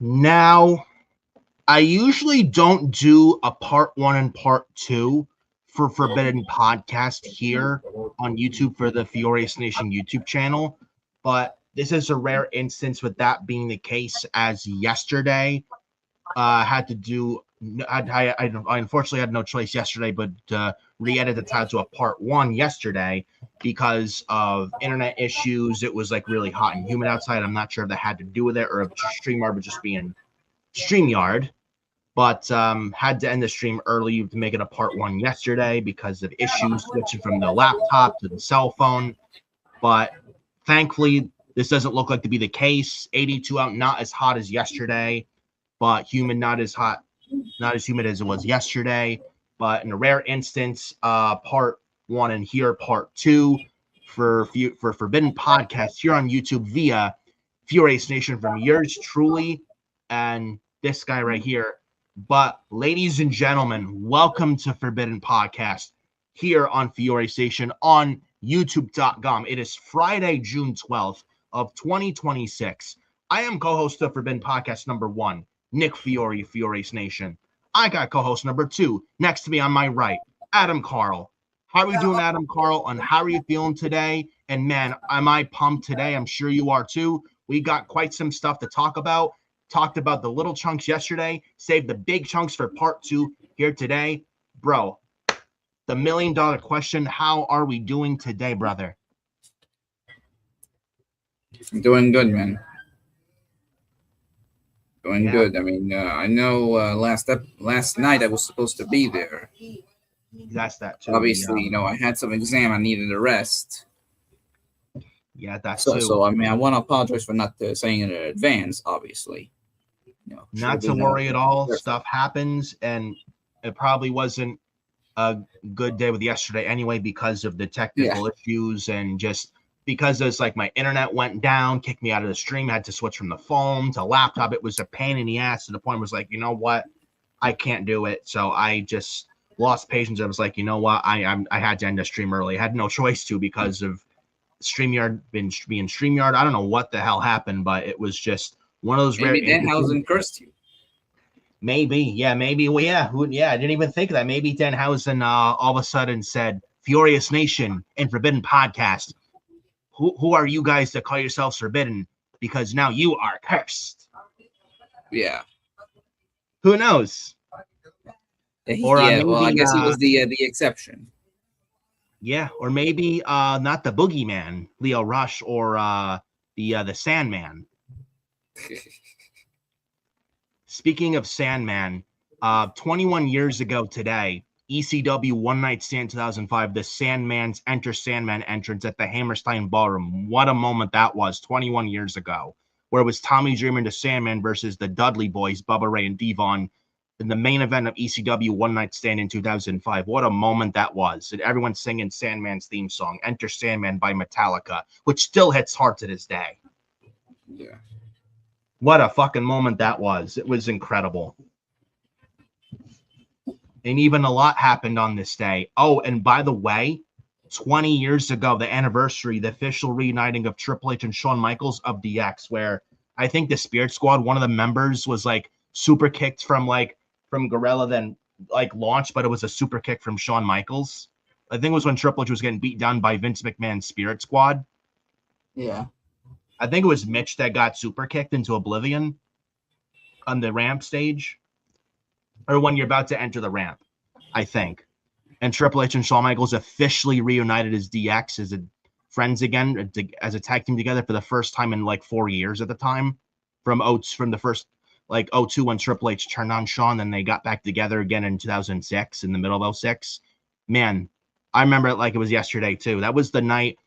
Now, I usually don't do a part 1 and part 2 for Forbidden Podcast here on YouTube for the FioriousNation YouTube channel, but this is a rare instance with that being the case, as yesterday I unfortunately had no choice yesterday but re-edit the title to a part 1 yesterday because of internet issues. It was like really hot and humid outside. I'm not sure if that had to do with it or if StreamYard was just being StreamYard, but had to end the stream early to make it a part 1 yesterday because of issues switching from the laptop to the cell phone. But thankfully, this doesn't look like to be the case. 82 out, not as hot as yesterday, but humid, not as hot, not as humid as it was yesterday. But in a rare instance, part 1 and here part 2 for Forbidden Podcast here on YouTube via FioriousNation from yours truly and this guy right here. But ladies and gentlemen, welcome to Forbidden Podcast here on FioriousNation on YouTube.com. It is Friday, June 12th of 2026. I am co-host of Forbidden Podcast number 1, Nick Fiore, FioriousNation. I got co-host number 2 next to me on my right, Adam Carl. How are we doing, Adam Carl? And how are you feeling today? And man, am I pumped today? I'm sure you are too. We got quite some stuff to talk about. Talked about the little chunks yesterday. Saved the big chunks for part 2 here today. Bro, the $1 million question, how are we doing today, brother? I'm doing good, man. Doing good. I mean, I know last night I was supposed to be there. That's that too. Obviously, you know, I had some exam. I needed a rest. Yeah, that's so. too. So, I mean, I want to apologize for not saying it in advance, obviously. You know, not to worry at all. Stuff happens, and it probably wasn't a good day with yesterday anyway because of the technical issues and just because it's like my internet went down, kicked me out of the stream. I had to switch from the phone to laptop. It was a pain in the ass to the point where I was like, you know what? I can't do it. So I just lost patience. I was like, you know what? I had to end the stream early. I had no choice to because of StreamYard being StreamYard. I don't know what the hell happened, but it was just one of those maybe Danhausen cursed you. Maybe, yeah, maybe. Well, yeah, I didn't even think of that. Maybe Danhausen all of a sudden said, FioriousNation and Forbidden Podcast. Who are you guys to call yourselves forbidden? Because now you are cursed. Yeah. Who knows? Or maybe, well, I guess he was the exception. Yeah, or maybe not the Boogeyman, Leo Rush, or the Sandman. Speaking of Sandman, 21 years ago today, ECW One Night Stand 2005, the Enter Sandman entrance at the Hammerstein Ballroom. What a moment that was 21 years ago, where it was Tommy Dreamer and the Sandman versus the Dudley Boys, Bubba Ray and Devon, in the main event of ECW One Night Stand in 2005. What a moment that was. And everyone singing Sandman's theme song, Enter Sandman by Metallica, which still hits hard to this day. Yeah. What a fucking moment that was. It was incredible. And even a lot happened on this day. Oh, and by the way, 20 years ago, the anniversary, the official reuniting of Triple H and Shawn Michaels of DX, where I think the Spirit Squad, one of the members was like super kicked from Gorilla, then like launched, but it was a super kick from Shawn Michaels. I think it was when Triple H was getting beat down by Vince McMahon's Spirit Squad. Yeah. I think it was Mitch that got super kicked into oblivion on the ramp stage, or when you're about to enter the ramp, I think. And Triple H and Shawn Michaels officially reunited as DX, as friends again, as a tag team together for the first time in like 4 years at the time. From the first like 02 when Triple H turned on Shawn, then they got back together again in 2006, in the middle of 06. Man, I remember it like it was yesterday too. That was the night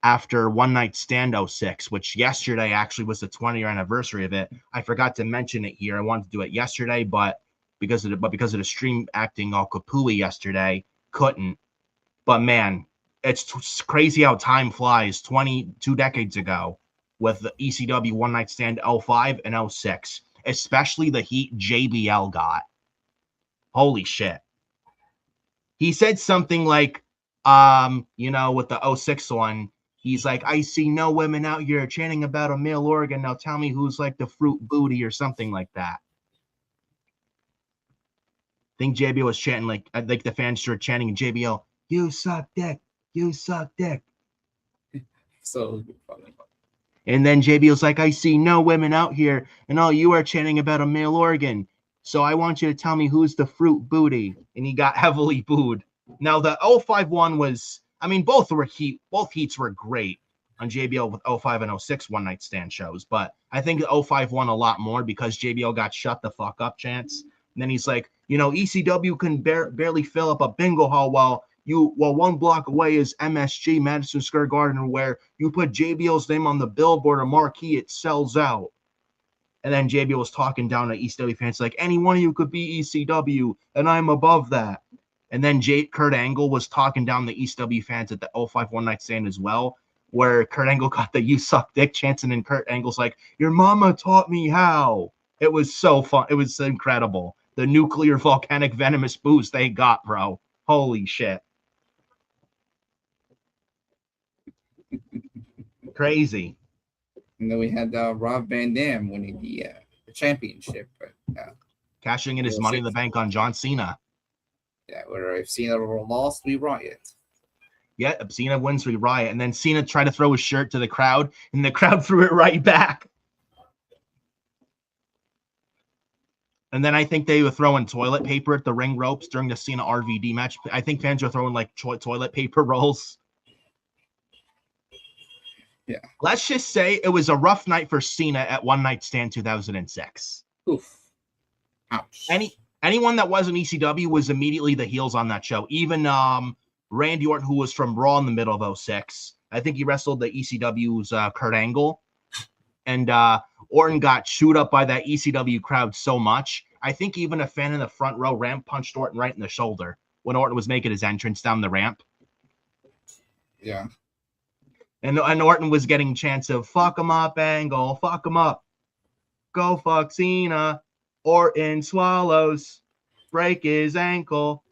after One Night Stand 06, which yesterday actually was the 20-year anniversary of it. I forgot to mention it here. I wanted to do it yesterday, but because of the stream acting all kapooey yesterday, couldn't. But man, it's crazy how time flies. 22 decades ago with the ECW One Night Stand 05 and 06, especially the heat JBL got. Holy shit. He said something like, with the 06 one, he's like, I see no women out here chanting about a male organ. Now tell me who's like the fruit booty or something like that. I think JBL was chanting I think the fans started chanting JBL, you suck dick, you suck dick. So funny. And then JBL's like, I see no women out here, and all you are chanting about a male organ. So I want you to tell me who's the fruit booty. And he got heavily booed. Now the 05 one was, both heats were great on JBL with 05 and 06 One Night Stand shows, but I think the 05 won a lot more because JBL got shut the fuck up chants. And then he's like, ECW can barely fill up a bingo hall while 1 block away is MSG, Madison Square Garden, where you put JBL's name on the billboard or marquee, it sells out. And then JBL was talking down to ECW fans like, any one of you could be ECW, and I'm above that. And then Kurt Angle was talking down the ECW fans at the 05 One Night Stand as well, where Kurt Angle got the you suck dick chants, and then Kurt Angle's like, your mama taught me how. It was so fun. It was incredible. The nuclear volcanic venomous boost they got, bro. Holy shit. Crazy. And then we had Rob Van Dam winning the championship. Cashing in his Money in the Bank on John Cena. Yeah, where if Cena lost, we riot. Yeah, Cena wins, we riot. And then Cena tried to throw his shirt to the crowd, and the crowd threw it right back. And then I think they were throwing toilet paper at the ring ropes during the Cena RVD match. I think fans were throwing like toilet paper rolls. Yeah. Let's just say it was a rough night for Cena at One Night Stand 2006. Oof. Ouch. Anyone that wasn't ECW was immediately the heels on that show. Even Randy Orton, who was from Raw in the middle of 06. I think he wrestled the ECW's Kurt Angle. And Orton got chewed up by that ECW crowd so much. I think even a fan in the front row ramp punched Orton right in the shoulder when Orton was making his entrance down the ramp. Yeah. And Orton was getting chants of fuck him up, Angle, fuck him up. Go fuck Cena. Orton swallows, break his ankle.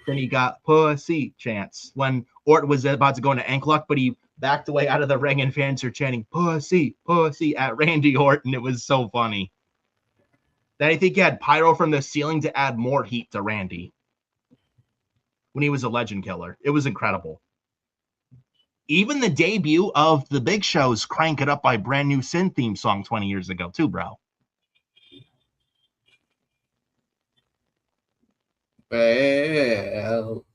Then he got pussy chants when Orton was about to go into ankle lock, but he backed away out of the ring and fans are chanting pussy, pussy at Randy Orton. It was so funny. Then I think he had pyro from the ceiling to add more heat to Randy when he was a legend killer. It was incredible. Even the debut of the Big Show's Crank It Up by Brand New Sin theme song 20 years ago too, bro. Well,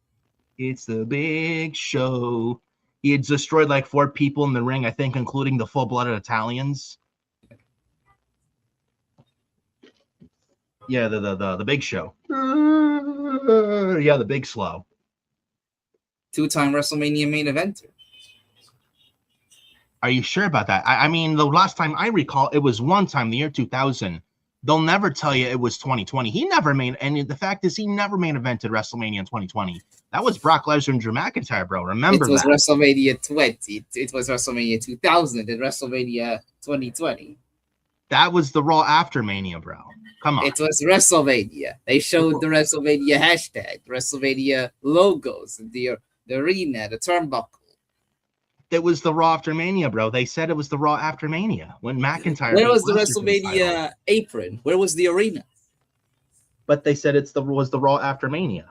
it's the Big Show. He had destroyed like 4 people in the ring, I think, including the full-blooded Italians. Yeah, the Big Show. Yeah, the Big Slow. 2-time WrestleMania main eventer. Are you sure about that? I mean, the last time I recall, it was one time, the year 2000. They'll never tell you it was 2020. He never made, and the fact is, he never main evented WrestleMania in 2020. That was Brock Lesnar and Drew McIntyre, bro. Remember that? It was WrestleMania 20. It was WrestleMania 2000 and WrestleMania 2020. That was the Raw after Mania, bro. Come on. It was WrestleMania. They showed the WrestleMania hashtag, WrestleMania logos, the arena, the turnbuckle. It was the Raw after Mania, bro. They said it was the Raw after Mania when McIntyre. Where was the WrestleMania apron? Where was the arena? But they said was the Raw after Mania.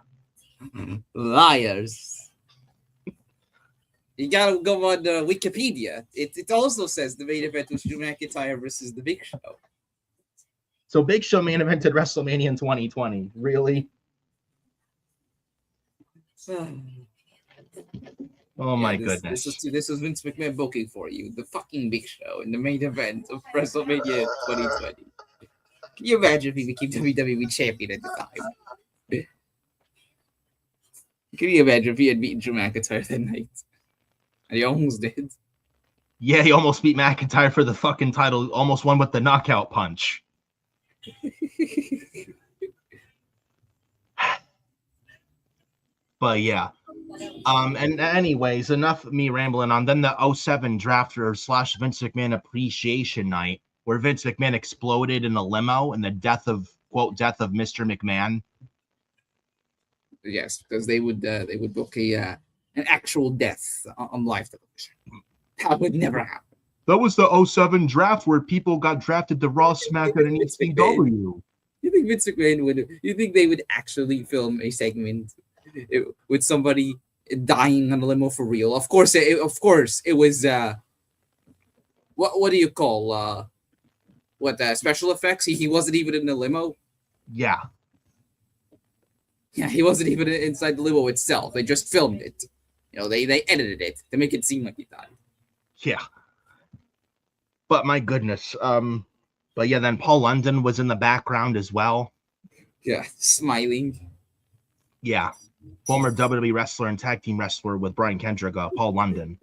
Liars. You gotta go on Wikipedia. It also says the main event was Drew McIntyre versus the Big Show. So Big Show main evented WrestleMania in 2020. Really? Oh my goodness. This was Vince McMahon booking for you. The fucking Big Show in the main event of WrestleMania 2020. Can you imagine if he became WWE champion at the time? Can you imagine if he had beaten Drew McIntyre that night? And he almost did. Yeah, he almost beat McIntyre for the fucking title. Almost won with the knockout punch. But yeah. And anyways, enough of me rambling on. Then the 07 draft / Vince McMahon appreciation night, where Vince McMahon exploded in a limo and the death of Mr. McMahon. Yes, because they would book an actual death on live television. That would never happen. That was the 07 draft where people got drafted to Raw, SmackDown, and ECW. You think Vince McMahon would? You think they would actually film a segment with somebody dying on a limo for real? Of course, it was. What do you call special effects? He wasn't even in the limo. Yeah. Yeah, he wasn't even inside the limo itself. They just filmed it. You know, they edited it to make it seem like he died. Yeah. But my goodness. But yeah, then Paul London was in the background as well. Yeah, smiling. Yeah. Former WWE wrestler and tag team wrestler with Brian Kendrick, Paul London.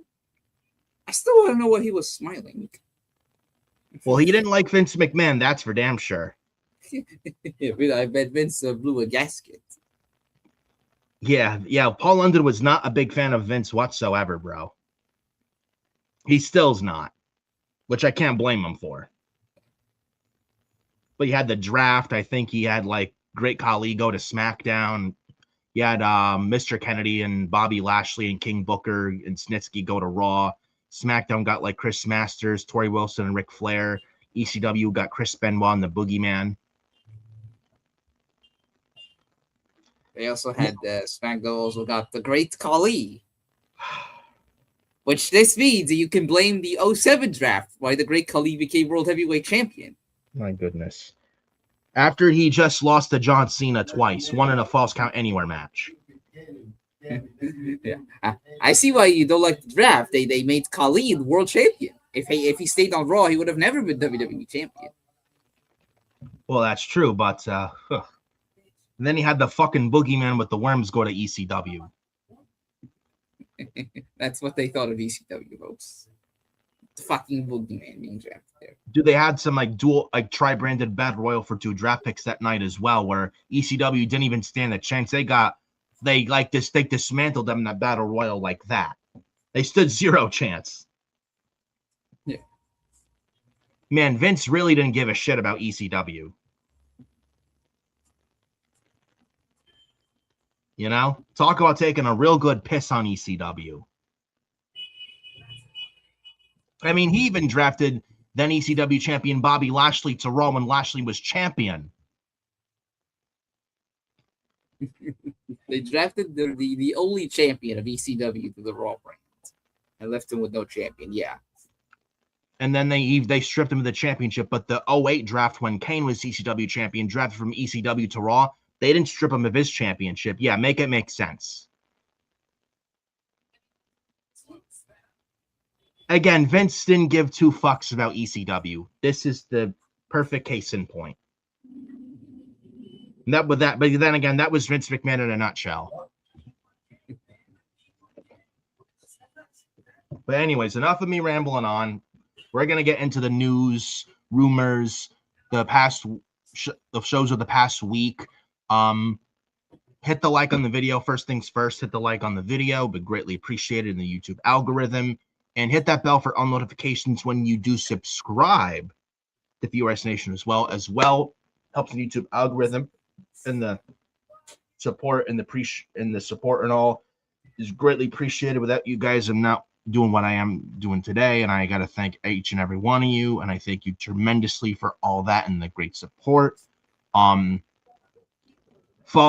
I still want to know what he was smiling. Well, he didn't like Vince McMahon, that's for damn sure. I bet Vince blew a gasket. Yeah. Paul London was not a big fan of Vince whatsoever, bro. He still's not, which I can't blame him for. But he had the draft. I think he had like Great Khali go to SmackDown. He had Mr. Kennedy and Bobby Lashley and King Booker and Snitsky go to Raw. SmackDown got like Chris Masters, Tori Wilson, and Ric Flair. ECW got Chris Benoit and the Boogeyman. They also had SmackDown also got the Great Khali. Which this means that you can blame the 07 draft why the Great Khali became World Heavyweight Champion. My goodness. After he just lost to John Cena twice, won in a Falls Count Anywhere match. Yeah, I see why you don't like the draft. They made Khali the world champion. If he stayed on Raw, he would have never been WWE champion. Well, that's true, but then he had the fucking Boogeyman with the worms go to ECW. That's what they thought of ECW, folks. The fucking Boogeyman being drafted there. Dude, they had some like dual, like tri-branded Battle Royal for 2 draft picks that night as well, where ECW didn't even stand a chance. They dismantled them in that Battle Royal like that. They stood 0 chance. Yeah. Man, Vince really didn't give a shit about ECW. You know? Talk about taking a real good piss on ECW. I mean, he even drafted then ECW champion Bobby Lashley to Raw when Lashley was champion. They drafted the only champion of ECW to the Raw brand and left him with no champion. Yeah. And then they stripped him of the championship. But the 08 draft, when Kane was ECW champion, drafted from ECW to Raw, they didn't strip him of his championship. Yeah, make it make sense. Again, Vince didn't give 2 fucks about ECW. This is the perfect case in point. But then again, that was Vince McMahon in a nutshell. But anyways, enough of me rambling on. We're gonna get into the news, rumors, the shows of the past week. Hit the like on the video. First things first, hit the like on the video. But greatly appreciated in the YouTube algorithm. And hit that bell for all notifications when you do subscribe the FioriousNation as well. Helps the YouTube algorithm and the support and the support and all is greatly appreciated. Without you guys, I'm not doing what I am doing today, and I got to thank each and every one of you, and I thank you tremendously for all that and the great support. Follow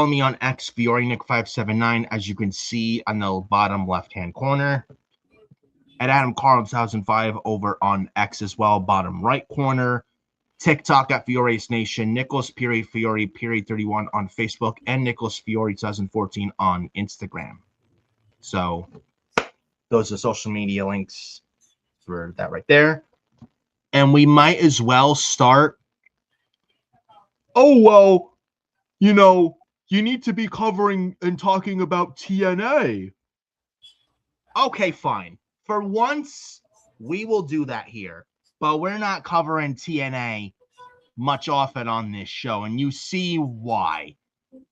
me on X, FioriNick579, as you can see on the bottom left-hand corner. At Adam Carl 2005 over on X as well, bottom right corner. TikTok at FioriousNation, Nicholas Fiore 31 on Facebook, and Nicholas Fiore 2014 on Instagram. So those are social media links for that right there. And we might as well start. Oh, well, you need to be covering and talking about TNA. Okay, fine. For once, we will do that here. But we're not covering TNA much often on this show. And you see why.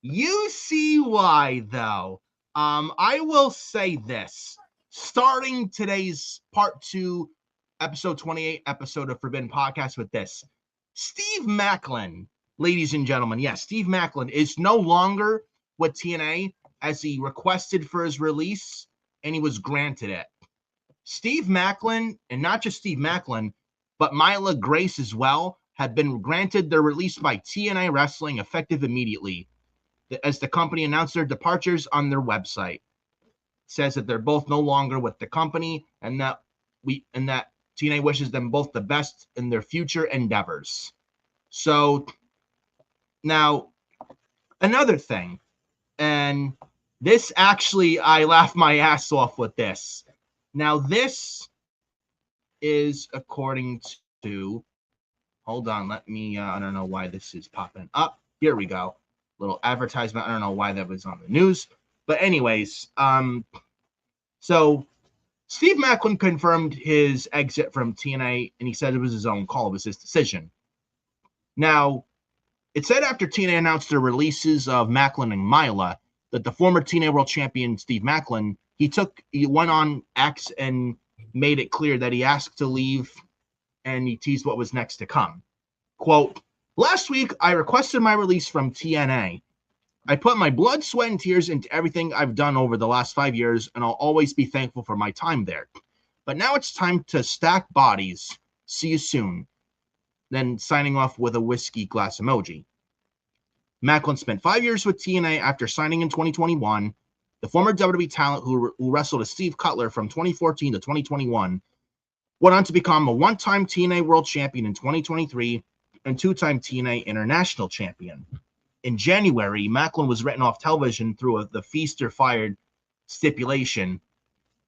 You see why, though. I will say this. Starting today's part 2, episode 28 episode of Forbidden Podcast with this. Steve Maclin, ladies and gentlemen, yes, Steve Maclin is no longer with TNA as he requested for his release, and he was granted it. Steve Maclin, and not just Steve Maclin, but Myla Grace as well, have been granted their release by TNA Wrestling effective immediately, as the company announced their departures on their website. It says that they're both no longer with the company, and that TNA wishes them both the best in their future endeavors. So now, another thing, and this actually, I laughed my ass off with this. Now, this is according to, hold on, let me, I don't know why this is popping up. Here we go. Little advertisement. I don't know why that was on the news. But anyways, so Steve Maclin confirmed his exit from TNA, and he said it was his own call. It was his decision. Now, it said after TNA announced their releases of Maclin and Myla that the former TNA World Champion Steve Maclin, he went on X and made it clear that he asked to leave, and he teased what was next to come. Quote, "Last week, I requested my release from TNA. I put my blood, sweat, and tears into everything I've done over the last 5 years, and I'll always be thankful for my time there. But now it's time to stack bodies. See you soon." Then signing off with a whiskey glass emoji. Maclin spent 5 years with TNA after signing in 2021. The former WWE talent who wrestled as Steve Cutler from 2014 to 2021 went on to become a one-time TNA World Champion in 2023 and two-time TNA International Champion. In January, Maclin was written off television through the Feast or Fired stipulation.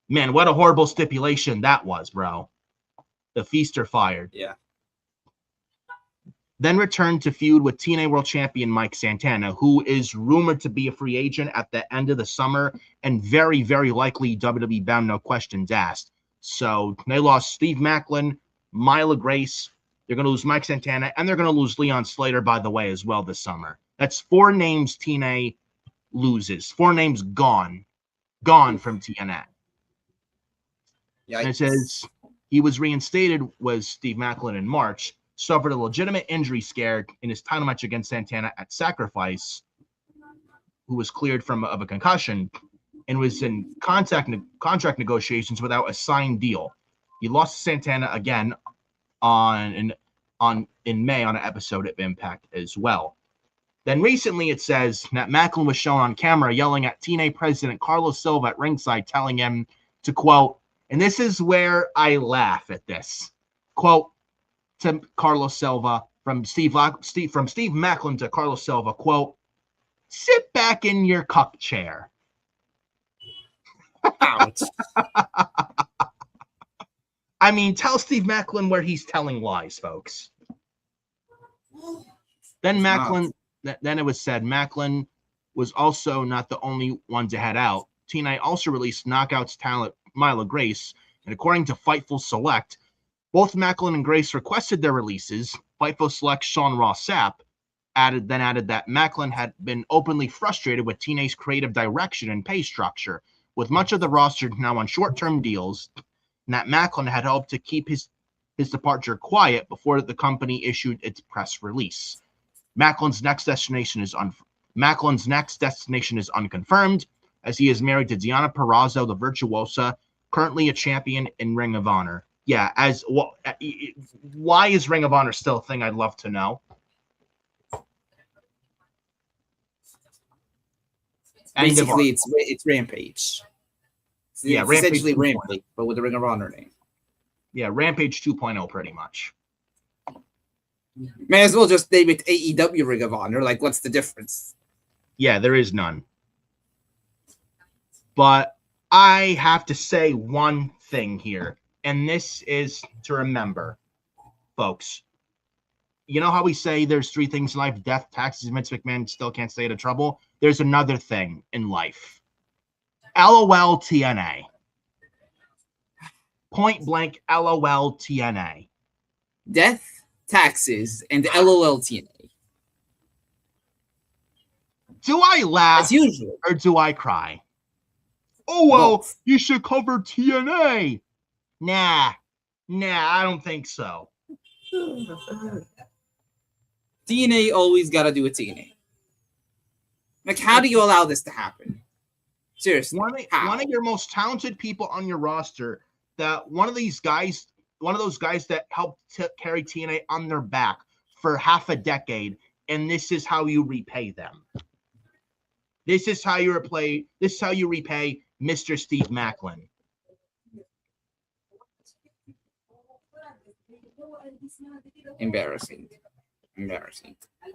Man, what a horrible stipulation that was, bro. The Feast or Fired. Yeah. Then returned to feud with TNA World Champion Mike Santana, who is rumored to be a free agent at the end of the summer and very, very likely WWE bound, no questions asked. So they lost Steve Maclin, Myla Grace. They're going to lose Mike Santana, and they're going to lose Leon Slater, by the way, as well this summer. That's 4 names TNA loses. 4 names gone from TNA. Yeah. And it says he was reinstated was Steve Maclin in March, suffered a legitimate injury scare in his title match against Santana at Sacrifice, who was cleared of a concussion, and was in contract negotiations without a signed deal. He lost to Santana again in May on an episode of Impact as well. Then recently it says that Maclin was shown on camera yelling at TNA president Carlos Silva at ringside, telling him to, quote, and this is where I laugh at this, quote, to Carlos Silva from Steve Maclin to Carlos Silva, quote, sit back in your cup chair. Ouch. I mean, tell Steve Maclin where he's telling lies, folks. Then Maclin, then it was said Maclin was also not the only one to head out. TNA also released Knockouts talent Myla Grace, and according to Fightful Select, both Maclin and Grace requested their releases. Fightful Select Sean Ross Sapp added that Maclin had been openly frustrated with TNA's creative direction and pay structure, with much of the roster now on short-term deals, and that Maclin had hoped to keep his his departure quiet before the company issued its press release. Maclin's next destination is unconfirmed, as he is married to Deonna Purrazzo, the Virtuosa, currently a champion in Ring of Honor. Yeah, why is Ring of Honor still a thing? I'd love to know. Basically, it's Rampage. It's essentially Rampage, but with the Ring of Honor name. Yeah, Rampage 2.0, pretty much. May as well just name it AEW Ring of Honor. Like, what's the difference? Yeah, there is none. But I have to say one thing here, and this is to remember, folks. You know how we say there's 3 things in life: death, taxes, Vince McMahon still can't stay out of trouble? There's another thing in life. LOL TNA. Point blank LOL TNA. Death, taxes, and LOL TNA. Do I laugh as usual, or do I cry? Oh, well, both. You should cover TNA. Nah, I don't think so. TNA always got to do a TNA. Like, how do you allow this to happen? Seriously, one of your most talented people on your roster, that one of those guys that helped carry TNA on their back for half a decade, and this is how you repay them. This is how you repay Mr. Steve Maclin. Embarrassing.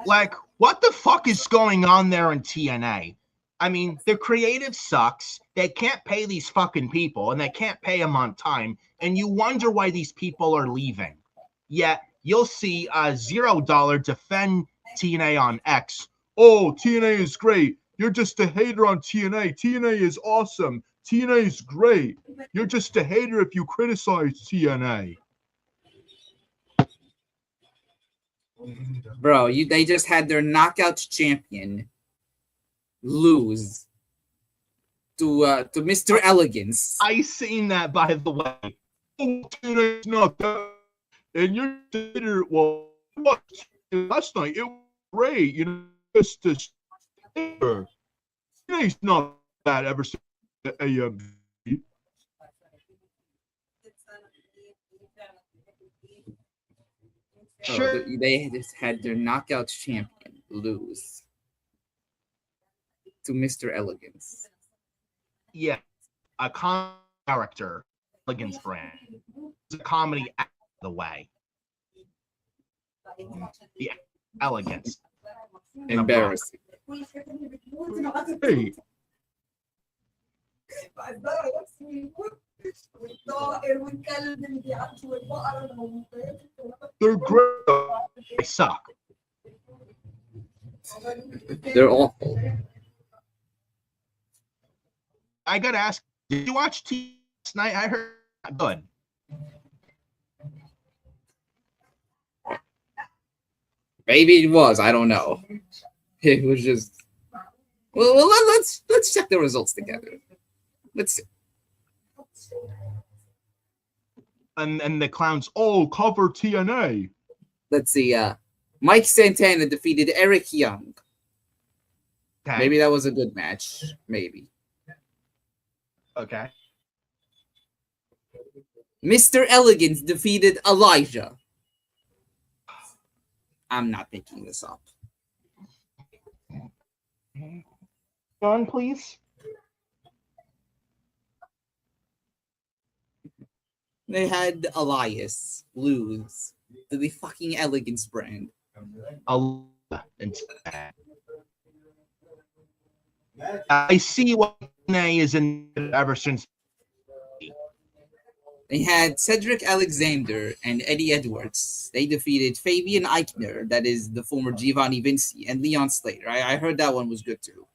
Like, what the fuck is going on there in TNA? I mean, the creative sucks. They can't pay these fucking people, and they can't pay them on time. And you wonder why these people are leaving. Yet, you'll see $0 defend TNA on X. Oh, TNA is great. You're just a hater on TNA. TNA is awesome. TNA is great. You're just a hater if you criticize TNA. Bro, they just had their knockout champion lose to Mr. Elegance. I seen that, by the way. Oh, TNA's not that. And you're a hater. Well, last night it was great. You know, just a hater. TNA's not that ever since AEW. Sure. They just had their knockout champion lose to Mr. Elegance. Yeah, a character, Elegance brand. It's a comedy out of the way. The Elegance. Embarrassing. Hey. They're great. They suck. They're awful. I gotta ask, did you watch TV last night? I heard good. Maybe it was. I don't know. It was just. Well, let's check the results together. Let's see. And the clowns all cover TNA. Let's see. Mike Santana defeated Eric Young. Okay. Maybe that was a good match. Maybe. Okay. Mr. Elegance defeated Elijah. I'm not making this up. On, please. They had Elias lose to the fucking Elegance brand. I see what TNA is in ever since. They had Cedric Alexander and Eddie Edwards. They defeated Fabian Eichner, that is the former Giovanni Vinci, and Leon Slater. I heard that one was good too.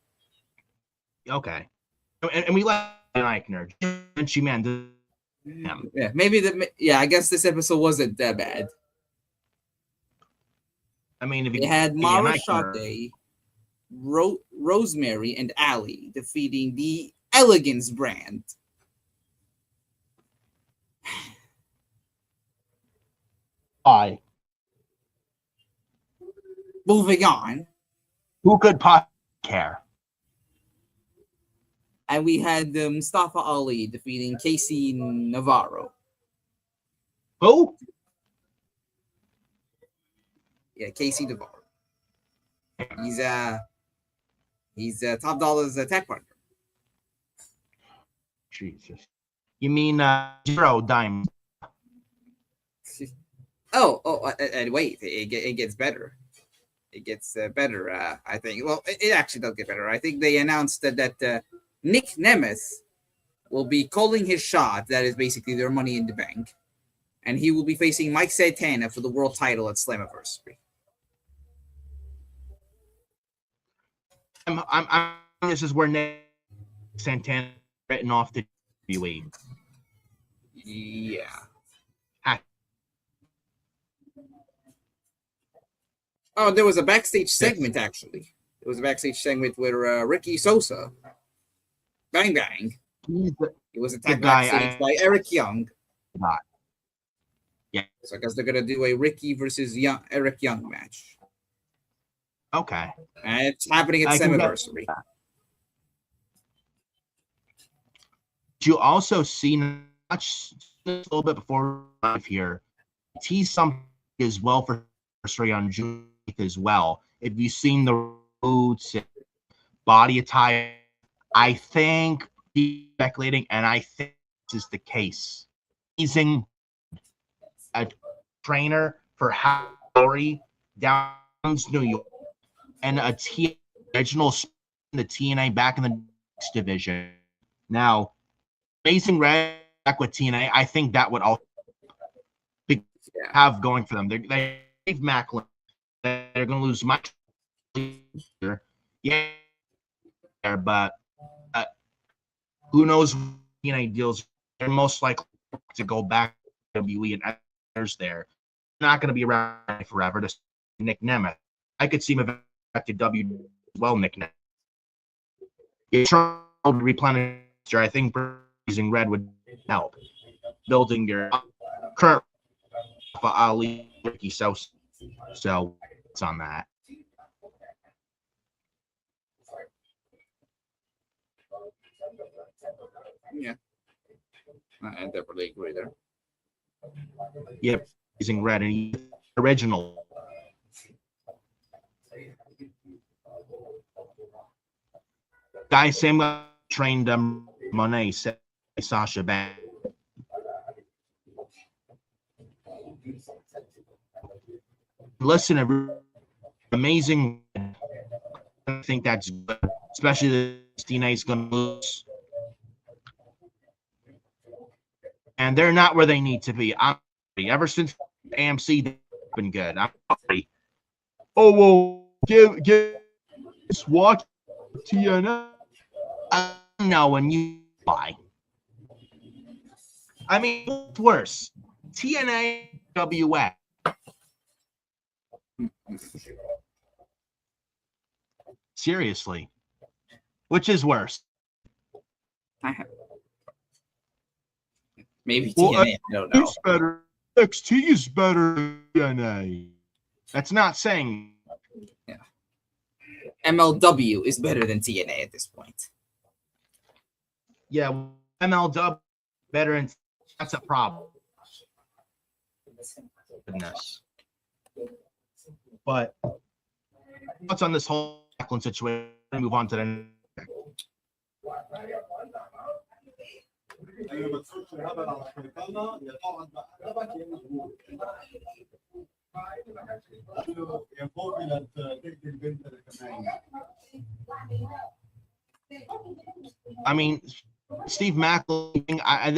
Okay. And we like Eichner. Vinci, man. Yeah, maybe I guess this episode wasn't that bad. I mean, if they had Mara Shade, Rosemary, and Ali defeating the Elegance brand. Why? Moving on. Who could possibly care? And we had Mustafa Ali defeating Casey Navarro. Who? Yeah, Casey Navarro. He's Top Dollar's tag partner. Jesus. You mean Zero Diamond? And wait, it gets better. It gets better, I think. Well, it actually does get better. I think they announced that Nick Nemeth will be calling his shot. That is basically their Money in the Bank. And he will be facing Mike Santana for the world title at Slammiversary. This is where Nick Santana written off the WWE. Yeah. Oh, there was a backstage segment, actually. There was a backstage segment where Ricky Sosa, Bang Bang, he was attacked backstage by Eric Young. Yeah. So I guess they're going to do a Ricky versus Eric Young match. Okay. And it's happening at Slammiversary. You also seen a little bit before live here. Tease something as well for anniversary on June 8th as well. If you've seen the boots, body attire, I think speculating, and I think this is the case. Using a trainer for Howie Downs, New York, and a original in the TNA back in the next division. Now, Amazing Red back with TNA, I think that would also have going for them. They gave Maclin. They're going to lose much. Yeah, but who knows? TNA deals. They're most likely to go back to WWE and others there. Not going to be around forever. To Nick Nemeth, I could see him back to W as well. Nick Nemeth. You're trying to replenish. I think using Red would help building your current Ali Ricky Sosa. So it's on that. Yeah, I definitely agree there. Yep, using Red and original. Guy Sam trained Monet, Sasha Banks. Listen, amazing. I think that's good, especially the TNA is going to lose. And they're not where they need to be. Ever since AMC, they've been good. I'm sorry. Oh, well, give watch TNA. I know, and you lie. I mean, what's worse? TNA, WF. Seriously. Which is worse? Maybe TNA, I don't know. Better. NXT is better than TNA. That's not saying. Yeah. MLW is better than TNA at this point. Yeah, MLW better, and that's a problem. Goodness. But what's on this whole Maclin situation? Move on to the. I mean, Steve Maclin. I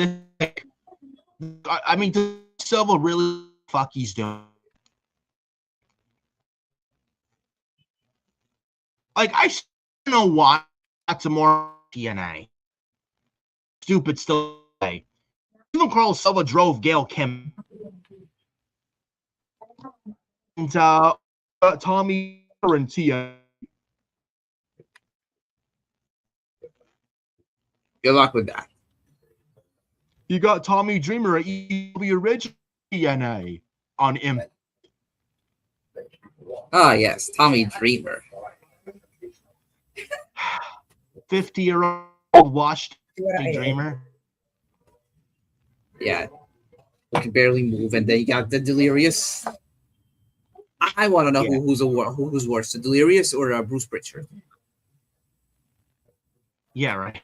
mean, does Silva really fuck he's doing? Like, I don't know why that's a more TNA. Stupid still. Even Carl Silva drove Gail Kim. And Tommy and TNA. Good luck with that. You got Tommy Dreamer at EW Original TNA. on him. Ah, yes, Tommy Dreamer. 50-year-old washed Dreamer. Yeah, who can barely move, and then you got the Delirious. I want to know who's worse, the Delirious or Bruce Pritchard. Yeah, right.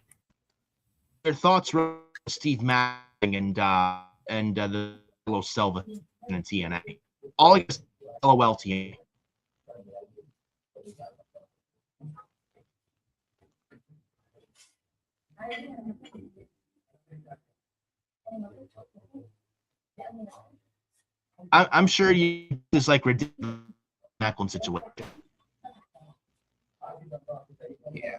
Their thoughts were Steve Maclin and the Carlo Silva in TNA. All against LOL TNA. I'm sure you is like ridiculous Maclin situation. Yeah.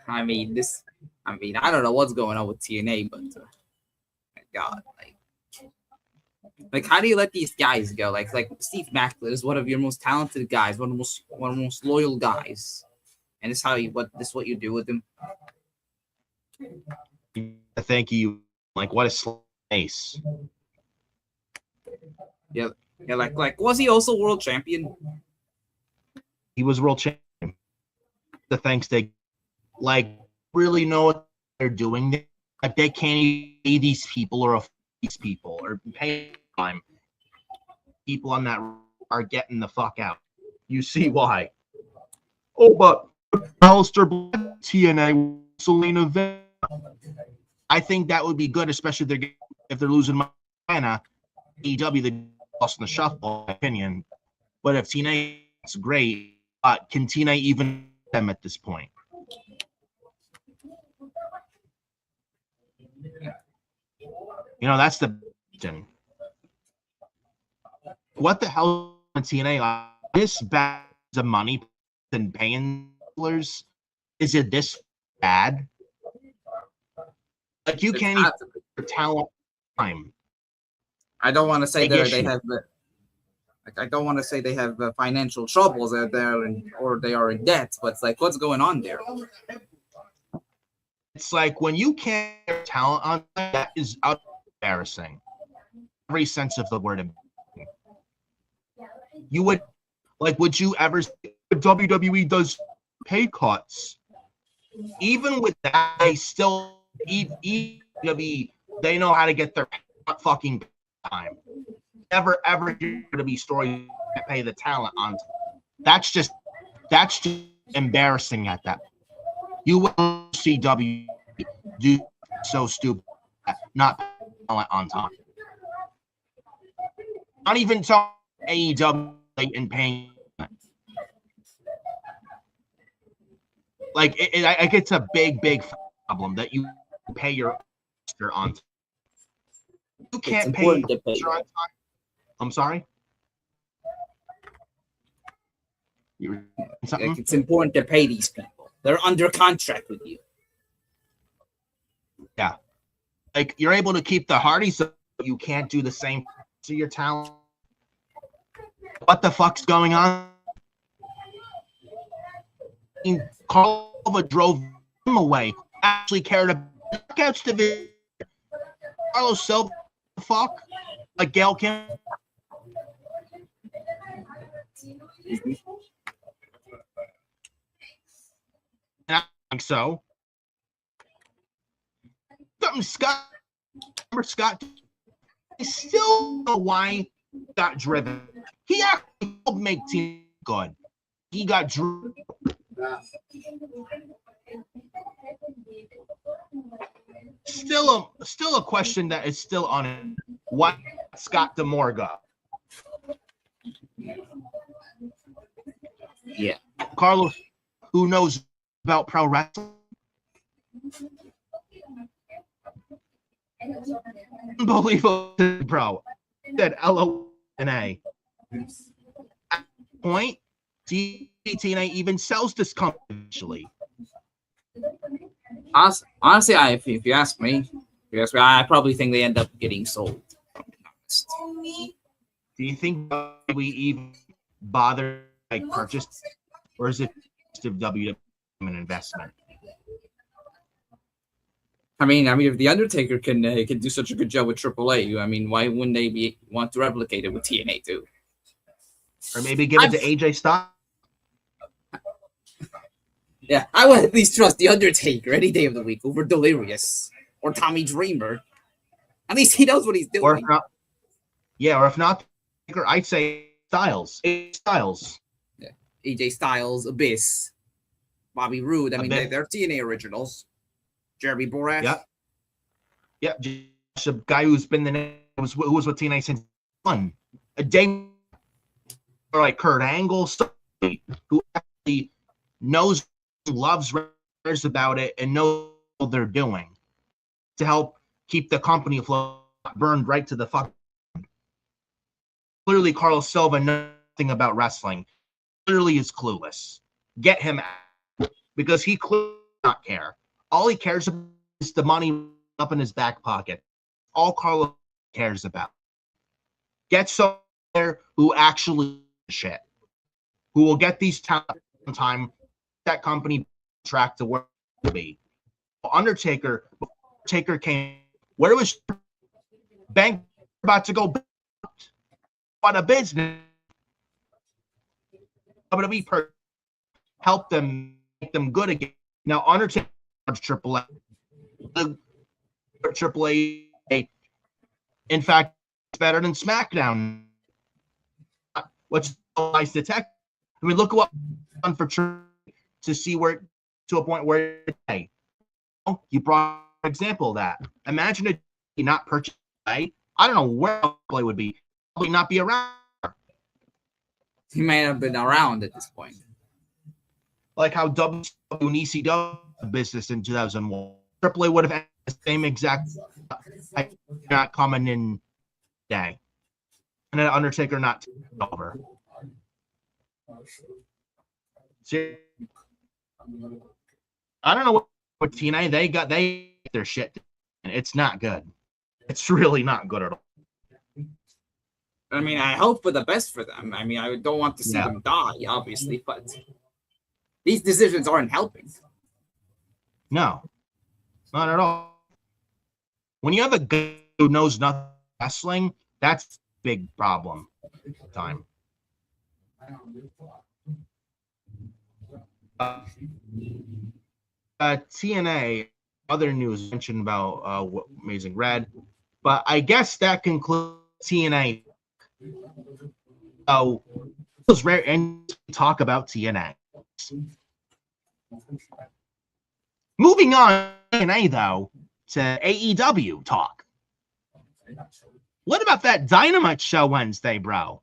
I mean, I don't know what's going on with TNA, but my God, like, how do you let these guys go? Like Steve Maclin is one of your most talented guys, one of the most loyal guys, and this is what you do with him. Thank you. Like, what a ace. Yeah, like was he also world champion? He was world champion. The thanks they really know what they're doing. Like, they can't pay these people or these people or pay time. People on that are getting the fuck out. You see why? Oh, but Alistair Black, TNA, Selena Vega. I think that would be good, especially if they're losing Montana. AEW, they lost in the shuffle, in my opinion. But if TNA, it's great. Can TNA even them at this point? That's the question. What the hell is TNA? This bad of money than paying wrestlers? Is it this bad? Like, you can't even for talent time. I don't want to say they have I don't want to say they have financial troubles out there or they are in debt, but it's like, what's going on there? It's like when you can't get talent on that is embarrassing. Every sense of the word. You would you ever WWE does pay cuts? Even with that, they still WWE, they know how to get their fucking time. Never ever going to be stories that pay the talent on. That's just embarrassing at that. You will see WWE do so stupid, not talent on time. Not even talking AEW and paying. Like, it's a big problem that you pay your on time. You can't pay on time. I'm sorry? It's important to pay these people. They're under contract with you. Yeah. Like, you're able to keep the Hardys, so you can't do the same to your talent. What the fuck's going on? Carl drove him away. Actually cared about knockouts division. Carlos Silva, fuck? Like Gail Kim? And I think so. Scott, I still don't know why he got driven. He actually helped make team good. He got driven. Still a question that is still on it. Why Scott DeMorga? Yeah. Carlos, who knows about pro wrestling? Unbelievable, bro. Said LONA. At point, TNA even sells this company eventually. Honestly, if you ask me, I probably think they end up getting sold. Do you think we even bother purchase, or is it just a WWE an investment? I mean, if the Undertaker can do such a good job with AAA, I mean, why wouldn't they want to replicate it with TNA too? Or maybe give it to AJ Styles. Yeah, I would at least trust the Undertaker any day of the week over Delirious or Tommy Dreamer. At least he knows what he's doing. Or if not, I'd say Styles. AJ Styles. Yeah, AJ Styles, Abyss, Bobby Roode. I mean, they're TNA originals. Jeremy Borash. Yeah. Just a guy who's been who was with TNA since one. A day or like Kurt Angle, who actually knows, loves, cares about it, and knows what they're doing to help keep the company afloat, burned right to the fuck. Clearly, Carlos Silva knows nothing about wrestling. Clearly is clueless. Get him out because he clearly does not care. All he cares about is the money up in his back pocket. All Carlos cares about. Get someone there who actually shit, who will get these talent on time, that company track to where it will be. Undertaker came. Where was Bank about to go on a business? WWE help them make them good again. Now Undertaker AAA. AAA, in fact, it's better than SmackDown. What's nice to tech? I mean, look at what done for to see where to a point where hey, you brought an example of that. Imagine it not purchased. I don't know where AAA would be. Probably not be around. He may have been around at this point. Like how WCW and ECW business in 2001. AAA would have had the same exact not coming in day. And then Undertaker not over. See, I don't know what TNA they got their shit. It's not good. It's really not good at all. I mean, I hope for the best for them. I mean, I don't want to see them die, obviously, but these decisions aren't helping. No, not at all. When you have a guy who knows nothing about wrestling, that's a big problem. Time. TNA, other news mentioned about Amazing Red, but I guess that concludes TNA. So it was rare and talk about TNA. Moving on, TNA though to AEW talk. What about that Dynamite show Wednesday, bro?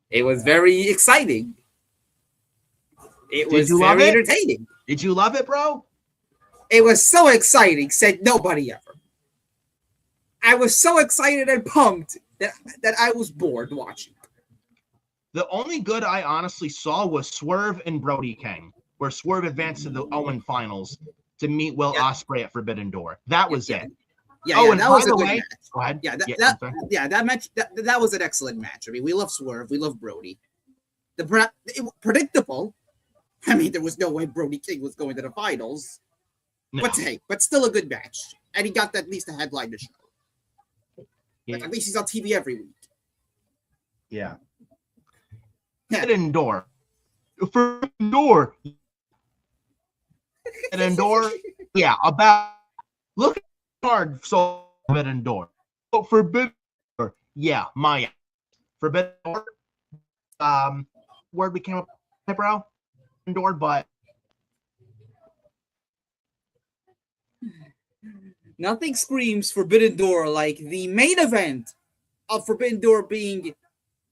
It was very exciting. It was very entertaining. Did you love it, bro? It was so exciting, said nobody ever. I was so excited and pumped that I was bored watching. The only good I honestly saw was Swerve and Brody King, where Swerve advanced to the Owen finals to meet Will Ospreay at Forbidden Door. That was it. Yeah, that was a good match. Go ahead. That match that was an excellent match. I mean, we love Swerve, we love Brody. Predictable. I mean, there was no way Brody King was going to the finals. No. But still a good match. And he got at least a headline to show. Like, at least he's on TV every week. Yeah. Forbidden Door. Forbidden Door. Forbidden Door. Yeah, about look at the card. So Forbidden Door. Forbidden Door. Yeah, Maya. Forbidden Door. Word we came up with, bro. Door, but nothing screams Forbidden Door like the main event of Forbidden Door being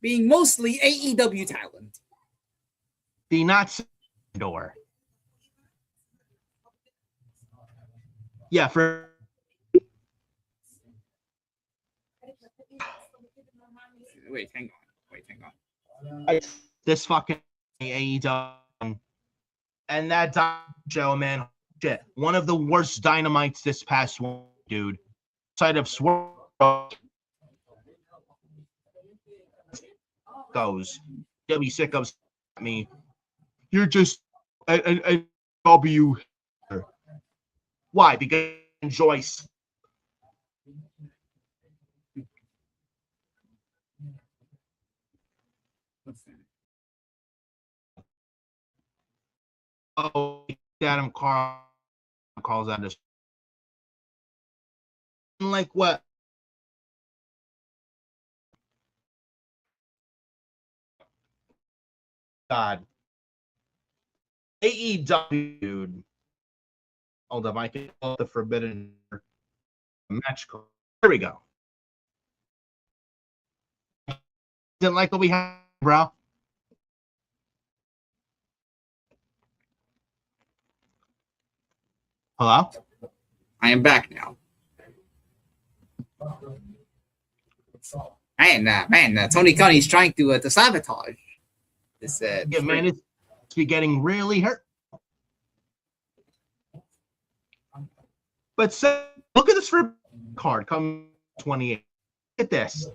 mostly AEW talent. The not door. Yeah, for wait, hang on. This fucking AEW. And that show, man, shit. One of the worst dynamites this past one, dude. Side of Swerve goes. W sickos me. You're just a W. Why? Because I enjoy. Oh, Adam Carl calls out this. Like what? God. AEW, dude. Hold up, I can pull up the Forbidden match card. Here we go. Didn't like what we have, bro. Hello? I am back now. Man, Tony Khan's trying to sabotage this. Yeah, man, it's getting really hurt. But look at this for card come 28. Look at this.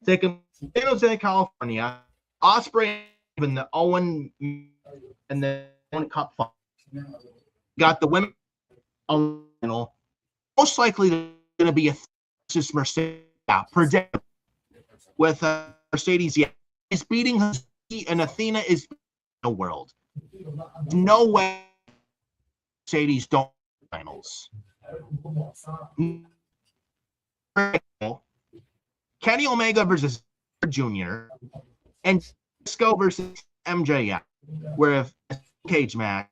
Take him San Jose, California. Osprey in the Owen and the Cup final. Got the women on the final. Most likely going to be a Mercedes predict with Mercedes. Yeah, is beating her, and Athena is in the world. No way Mercedes don't finals. Kenny Omega versus Jr. and Disco versus MJF, where a cage match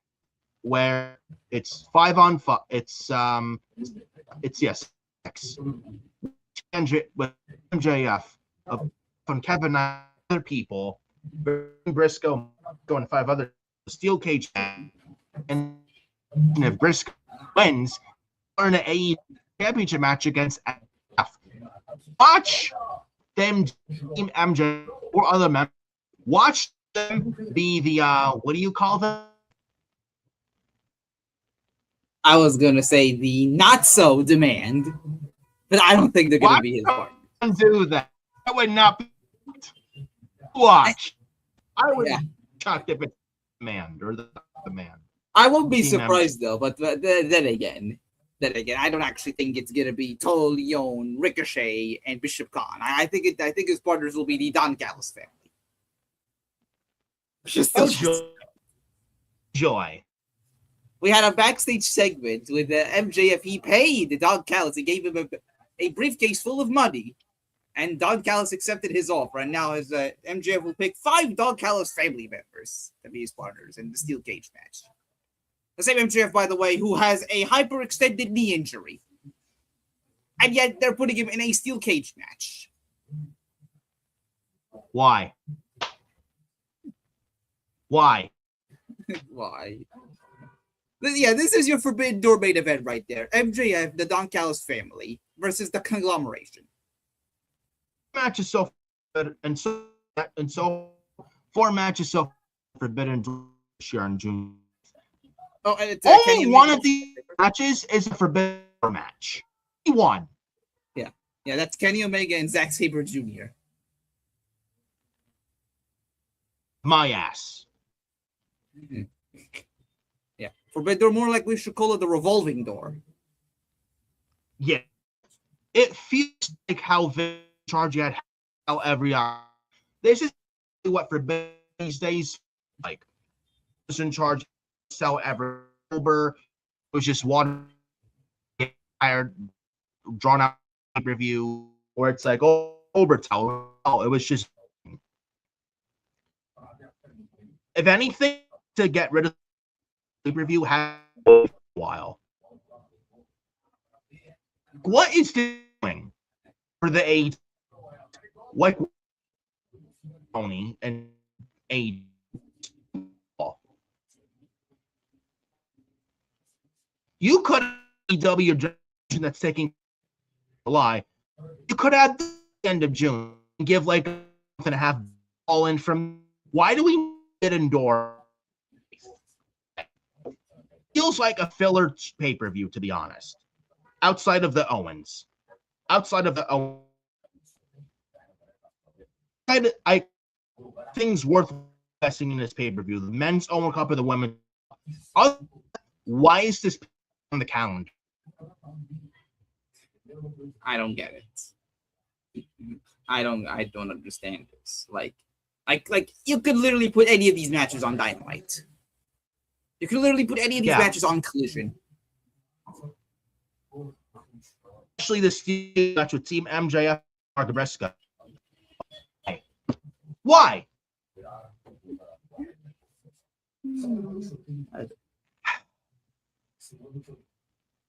where it's 5-on-5. It's yes, X. With MJF from Kevin and other people, Briscoe going 5 other steel cage match, and if Briscoe wins, in an AEW championship match against MJF. Watch them team MJ or other members. Watch them be the what do you call them? I was gonna say the not so demand, but I don't think they're gonna be his partner. Do that. That would not be. Watch. I would be shocked if it's demand or the man. I won't be surprised though, but then again, I don't actually think it's gonna be Total Leon, Ricochet, and Bishop Khan. I think his partners will be the Don Callis family. Joy. We had a backstage segment with MJF. He paid Don Callis. He gave him a briefcase full of money, and Don Callis accepted his offer. And now his MJF will pick 5 Don Callis family members to be his partners in the steel cage match. The same MJF, by the way, who has a hyperextended knee injury. And yet they're putting him in a steel cage match. Why? Why? Why? Yeah, this is your Forbidden Door main event right there. MJF, the Don Callis family, versus the conglomeration. Match is so good, and so 4 matches so Forbidden Door Sharon Jr. Oh, and it's only one of these matches is a Forbidden Door match. He won. Yeah, that's Kenny Omega and Zack Sabre Jr. My ass. Mm-hmm. Yeah, Forbidden Door, more like we should call it the revolving door. Yeah, it feels like how Vince Charge had how every hour. This is what Forbidden these days like. In charge sell ever over. It was just one tired, drawn out review, where it's like overtell. Oh, it was just. If anything, to get rid of the review had a while. What is doing for the eight? Like Tony and eight. You could have AEW that's taking July. You could have the end of June and give like a month and a half all in from. Why do we get indoor? Feels like a filler pay-per-view, to be honest. Outside of the Owens. I things worth investing in this pay-per-view. The men's Owen Cup or the women. Why is this on the calendar. I don't get it. I don't understand this. Like you could literally put any of these matches on Dynamite. You could literally put any of these matches on Collision. Especially the steel match with Team MJF or Levesque. Why?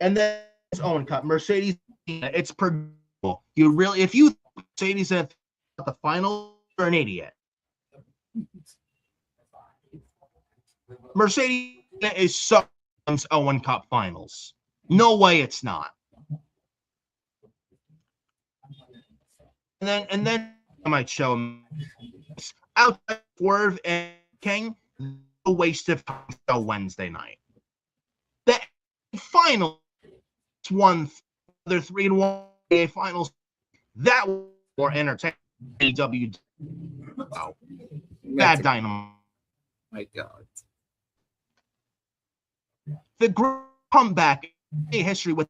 And then it's Owen Cup. Mercedes, it's predictable. You really, if you Mercedes at the final, you're an idiot. Mercedes is so Owen Cup finals. No way it's not. And then I might show him outside Swerve and King, a waste of time until Wednesday night. The final won their 3-1 finals. That was more entertaining. AEW. Oh, bad Dynamite. My God. The great comeback in history with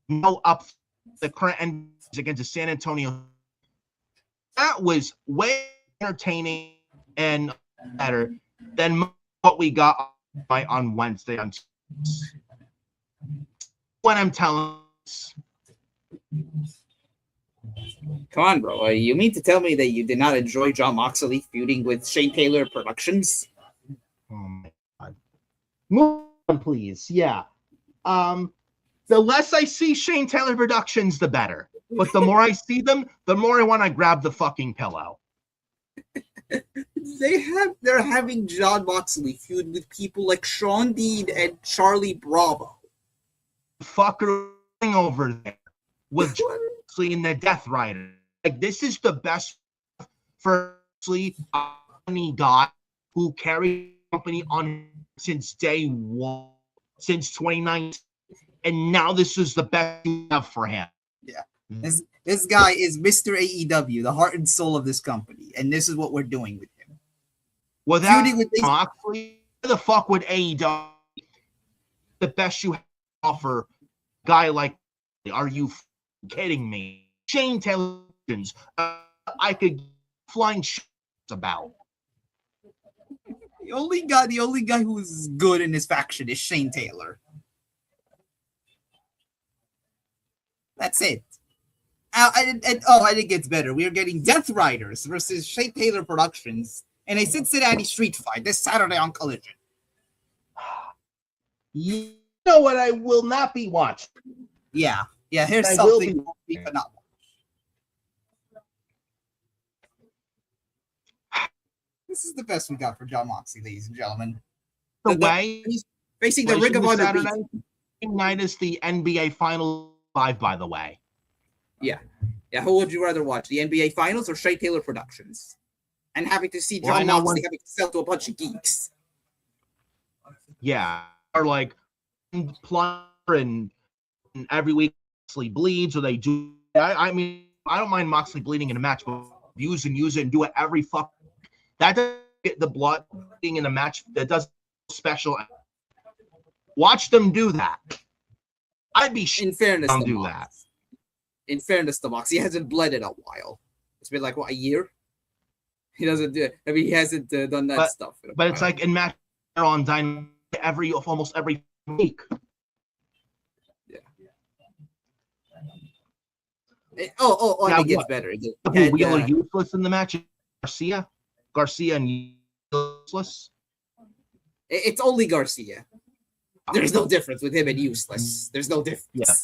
no up the current end against the San Antonio. That was way entertaining and better than what we got on Wednesday. When I'm telling us. Come on, bro. You mean to tell me that you did not enjoy Jon Moxley feuding with Shane Taylor Productions? Oh my God. Move on, please. Yeah. The less I see Shane Taylor Productions, the better. But the more I see them, the more I want to grab the fucking pillow. They're having Jon Moxley feud with people like Sean Dean and Charlie Bravo. Fucker over there with Moxley and the Death Rider. Like, this is the best for any guy who carried the company on since day one, since 2019. And now this is the best you have for him. Yeah. This guy is Mr. AEW, the heart and soul of this company. And this is what we're doing with him. Without Moxley, where the fuck would AEW the best you have to offer a guy like, are you kidding me? Shane Taylor, I could flying shit about. The only guy who is good in this faction is Shane Taylor. That's it. And it gets better. We are getting Death Riders versus Shane Taylor Productions in a Cincinnati street fight this Saturday on Collision. You know what I will not be watching? Yeah. Here's something but not. This is the best we got for Jon Moxley, ladies and gentlemen. The way he's facing the Ring of Honor Saturday night is the NBA Final 5, by the way. Yeah. Who would you rather watch, the NBA Finals or Shea Taylor Productions? And having to see Jon Moxley having to sell to a bunch of geeks. Yeah, or like Plumber and every week Moxley bleeds, or they do. I mean, I don't mind Moxley bleeding in a match, but use it and do it every fuck. That doesn't get the blood being in a match. That does special. Watch them do that. I'd be in fairness to do that. In fairness to Mox, he hasn't bled in a while. It's been like what, a year? He doesn't do it. I mean, he hasn't done that stuff. But it's like in match on Dynamite almost every week. Yeah. And it gets better. Wheeler useless in the match. Garcia and useless. It's only Garcia. There's no difference with him and useless. There's no difference. Yeah.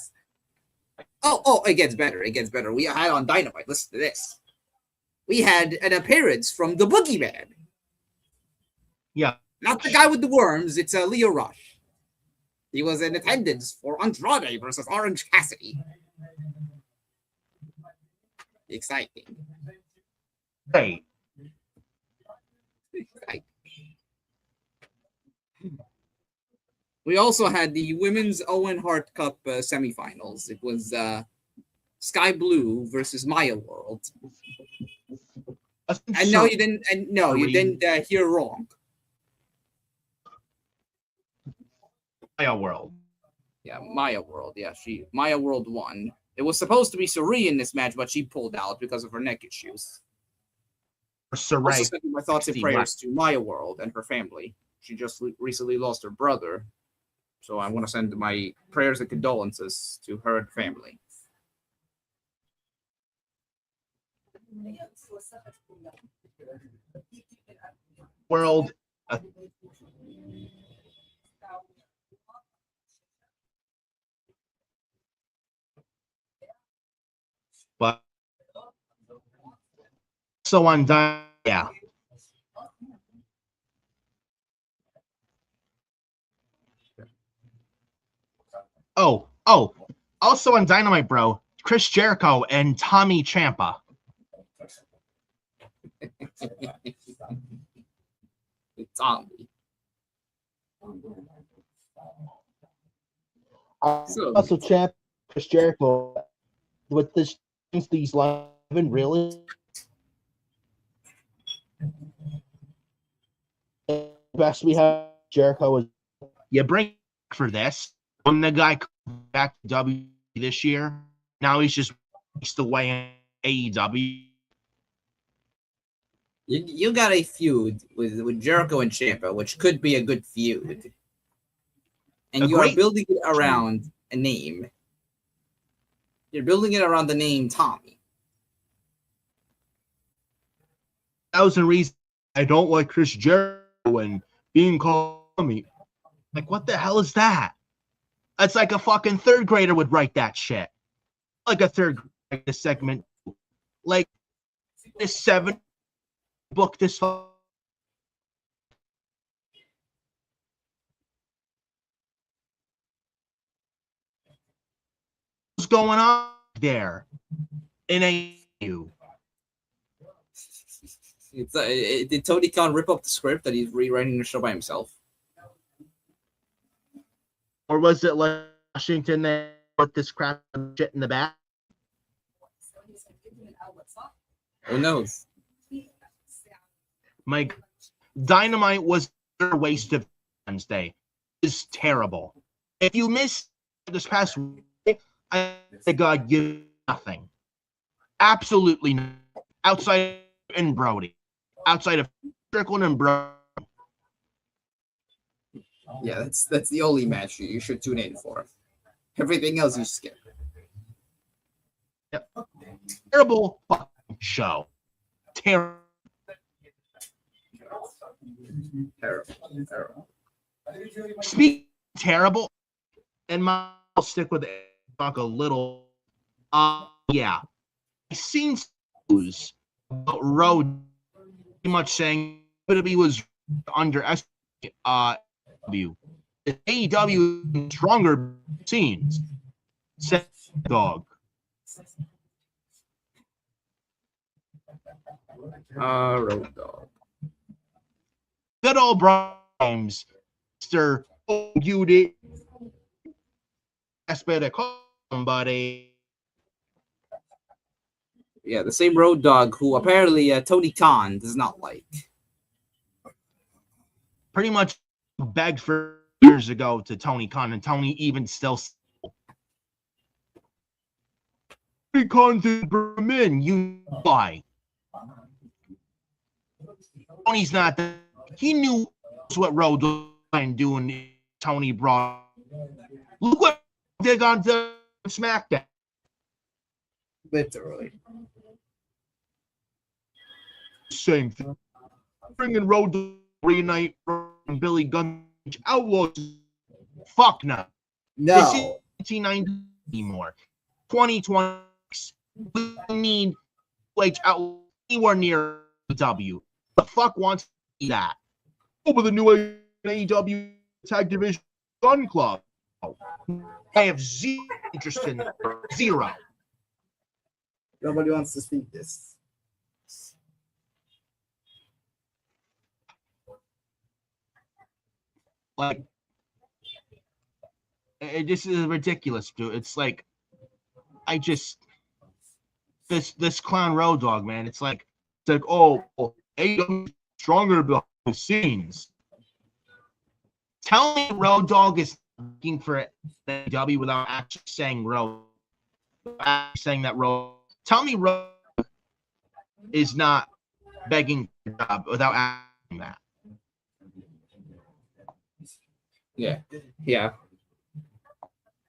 It gets better. It gets better. We had on Dynamite. Listen to this. We had an appearance from the Boogeyman. Yeah. Not the guy with the worms. It's Leo Rush. He was in attendance for Andrade versus Orange Cassidy. Exciting. Hey. We also had the Women's Owen Hart Cup semifinals. It was Sky Blue versus Maya World. And no, you didn't. And no, you didn't hear wrong. Maya World. Yeah, Maya World. Yeah, Maya World won. It was supposed to be Saray in this match, but she pulled out because of her neck issues. Also Saray, sending my thoughts and prayers to Maya World and her family. She just recently lost her brother, so I want to send my prayers and condolences to her and family. World. But so on, yeah. Oh, also on Dynamite, bro, Chris Jericho and Tommy Ciampa. Tommy. Also, champ Chris Jericho with this these live and really best we have. Jericho is you bring for this when the guy comes back to W this year. Now he's just the way in AEW. You got a feud with Jericho and Ciampa, which could be a good feud. And you are building it around a name. You're building it around the name Tommy. 1,000 reasons I don't like Chris Jericho and being called Tommy. Like, what the hell is that? That's like a fucking third grader would write that shit. Like a third grade segment. Like this 7 book this. What's going on there in AEW? Did Tony Khan rip up the script that he's rewriting the show by himself? Or was it like Washington that put this crap shit in the back? Who knows? Mike, Dynamite was a waste of Wednesday. It's terrible. If you missed this past week, I think God give nothing. Absolutely nothing. Outside of Brody. Outside of Strickland and Brody. Yeah, that's the only match you should tune in for. Everything else you skip. Yep. Terrible fucking show. Terrible. Terrible. Speaking terrible, and I'll stick with it. Talk a little. Yeah. I've seen news about Road pretty much saying WWE was under AEW stronger scenes. Said Dogg. Road Dogg. Good old Grimes. Mr. You did. That's better call somebody. Yeah, the same Road Dogg who apparently Tony Khan does not like. Pretty much begged for years ago to Tony Khan, and Tony even still. Tony Khan didn't bring him in. You why? Tony's not. He knew what Road was doing. Tony brought. Look what they got to SmackDown. Literally. Same thing. Bringing Road to reunite Billy Gunn Outlaws. Fuck no. No. This is 1990 anymore. 2020. We need Outlaws anywhere near AEW. The fuck wants to see that? Over the new AEW Tag Division Gun Club. I have zero interest in that. Zero. Nobody wants to speak this. Like, this is ridiculous, dude. It's like, this clown Road Dogg, man. It's like, oh, AEW stronger behind the scenes. Tell me Road Dogg is looking for AEW without actually saying Rogue. Saying that Rogue. Tell me Rogue is not begging for a job without asking that. Yeah.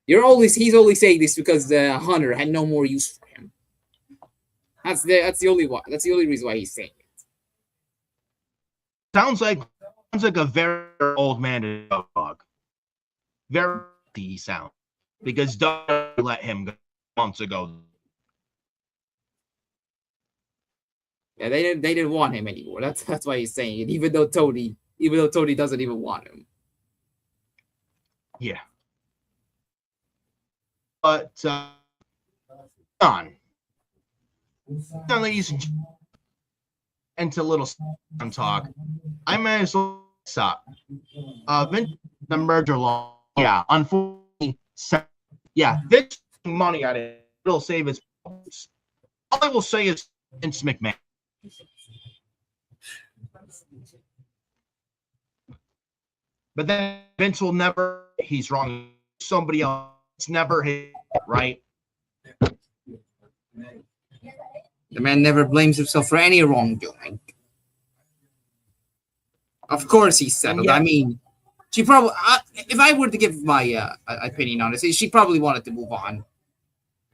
He's only saying this because Hunter had no more use for him. That's the only one. That's the only reason why he's saying it. Sounds like a very old man to Dogg. Very he sounds because Dogg let him go months ago. Yeah, they didn't want him anymore. That's why he's saying it. Even though Tony doesn't even want him. Yeah. But on, ladies and gentlemen, into little talk. I might as well stop. Vince the merger law. Yeah, unfortunately, yeah, Vince money out of it. It'll save his problems. All I will say is Vince McMahon. But then Vince will never. He's wrong. Somebody else. It's never his, right? The man never blames himself for any wrongdoing. Of course he's settled. Yeah. I mean, she probably, if I were to give my opinion on this, she probably wanted to move on.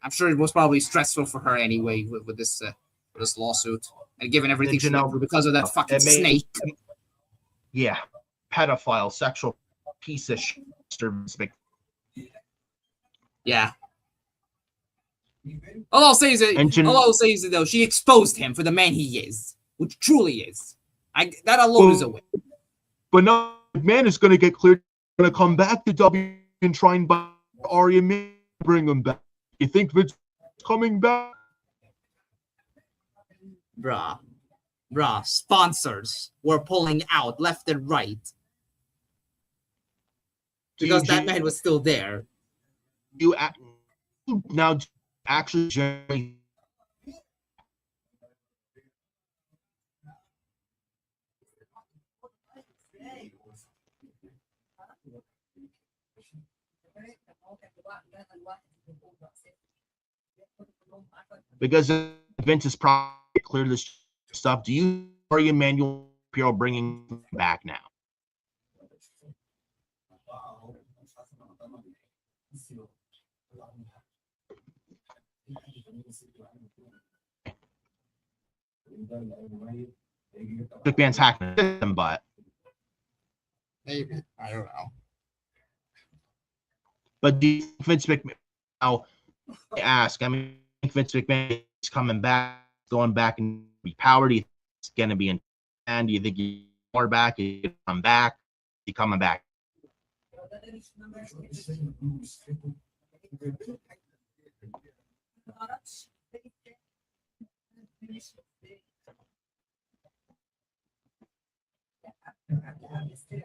I'm sure it was probably stressful for her anyway with this lawsuit and given everything she went through because of that fucking snake. Yeah, pedophile, sexual piece of shit. Yeah. All I'll say is that though she exposed him for the man he is, which truly is. That alone is a win. But now McMahon is going to get cleared. Going to come back to W and try and buy Arya and bring him back. You think Vince is coming back? Bruh. Sponsors were pulling out left and right because that man was still there. You now actually generally because Vince is probably clear this stuff. Do you or Emmanuel Piro bringing him back now? McMahon's hacking the system, but maybe I don't know. But do you think Vince McMahon? Now, I ask. I mean, Vince McMahon is coming back, going back and be powered. Do you think it's going to be in? And do you think he's more back? He come back? He coming back?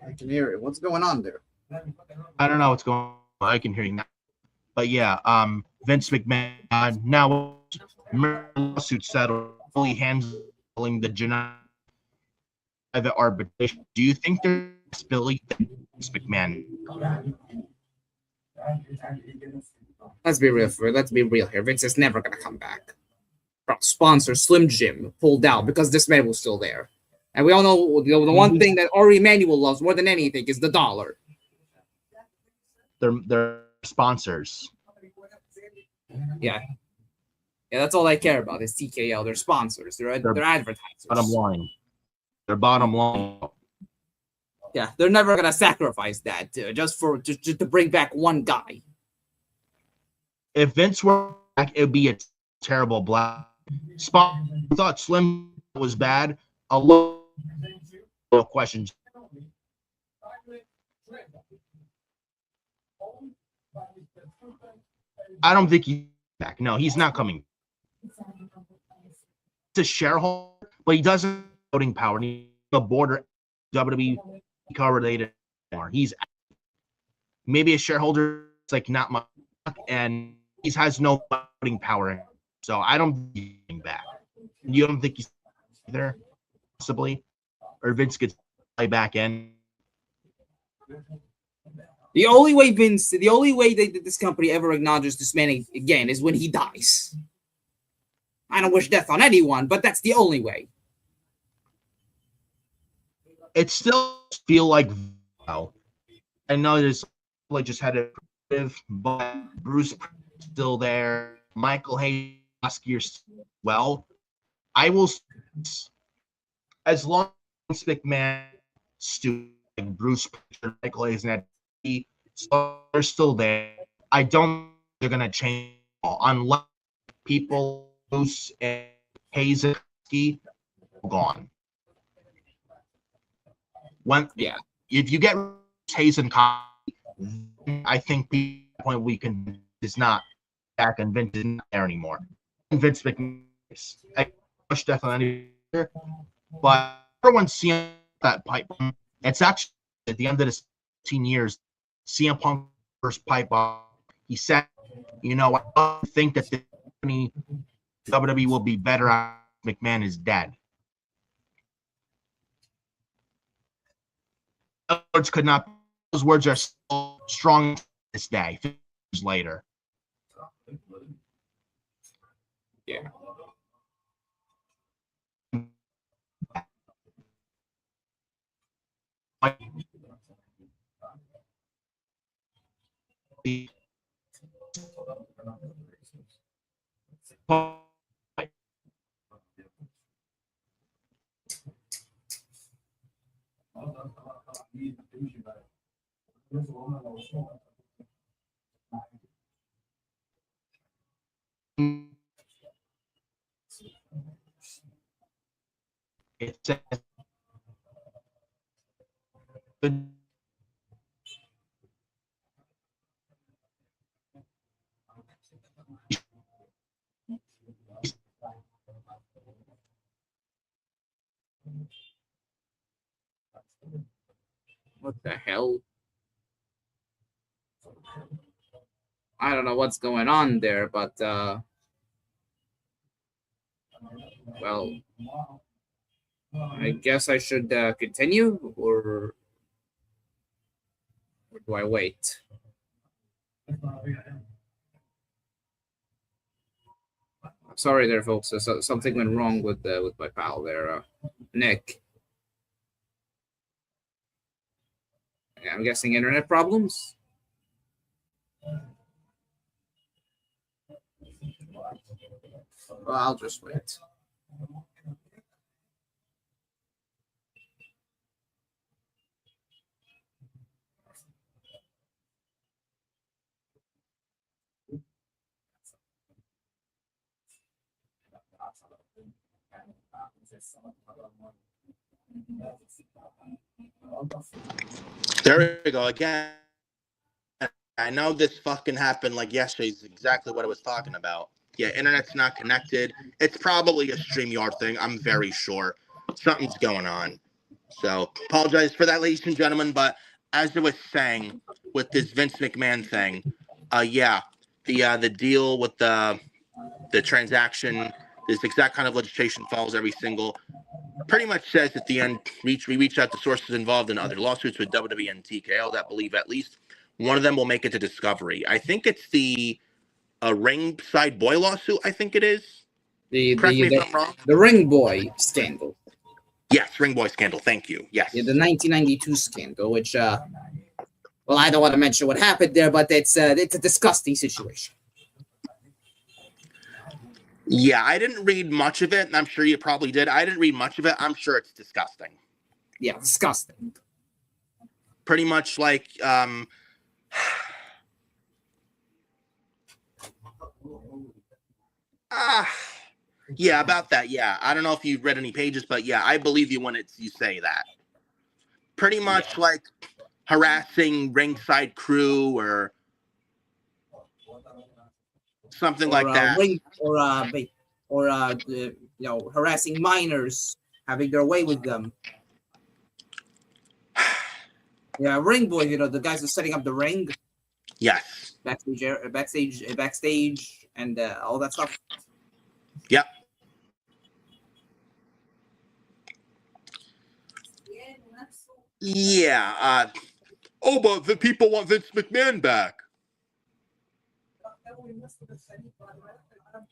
I can hear it. What's going on there? I don't know what's going on. I can hear you now. But yeah, Vince McMahon now lawsuit settled, fully handling the genetic private arbitration. Do you think there's Billy Vince McMahon? Let's be real here. Vince is never gonna come back. Sponsor Slim Jim pulled out because this man was still there. And we all know the one thing that Ari Emanuel loves more than anything is the dollar. They're sponsors. Yeah, that's all I care about is TKL. They're sponsors. They're advertisers. Bottom line. Their bottom line. Yeah, they're never gonna sacrifice that just to bring back one guy. If Vince were back, it would be a terrible black spot. I thought Slim was bad. A little questions. I don't think he's back. No, he's not coming. He's a shareholder, but he doesn't have voting power. He's a border WWE correlated anymore. He's maybe a shareholder. It's like not much, and he has no voting power. So I don't think he's coming back. You don't think he's there, possibly, or Vince gets play back in? The only way that this company ever acknowledges this man again is when he dies. I don't wish death on anyone, but that's the only way. It still feel like, well, I know this like just had a, but Bruce still there. Michael Hayes last year, well, I will, as long as McMahon, Stu, like Bruce, Michael Hayes, and that, so they're still there. I don't think they're gonna change unless people Bruce and Hayes and gone. If you get Hayes and I think the point we can is not back and Vince isn't there anymore. Vince McMahon, I push definitely, but everyone's seeing that pipe. It's actually at the end of the 15 years, CM Punk first pipe bomb. He said, "You know, I don't think that the company WWE will be better after McMahon is dead." Those words could not. Those words are still strong to this day, 50 years later. Yeah. It says What the hell? I don't know what's going on there, but well, I guess I should continue, or do I wait? Sorry there, folks. Something went wrong with my pal there, Nick. I'm guessing internet problems. Well, I'll just wait. There we go again. I know this fucking happened like yesterday. Is exactly what I was talking about. Yeah, internet's not connected. It's probably a StreamYard thing. I'm very sure something's going on. So apologize for that, ladies and gentlemen. But as I was saying with this Vince McMahon thing, the deal with the transaction, this exact kind of legislation follows every single. Pretty much says at the end, we reach out to sources involved in other lawsuits with WWE and TKO that believe at least one of them will make it to discovery. I think it's the ringside boy lawsuit. I think it is. Correct me if I'm wrong. The Ring Boy scandal. Yes, Ring Boy scandal. Thank you. Yes. Yeah, the 1992 scandal, which well, I don't want to mention what happened there, but it's a disgusting situation. Yeah, I didn't read much of it, and I'm sure you probably did. I didn't read much of it. I'm sure it's disgusting. Yeah, disgusting. Pretty much like yeah, about that. Yeah, I don't know if you read any pages, but yeah, I believe you when you say that. Pretty much like harassing ringside crew or something like that. Harassing minors, having their way with them. Yeah, Ring Boy, the guys who are setting up the ring. Yes. Backstage, and all that stuff. Yep. Yeah. Oh, but the people want Vince McMahon back.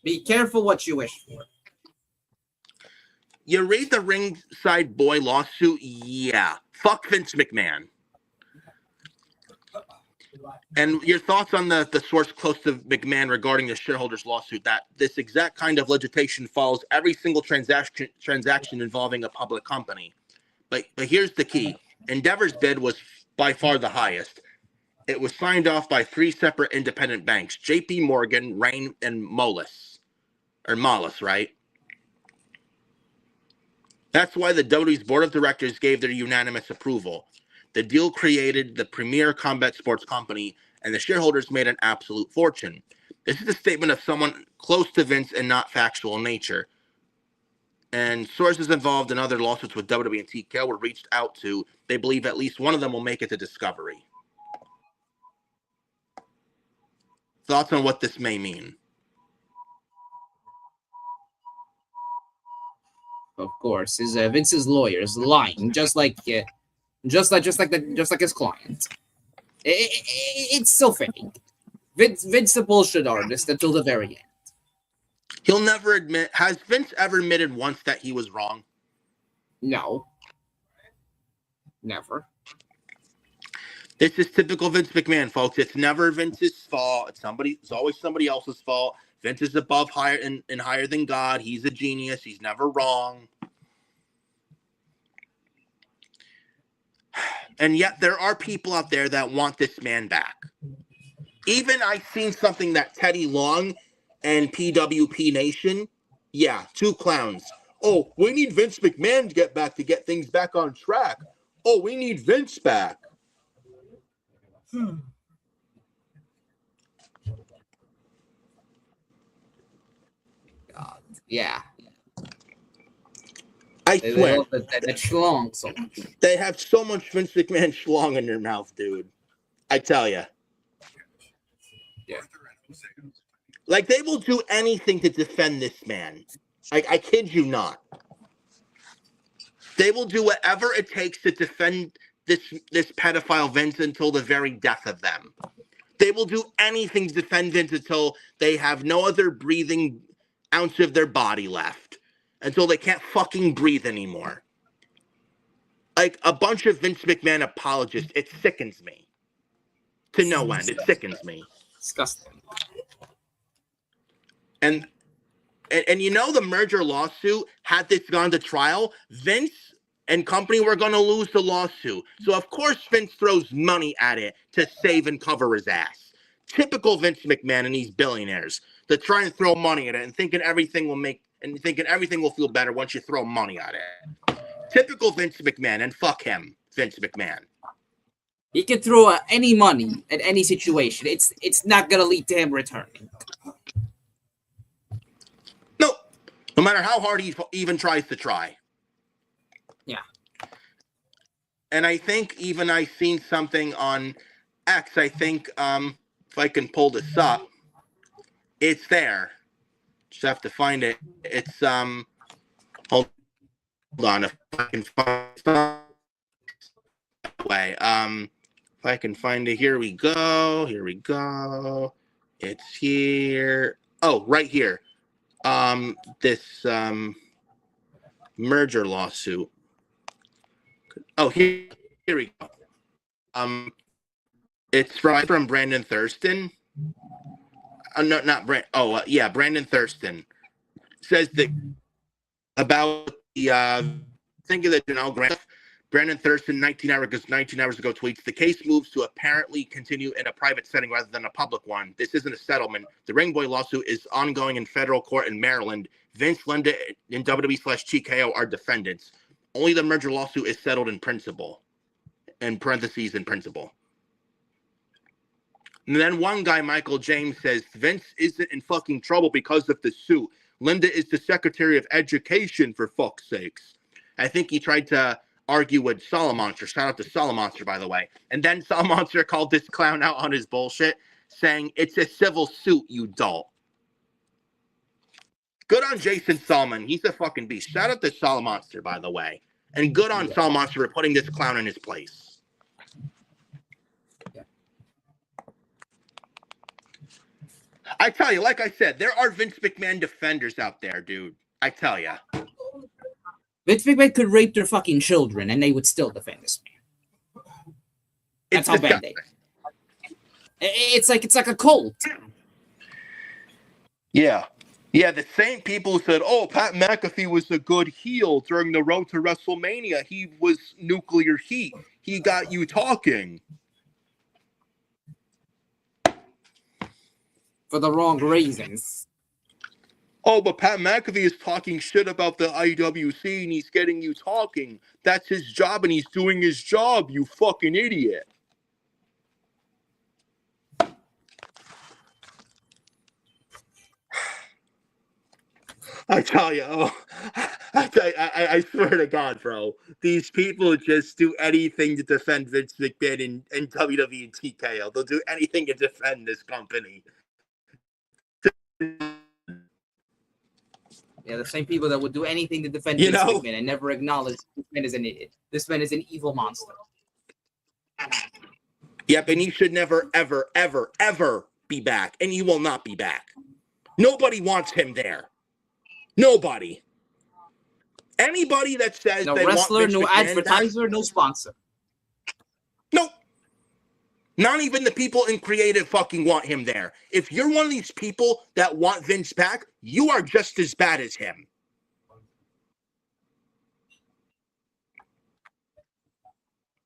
Be careful what you wish for. You read the Ringside Boy lawsuit? Yeah. Fuck Vince McMahon. And your thoughts on the source close to McMahon regarding the shareholders lawsuit, that this exact kind of legislation follows every single transaction involving a public company. But here's the key. Endeavor's bid was by far the highest. It was signed off by 3 separate independent banks, JP Morgan, Rain, and Moelis. Or Moelis, right? That's why the WWE's board of directors gave their unanimous approval. The deal created the premier combat sports company, and the shareholders made an absolute fortune. This is a statement of someone close to Vince and not factual in nature. And sources involved in other lawsuits with WWE and TKO were reached out to. They believe at least one of them will make it to discovery. Thoughts on what this may mean? Of course, Vince's lawyer is lying, just like his client. It's so fitting. Vince the bullshit artist until the very end. He'll never admit. Has Vince ever admitted once that he was wrong? No. Never. This is typical Vince McMahon, folks. It's never Vince's fault. It's always somebody else's fault. Vince is above higher and higher than God. He's a genius. He's never wrong. And yet there are people out there that want this man back. Even I've seen something that Teddy Long and PWP Nation, 2 clowns. Oh, we need Vince McMahon to get things back on track. Oh, we need Vince back. God, yeah. I swear. The schlong so much. They have so much Vince McMahon schlong in their mouth, dude. I tell you. Yeah. Like, they will do anything to defend this man. I kid you not. They will do whatever it takes to defend this pedophile Vince until the very death of them. They will do anything to defend Vince until they have no other breathing ounce of their body left. Until they can't fucking breathe anymore. Like, a bunch of Vince McMahon apologists, it sickens me. To no end, it sickens me. Disgusting. And you know, the merger lawsuit, had this gone to trial, Vince and company were going to lose the lawsuit. So, of course, Vince throws money at it to save and cover his ass. Typical Vince McMahon and these billionaires. To try and throw money at it and thinking everything will feel better once you throw money at it. Typical Vince McMahon, and fuck him, Vince McMahon. He can throw any money at any situation. It's not going to lead to him returning. No matter how hard he even tries to try. Yeah. And I think even I've seen something on X. I think if I can pull this up, it's there. Just have to find it. It's hold on, if I can find it. If I can find it, here we go. It's here. Oh, right here. This merger lawsuit. Oh, here we go. It's from Brandon Thurston. No, not Brand. Oh, yeah, Brandon Thurston says that about the think of the Janelle Grant. Brandon Thurston, 19 hours ago, tweets, the case moves to apparently continue in a private setting rather than a public one. This isn't a settlement. The Ring Boy lawsuit is ongoing in federal court in Maryland. Vince, Linda, and WWE/TKO are defendants. Only the merger lawsuit is settled in principle. In parentheses, in principle. And then one guy, Michael James, says Vince isn't in fucking trouble because of the suit. Linda is the Secretary of Education, for fuck's sakes. I think he tried to argue with Solomonster. Shout out to Solomonster, by the way. And then Solomonster called this clown out on his bullshit, saying it's a civil suit, you dolt. Good on Jason Solomon. He's a fucking beast. Shout out to Solomonster, by the way. And good on Solomonster for putting this clown in his place. I tell you, like I said, there are Vince McMahon defenders out there, dude. I tell you. Vince McMahon could rape their fucking children and they would still defend this man. That's how bad they are. It's like a cult. Yeah. Yeah, the same people who said, oh, Pat McAfee was a good heel during the road to WrestleMania. He was nuclear heat. He got you talking. For the wrong reasons. Oh, but Pat McAfee is talking shit about the IWC and he's getting you talking. That's his job and he's doing his job, you fucking idiot. I tell you, I swear to God, bro, these people just do anything to defend Vince McMahon and WWE and TKO. They'll do anything to defend this company. Yeah, the same people that would do anything to defend Vince McMahon and never acknowledge this man is an idiot. This man is an evil monster. Yep, and he should never, ever, ever, ever be back. And he will not be back. Nobody wants him there. Nobody. Anybody that says no they wrestler, want Vince no McMahon advertiser, back, no sponsor. Nope. Not even the people in creative fucking want him there. If you're one of these people that want Vince back, you are just as bad as him.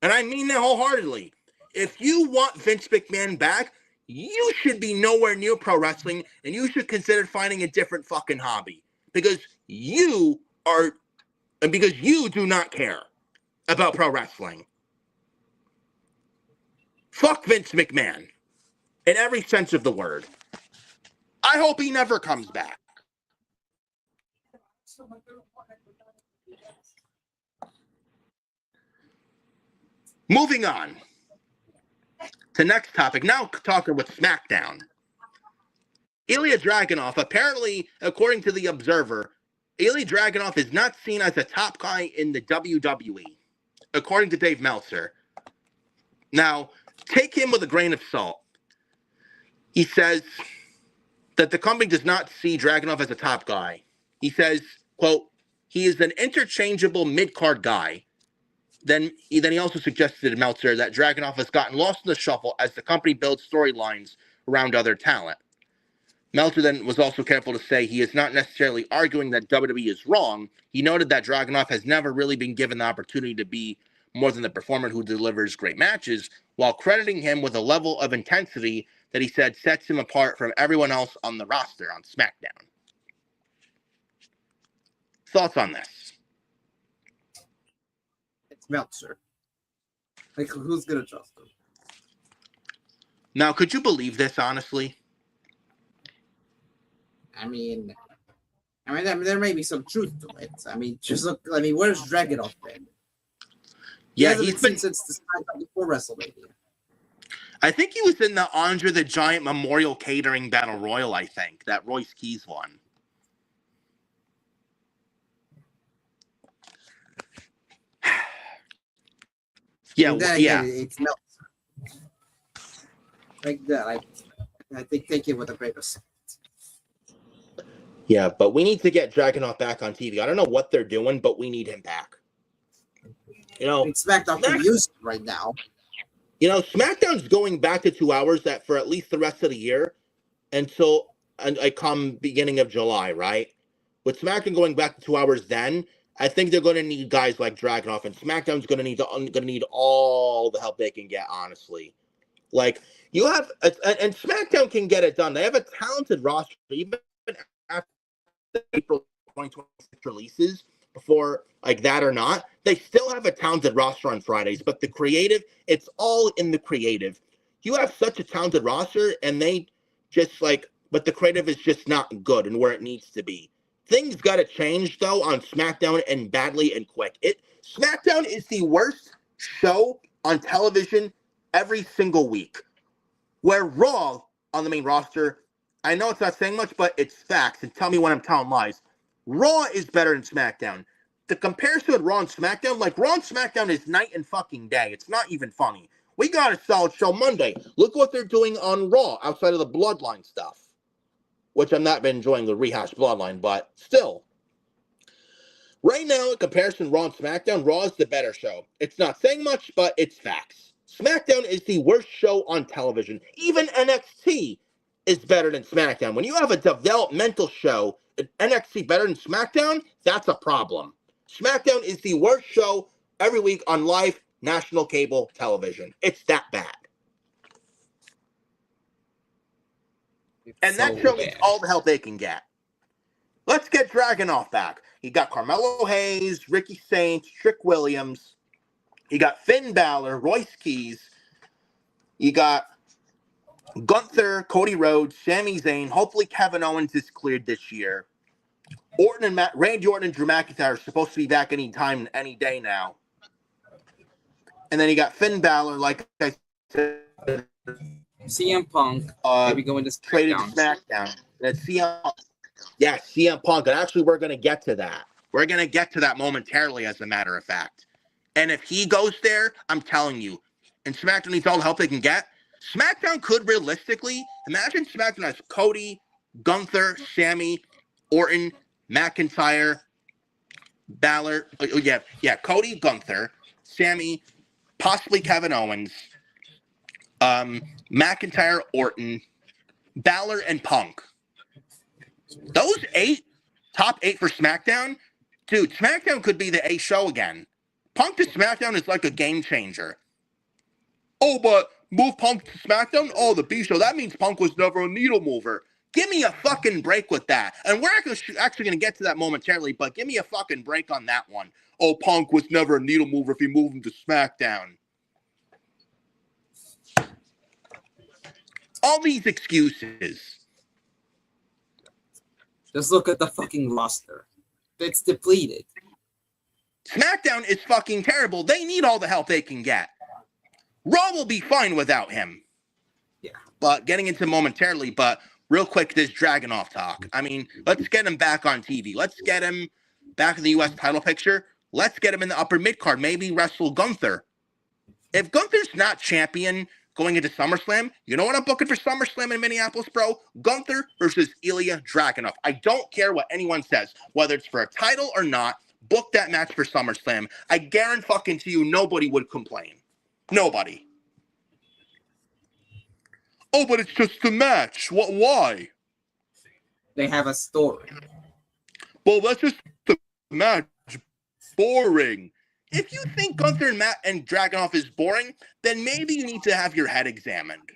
And I mean that wholeheartedly. If you want Vince McMahon back, you should be nowhere near pro wrestling and you should consider finding a different fucking hobby. Because you do not care about pro wrestling. Fuck Vince McMahon. In every sense of the word. I hope he never comes back. Moving on to next topic. Now talking with SmackDown. Ilja Dragunov, apparently, according to The Observer, Ilja Dragunov is not seen as a top guy in the WWE, according to Dave Meltzer. Now, take him with a grain of salt. He says that the company does not see Dragunov as a top guy. He says, quote, he is an interchangeable mid-card guy. Then he also suggested to Meltzer that Dragunov has gotten lost in the shuffle as the company builds storylines around other talent. Meltzer then was also careful to say he is not necessarily arguing that WWE is wrong. He noted that Dragunov has never really been given the opportunity to be more than the performer who delivers great matches, while crediting him with a level of intensity that he said sets him apart from everyone else on the roster on SmackDown. Thoughts on this? It's Meltzer. Like, who's gonna trust him? Now, could you believe this, honestly? I mean, there may be some truth to it. I mean, just look. I mean, where's Dragunov been? Yeah, he's been since the SmackDown before WrestleMania. I think he was in the Andre the Giant Memorial Catering Battle Royal. I think that Royce Keys won. Yeah, yeah. It's Meltzer. Like that, I think take it with a grain of salt. Yeah, but we need to get Dragunov back on TV. I don't know what they're doing, but we need him back. You know, SmackDown can use it right now. You know, SmackDown's going back to 2 hours that for at least the rest of the year until I come beginning of July, right? With SmackDown going back to 2 hours, then I think they're going to need guys like Dragunov, and SmackDown's going to need all the help they can get. Honestly, like you have, and SmackDown can get it done. They have a talented roster, even after April 2026 releases. Before like that or not, they still have a talented roster on Fridays, but the creative, it's all in the creative. You have such a talented roster and they just but the creative is just not good and where it needs to be. Things got to change though on SmackDown and badly and quick. SmackDown is the worst show on television every single week. Where Raw on the main roster, I know it's not saying much, but it's facts, and tell me when I'm telling lies. Raw is better than SmackDown. The comparison with Raw and SmackDown, Raw and SmackDown is night and fucking day. It's not even funny. We got a solid show Monday. Look what they're doing on Raw outside of the Bloodline stuff. which I'm not been enjoying the rehash bloodline, but still. Right now, in comparison Raw and SmackDown, Raw is the better show. It's not saying much, but it's facts. SmackDown is the worst show on television. Even NXT is better than SmackDown. When you have a developmental show, NXT better than SmackDown, that's a problem. SmackDown is the worst show every week on live national cable television. It's that bad. And that show needs all the help they can get. Let's get Dragunov back. You got Carmelo Hayes, Ricky Saints, Trick Williams. You got Finn Balor, Royce Keys. You got Gunther, Cody Rhodes, Sami Zayn. Hopefully Kevin Owens is cleared this year. Randy Orton and Drew McIntyre are supposed to be back any time, any day now. And then you got Finn Balor, like I said. CM Punk. Maybe going to traded to SmackDown. And CM Punk. And actually, we're going to get to that. We're going to get to that momentarily, as a matter of fact. And if he goes there, I'm telling you, and SmackDown needs all the help they can get, SmackDown could realistically, imagine SmackDown has Cody, Gunther, Sami, Orton, McIntyre, Balor. Cody, Gunther, Sami, possibly Kevin Owens, McIntyre, Orton, Balor, and Punk. Those top eight for SmackDown, dude, SmackDown could be the A show again. Punk to SmackDown is like a game changer. Oh, but move Punk to SmackDown? Oh, the B show. That means Punk was never a needle mover. Give me a fucking break with that. And we're actually going to get to that momentarily, but give me a fucking break on that one. Oh, Punk was never a needle mover if you move him to SmackDown. All these excuses. Just look at the fucking roster. It's depleted. SmackDown is fucking terrible. They need all the help they can get. Raw will be fine without him. Yeah. But getting into momentarily, but real quick, this Dragunov talk. I mean, let's get him back on TV. Let's get him back in the U.S. title picture. Let's get him in the upper mid-card. Maybe wrestle Gunther. If Gunther's not champion going into SummerSlam, you know what I'm booking for SummerSlam in Minneapolis, bro? Gunther versus Ilja Dragunov. I don't care what anyone says, whether it's for a title or not. Book that match for SummerSlam. I guarantee to you nobody would complain. Nobody. Oh, but it's just a match. What? Why? They have a story. Well, that's just a match. Boring. If you think Gunther and Dragunov is boring, then maybe you need to have your head examined.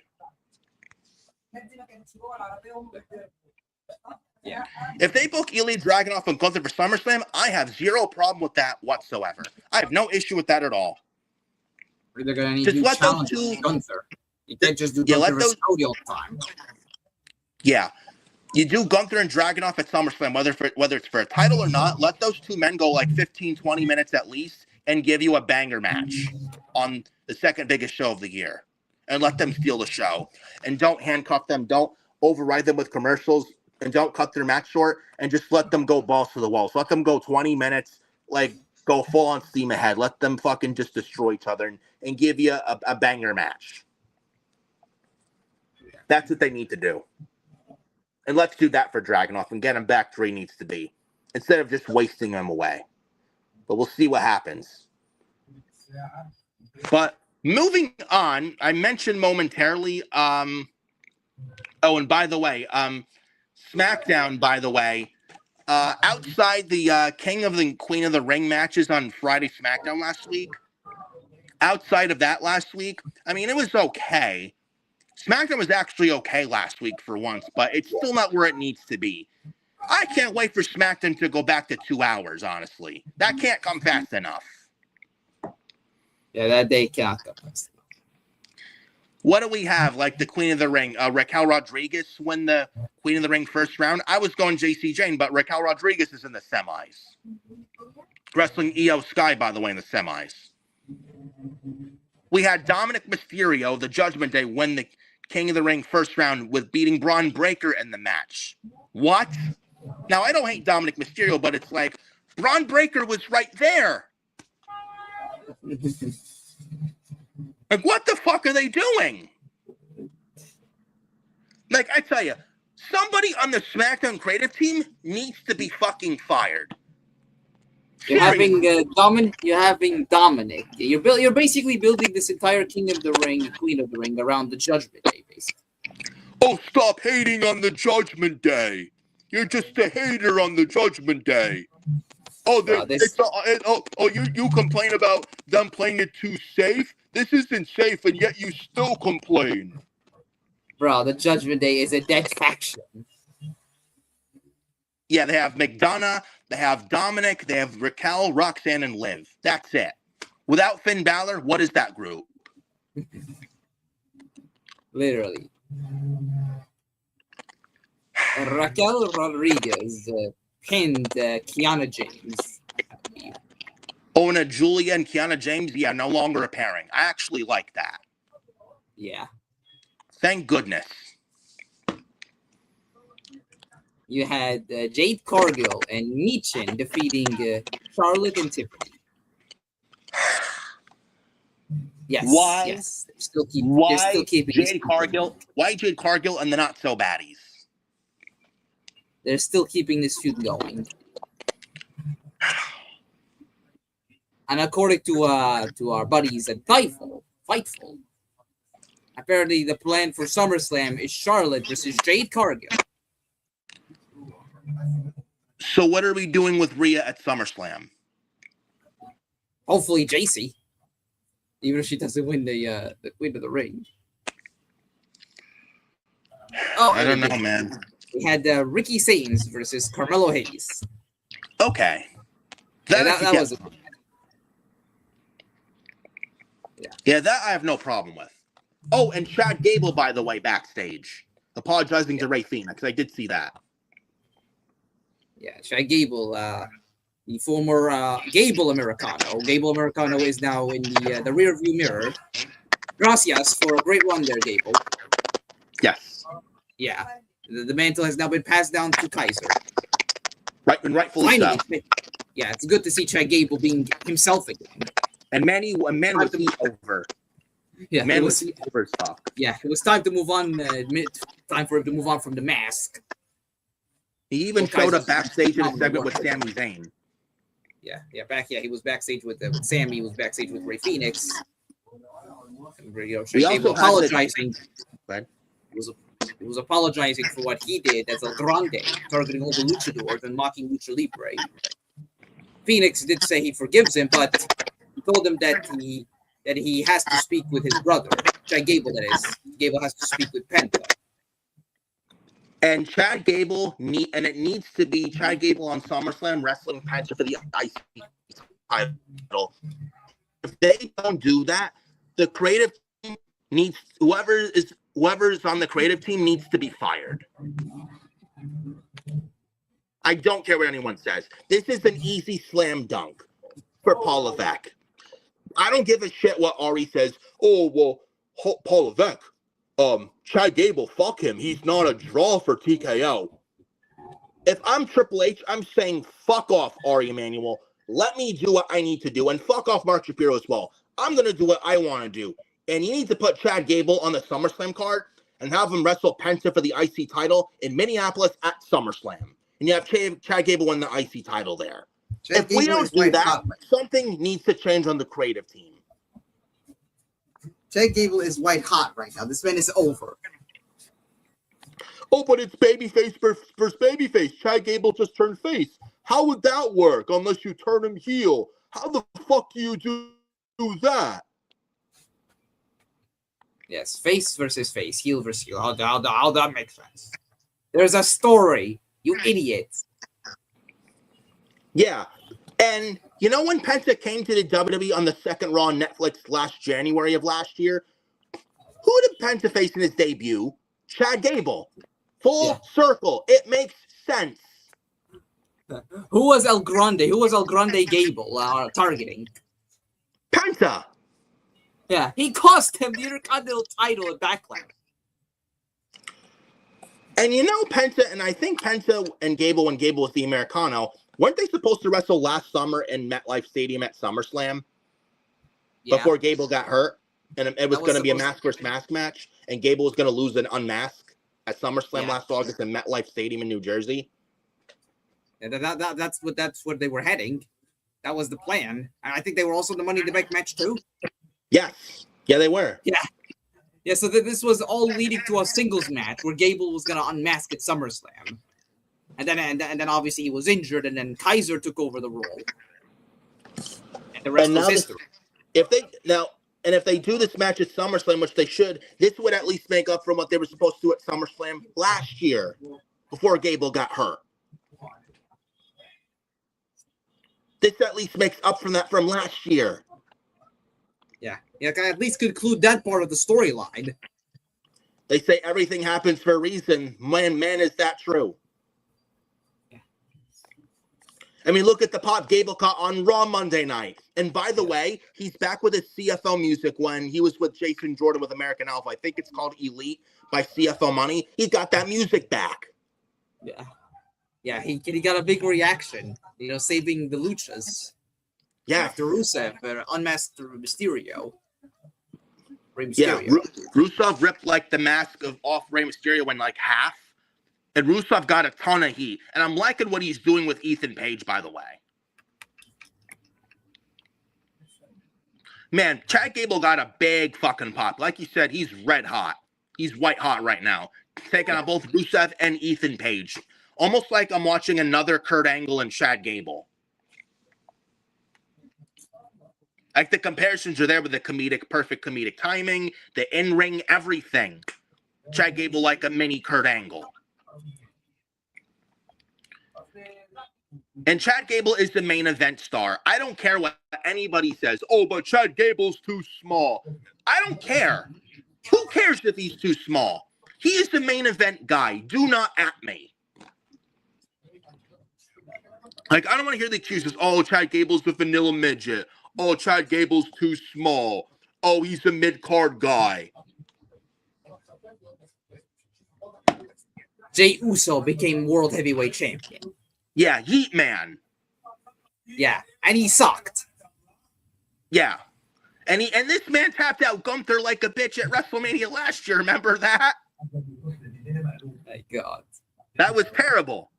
Yeah. If they book Ilja Dragunov and Gunther for SummerSlam, I have zero problem with that whatsoever. I have no issue with that at all. They're gonna need just you let those two Gunther. You can't just do Gunther versus Cody all the time. Yeah. You do Gunther and Dragunov at SummerSlam, whether it's for a title or not. Let those two men go like 15, 20 minutes at least and give you a banger match on the second biggest show of the year. And let them steal the show. And don't handcuff them. Don't override them with commercials. And don't cut their match short. And just let them go balls to the walls. Let them go 20 minutes, like go full on steam ahead. Let them fucking just destroy each other and give you a banger match. That's what they need to do. And let's do that for Dragunov and get him back to where he needs to be. Instead of just wasting him away. But we'll see what happens. But moving on, I mentioned momentarily, and by the way, SmackDown, by the way, outside the King of the Queen of the Ring matches on Friday SmackDown last week, outside of that last week, I mean, it was okay. SmackDown was actually okay last week for once, but it's still not where it needs to be. I can't wait for SmackDown to go back to 2 hours, honestly. That can't come fast enough. Yeah, that day can't come fast enough. What do we have? Like the Queen of the Ring, Raquel Rodriguez win the Queen of the Ring first round. I was going JC Jane, but Raquel Rodriguez is in the semis. Wrestling Io Sky, by the way, in the semis. We had Dominic Mysterio, the Judgment Day, win the King of the Ring first round with beating Braun Breaker in the match. What? Now, I don't hate Dominic Mysterio, but it's like, Braun Breaker was right there. Like, what the fuck are they doing? Like, I tell you, Somebody on the SmackDown creative team needs to be fucking fired. You're having Dominic. You're basically building this entire King of the Ring, Queen of the Ring around the Judgment Day, basically. Oh, stop hating on the Judgment Day. You're just a hater on the Judgment Day. Oh, you complain about them playing it too safe? This isn't safe, and yet you still complain. Bro, the Judgment Day is a dead faction. Yeah, they have McDonough, they have Dominic, they have Raquel, Roxanne, and Liv. That's it. Without Finn Balor, what is that group? Literally. Raquel Rodriguez pinned Kiana James. Oh, and Julia and Kiana James, yeah, no longer a pairing. I actually like that. Yeah. Thank goodness. You had Jade Cargill and Michin defeating Charlotte and Tiffany. Yes. Why? Yes. They're still keeping Jade Cargill? Why Jade Cargill and the not so baddies? They're still keeping this feud going. And according to our buddies at Fightful, apparently the plan for SummerSlam is Charlotte versus Jade Cargill. So what are we doing with Rhea at SummerSlam? Hopefully JC. Even if she doesn't win the Queen of the Ring. Oh, I don't know, man. We had Ricky Sains versus Carmelo Hayes. Okay. That was it. Yeah, that I have no problem with. Oh, and Chad Gable, by the way, backstage, apologizing to Ray Phoenix. I did see that. Yeah, Chad Gable, the former Gable Americano. Gable Americano is now in the rear view mirror. Gracias for a great run there, Gable. Yes. Yeah, the mantle has now been passed down to Kaiser. Right, and rightfully so. Yeah, it's good to see Chad Gable being himself again. And man was he over. Yeah, man was he over as fuck. Yeah, it was time to move on. Time for him to move on from the mask. He even showed up backstage in a segment with Sami Zayn. Yeah, he was backstage with Sammy. He was backstage with Ray Phoenix. Chad Gable apologizing. He was apologizing for what he did as El Grande, targeting all the luchadors and mocking Lucha Libre. Phoenix did say he forgives him, but he told him that he has to speak with his brother, Chad Gable. That is, Gable has to speak with Penta. And Chad Gable it needs to be Chad Gable on SummerSlam wrestling Penta for the IC title. If they don't do that, the creative team needs whoever's on the creative team needs to be fired. I don't care what anyone says. This is an easy slam dunk for Paul Levesque. I don't give a shit what Ari says. Oh, well, Paul Levesque, Chad Gable, fuck him. He's not a draw for TKO. If I'm Triple H, I'm saying fuck off, Ari Emanuel. Let me do what I need to do. And fuck off Mark Shapiro as well. I'm going to do what I want to do. And you need to put Chad Gable on the SummerSlam card and have him wrestle Penta for the IC title in Minneapolis at SummerSlam. And you have Chad Gable win the IC title there. If we don't do that, something needs to change on the creative team. Chad Gable is white hot right now. This man is over. Oh, but it's babyface versus babyface. Chad Gable just turned face. How would that work unless you turn him heel? How the fuck do you do that? Yes, face versus face, heel versus heel. How that makes sense? There's a story, you idiots. Yeah, and you know when Penta came to the WWE on the second Raw on Netflix last January of last year, who did Penta face in his debut? Chad Gable. Full circle. It makes sense. Who was El Grande? Who was El Grande Gable targeting? Penta. Yeah, he cost him the Intercontinental title at Backlash. And you know Penta, and I think Penta and Gable, when Gable was the Americano, weren't they supposed to wrestle last summer in MetLife Stadium at SummerSlam? Yeah. Before Gable got hurt? And it was going to be a mask versus mask match, and Gable was going to lose and unmask? at SummerSlam last August in MetLife Stadium in New Jersey. Yeah, that's where they were heading. That was the plan. And I think they were also the Money in the Bank match too. Yes. Yeah, they were. Yeah. Yeah, so this was all leading to a singles match where Gable was going to unmask at SummerSlam. And then obviously he was injured, and then Kaiser took over the role. And the rest was history. If they do this match at SummerSlam, which they should, this would at least make up for what they were supposed to do at SummerSlam last year before Gable got hurt. This at least makes up from that from last year. Yeah, at least conclude that part of the storyline. They say everything happens for a reason. Man, is that true? Yeah. I mean, look at the pop Gable caught on Raw Monday night. And by the way, he's back with his CFL music when he was with Jason Jordan with American Alpha. I think it's called Elite by CFL Money. He got that music back. Yeah. Yeah, he got a big reaction, saving the Luchas. Yeah. After Rusev unmasked Mysterio. Rey Mysterio. Yeah, Rusev ripped like the mask off Rey Mysterio in like half. And Rusev got a ton of heat. And I'm liking what he's doing with Ethan Page, by the way. Man, Chad Gable got a big fucking pop. Like you said, he's red hot. He's white hot right now. Taking on both Rusev and Ethan Page. Almost like I'm watching another Kurt Angle and Chad Gable. Like the comparisons are there with the perfect comedic timing, the in-ring, everything. Chad Gable like a mini Kurt Angle. And Chad Gable is the main event star. I don't care what anybody says. Oh, but Chad Gable's too small. I don't care. Who cares if he's too small? He is the main event guy. Do not at me. Like, I don't want to hear the excuses. Oh, Chad Gable's the vanilla midget. Oh, Chad Gable's too small. Oh, he's a mid-card guy. Jey Uso became World Heavyweight Champion. Yeah, Yeet Man. Yeah, and he sucked. Yeah. And this man tapped out Gunther like a bitch at WrestleMania last year. Remember that? My God. That was terrible.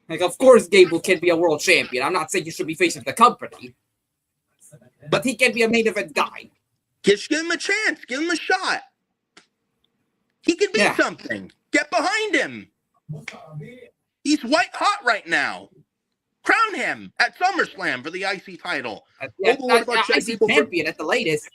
Like, of course, Gable can be a world champion. I'm not saying you should be facing the company. But he can be a main event guy. Just give him a chance. Give him a shot. He can be something. Get behind him. He's white hot right now. Crown him at SummerSlam for the IC title. IC champion at the latest.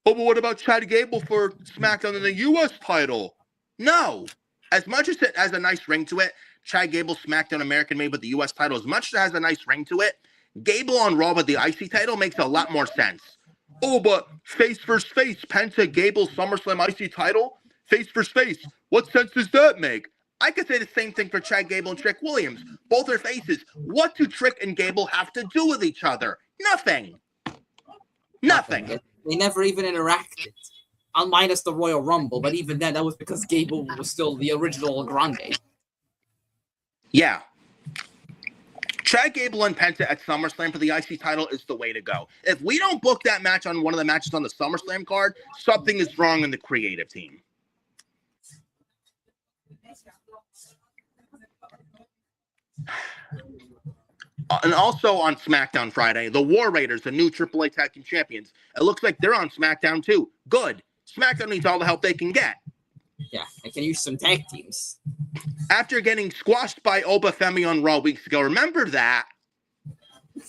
Oh, but what about Chad Gable for SmackDown in the U.S. title? No. As much as it has a nice ring to it, Chad Gable SmackDown American made with the U.S. title, as much as it has a nice ring to it, Gable on Raw with the IC title makes a lot more sense. Oh, but face versus face, Penta Gable SummerSlam IC title? Face versus face. What sense does that make? I could say the same thing for Chad Gable and Trick Williams. Both are faces. What do Trick and Gable have to do with each other? Nothing. Nothing. They never even interacted. Minus the Royal Rumble, but even then, that was because Gable was still the original Grande. Yeah. Chad Gable and Penta at SummerSlam for the IC title is the way to go. If we don't book that match on one of the matches on the SummerSlam card, something is wrong in the creative team. And also on SmackDown Friday, the War Raiders, the new AAA Tag Team Champions. It looks like they're on SmackDown too. Good. SmackDown needs all the help they can get. Yeah, they can use some tag teams. After getting squashed by Oba Femi on Raw weeks ago, remember that? And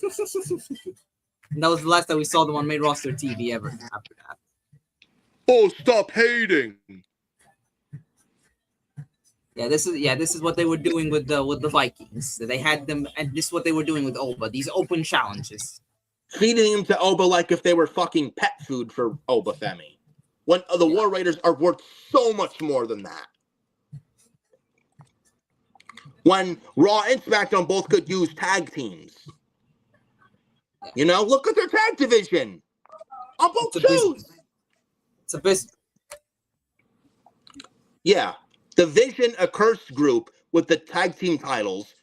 that was the last time we saw them on main roster TV ever after that. Oh, stop hating. Yeah, this is what they were doing with the Vikings. They had them, and this is what they were doing with Oba. These open challenges, feeding them to Oba like if they were fucking pet food for Oba Femi. When the War Raiders are worth so much more than that. When Raw and SmackDown both could use tag teams. You know, look at their tag division. On both shows. It's a business. Yeah. Division, a cursed group with the tag team titles.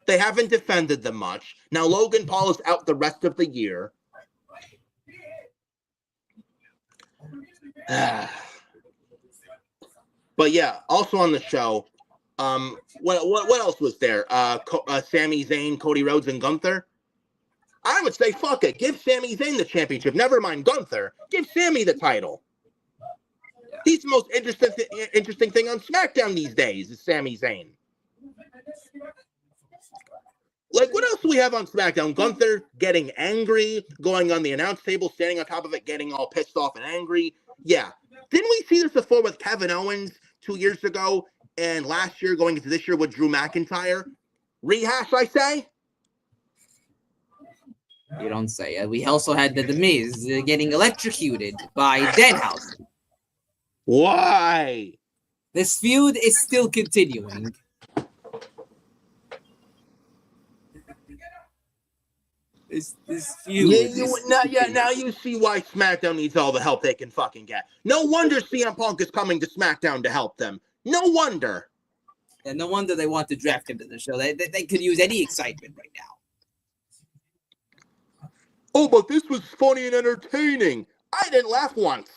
They haven't defended them much. Now Logan Paul is out the rest of the year. But yeah, also on the show, what else was there? Sami Zayn, Cody Rhodes, and Gunther. I would say fuck it. Give Sami Zayn the championship. Never mind Gunther. Give Sami the title. He's the most interesting thing on SmackDown these days is Sami Zayn. Like, what else do we have on SmackDown? Gunther getting angry, going on the announce table, standing on top of it, getting all pissed off and angry. Yeah. Didn't we see this before with Kevin Owens 2 years ago and last year going into this year with Drew McIntyre? Rehash, I say? You don't say. We also had the Miz getting electrocuted by Danhausen. Why? This feud is still continuing. This feud. Now you see why SmackDown needs all the help they can fucking get. No wonder CM Punk is coming to SmackDown to help them. No wonder. And no wonder they want to draft him to the show. They could use any excitement right now. Oh, but this was funny and entertaining. I didn't laugh once.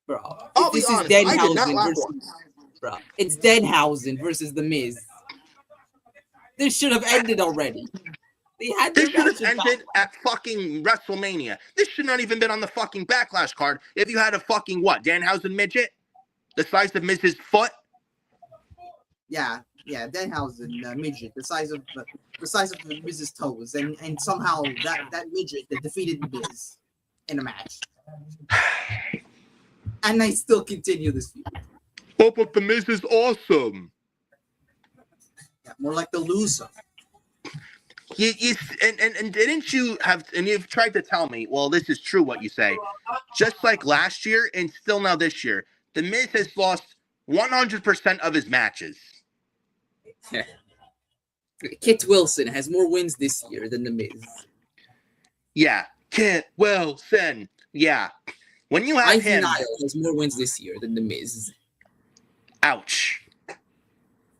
Bro, I'll be honest, I did not laugh once. Bro, it's Danhausen versus The Miz. This should have ended already. This should have ended at fucking WrestleMania. This should not even been on the fucking Backlash card if you had a fucking what? Danhausen midget? The size of Miz's foot? Yeah, Danhausen midget, the size of Miz's toes, and somehow that midget that defeated Miz in a match. And they still continue this feud. Oh, but the Miz is awesome. Yeah, more like the loser. And didn't you have, and you've tried to tell me, well, this is true what you say. Just like last year and still now this year, the Miz has lost 100% of his matches. Kit Wilson has more wins this year than The Miz. Yeah, Kit Wilson. Yeah. When you have him. Niall has more wins this year than The Miz. Ouch.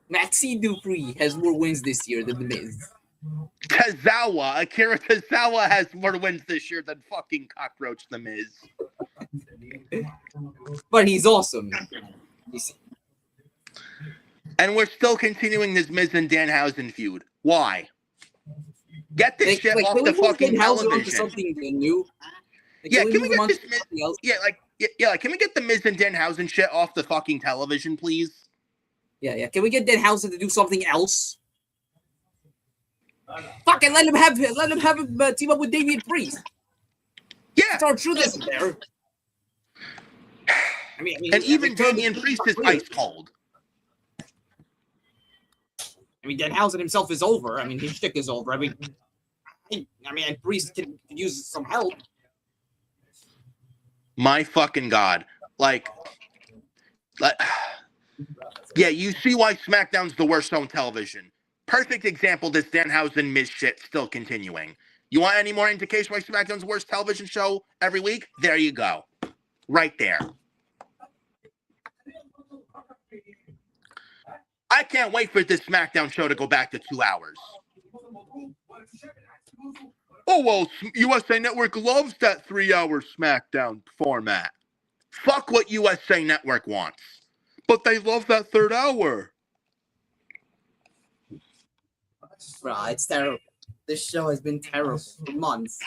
Maxine Dupree has more wins this year than The Miz. Akira Tozawa has more wins this year than fucking Cockroach The Miz. But he's awesome. You see. And we're still continuing this Miz and Danhausen feud. Why? Get this shit off the fucking television. Something new. Yeah, can we get this Miz? Can we get the Miz and Danhausen shit off the fucking television, please? Yeah. Can we get Danhausen to do something else? Fucking let him have him team up with Damian Priest. Yeah, it's our truth isn't there. I mean, and even Damian Priest is ice cold. I mean, Danhausen himself is over. I mean, his shtick is over. I mean, Priest can use some help. My fucking God. Like, yeah, you see why SmackDown's the worst show on television. Perfect example, this Danhausen Miz shit still continuing. You want any more indication why SmackDown's the worst television show every week? There you go. Right there. I can't wait for this SmackDown show to go back to 2 hours. Oh, well, USA Network loves that 3-hour SmackDown format. Fuck what USA Network wants. But they love that third hour. Bro, it's terrible. This show has been terrible for months.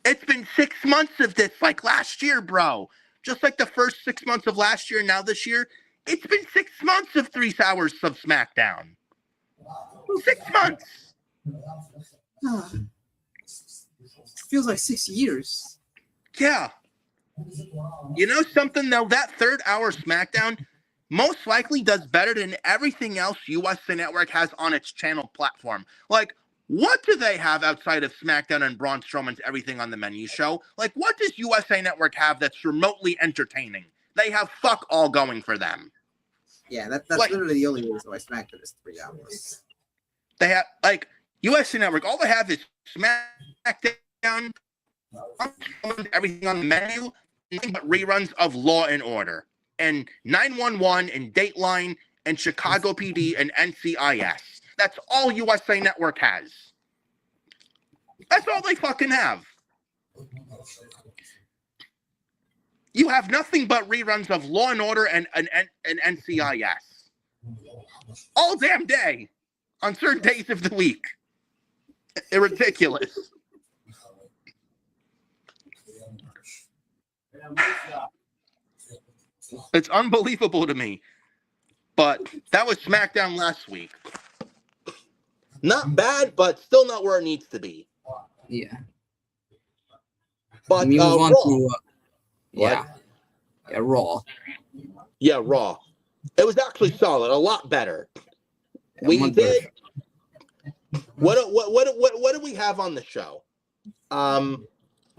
It's been 6 months of this, like last year, bro. Just like the first 6 months of last year, now this year. It's been 6 months of 3 hours of SmackDown. 6 months. Feels like 6 years. Yeah. You know something, though? That third hour SmackDown most likely does better than everything else USA Network has on its channel platform. Like, what do they have outside of SmackDown and Braun Strowman's Everything on the Menu show? Like, what does USA Network have that's remotely entertaining? They have fuck all going for them. Yeah, that's like, literally the only reason why SmackDown is 3 hours. They have, like, USA Network, all they have is SmackDown, Everything on the Menu, nothing but reruns of Law and Order, and 911, and Dateline, and Chicago PD, and NCIS. That's all USA Network has. That's all they fucking have. You have nothing but reruns of Law and Order and NCIS all damn day on certain days of the week. Ridiculous. It's unbelievable to me. But that was SmackDown last week. Not bad, but still not where it needs to be. Yeah. But move on Raw. to yeah, Raw. Yeah, Raw. It was actually solid, a lot better. We did. What do we have on the show? Penta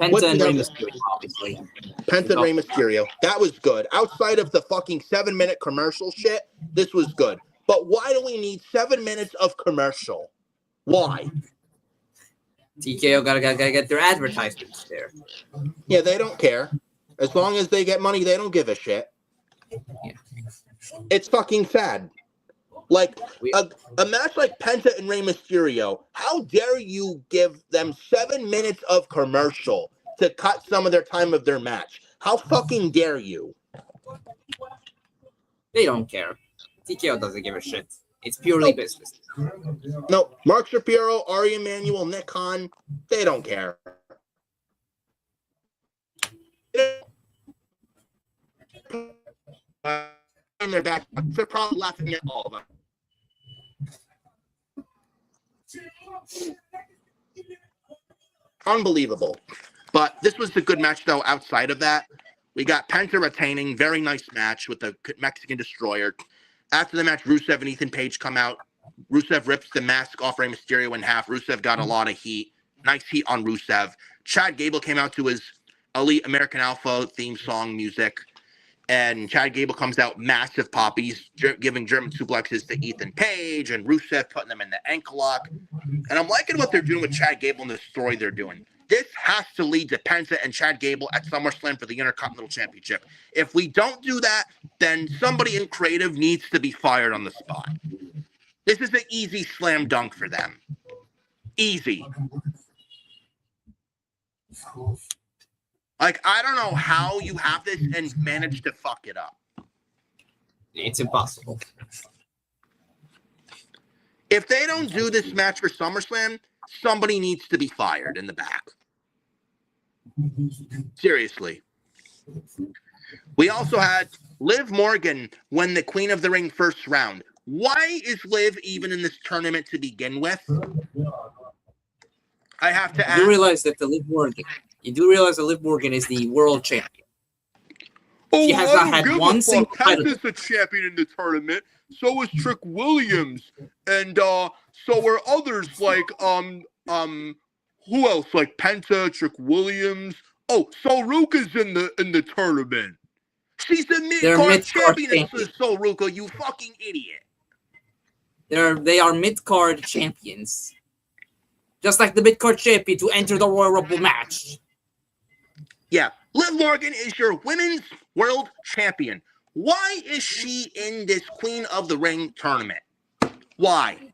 and Rey Mysterio, obviously. Penta and Rey Mysterio. That was good. Outside of the fucking 7-minute commercial shit, this was good. But why do we need 7 minutes of commercial? Why? TKO gotta get their advertisements there. Yeah, they don't care. As long as they get money, they don't give a shit. Yeah. It's fucking sad. Like, a match like Penta and Rey Mysterio, how dare you give them 7 minutes of commercial to cut some of their time of their match? How fucking dare you? They don't care. TKO doesn't give a shit. It's purely business. No, Mark Shapiro, Ari Emanuel, Nick Khan, they don't care. In their back, they're probably laughing at all of them. Unbelievable. But this was a good match, though, outside of that. We got Penta retaining. Very nice match with the Mexican Destroyer. After the match, Rusev and Ethan Page come out. Rusev rips the mask off Rey Mysterio in half. Rusev got a lot of heat. Nice heat on Rusev. Chad Gable came out to his Elite American Alpha theme song music. And Chad Gable comes out massive poppies, giving German suplexes to Ethan Page and Rusev putting them in the ankle lock. And I'm liking what they're doing with Chad Gable and the story they're doing. This has to lead to Penta and Chad Gable at SummerSlam for the Intercontinental Championship. If we don't do that, then somebody in creative needs to be fired on the spot. This is an easy slam dunk for them. Easy. Like, I don't know how you have this and manage to fuck it up. It's impossible. If they don't do this match for SummerSlam, somebody needs to be fired in the back. Seriously. We also had Liv Morgan win the Queen of the Ring first round. Why is Liv even in this tournament to begin with? I have to ask. You do realize that Liv Morgan is the world champion. She has not had one single title. Penta's a champion in the tournament. So is Trick Williams, and so are others like who else? Like Penta, Trick Williams. Oh, Soruka's in the tournament. She's the mid-card champion, Soruka. You fucking idiot. They are mid-card champions, just like the mid-card champion to enter the Royal Rumble match. Yeah, Liv Morgan is your women's world champion. Why is she in this Queen of the Ring tournament? Why?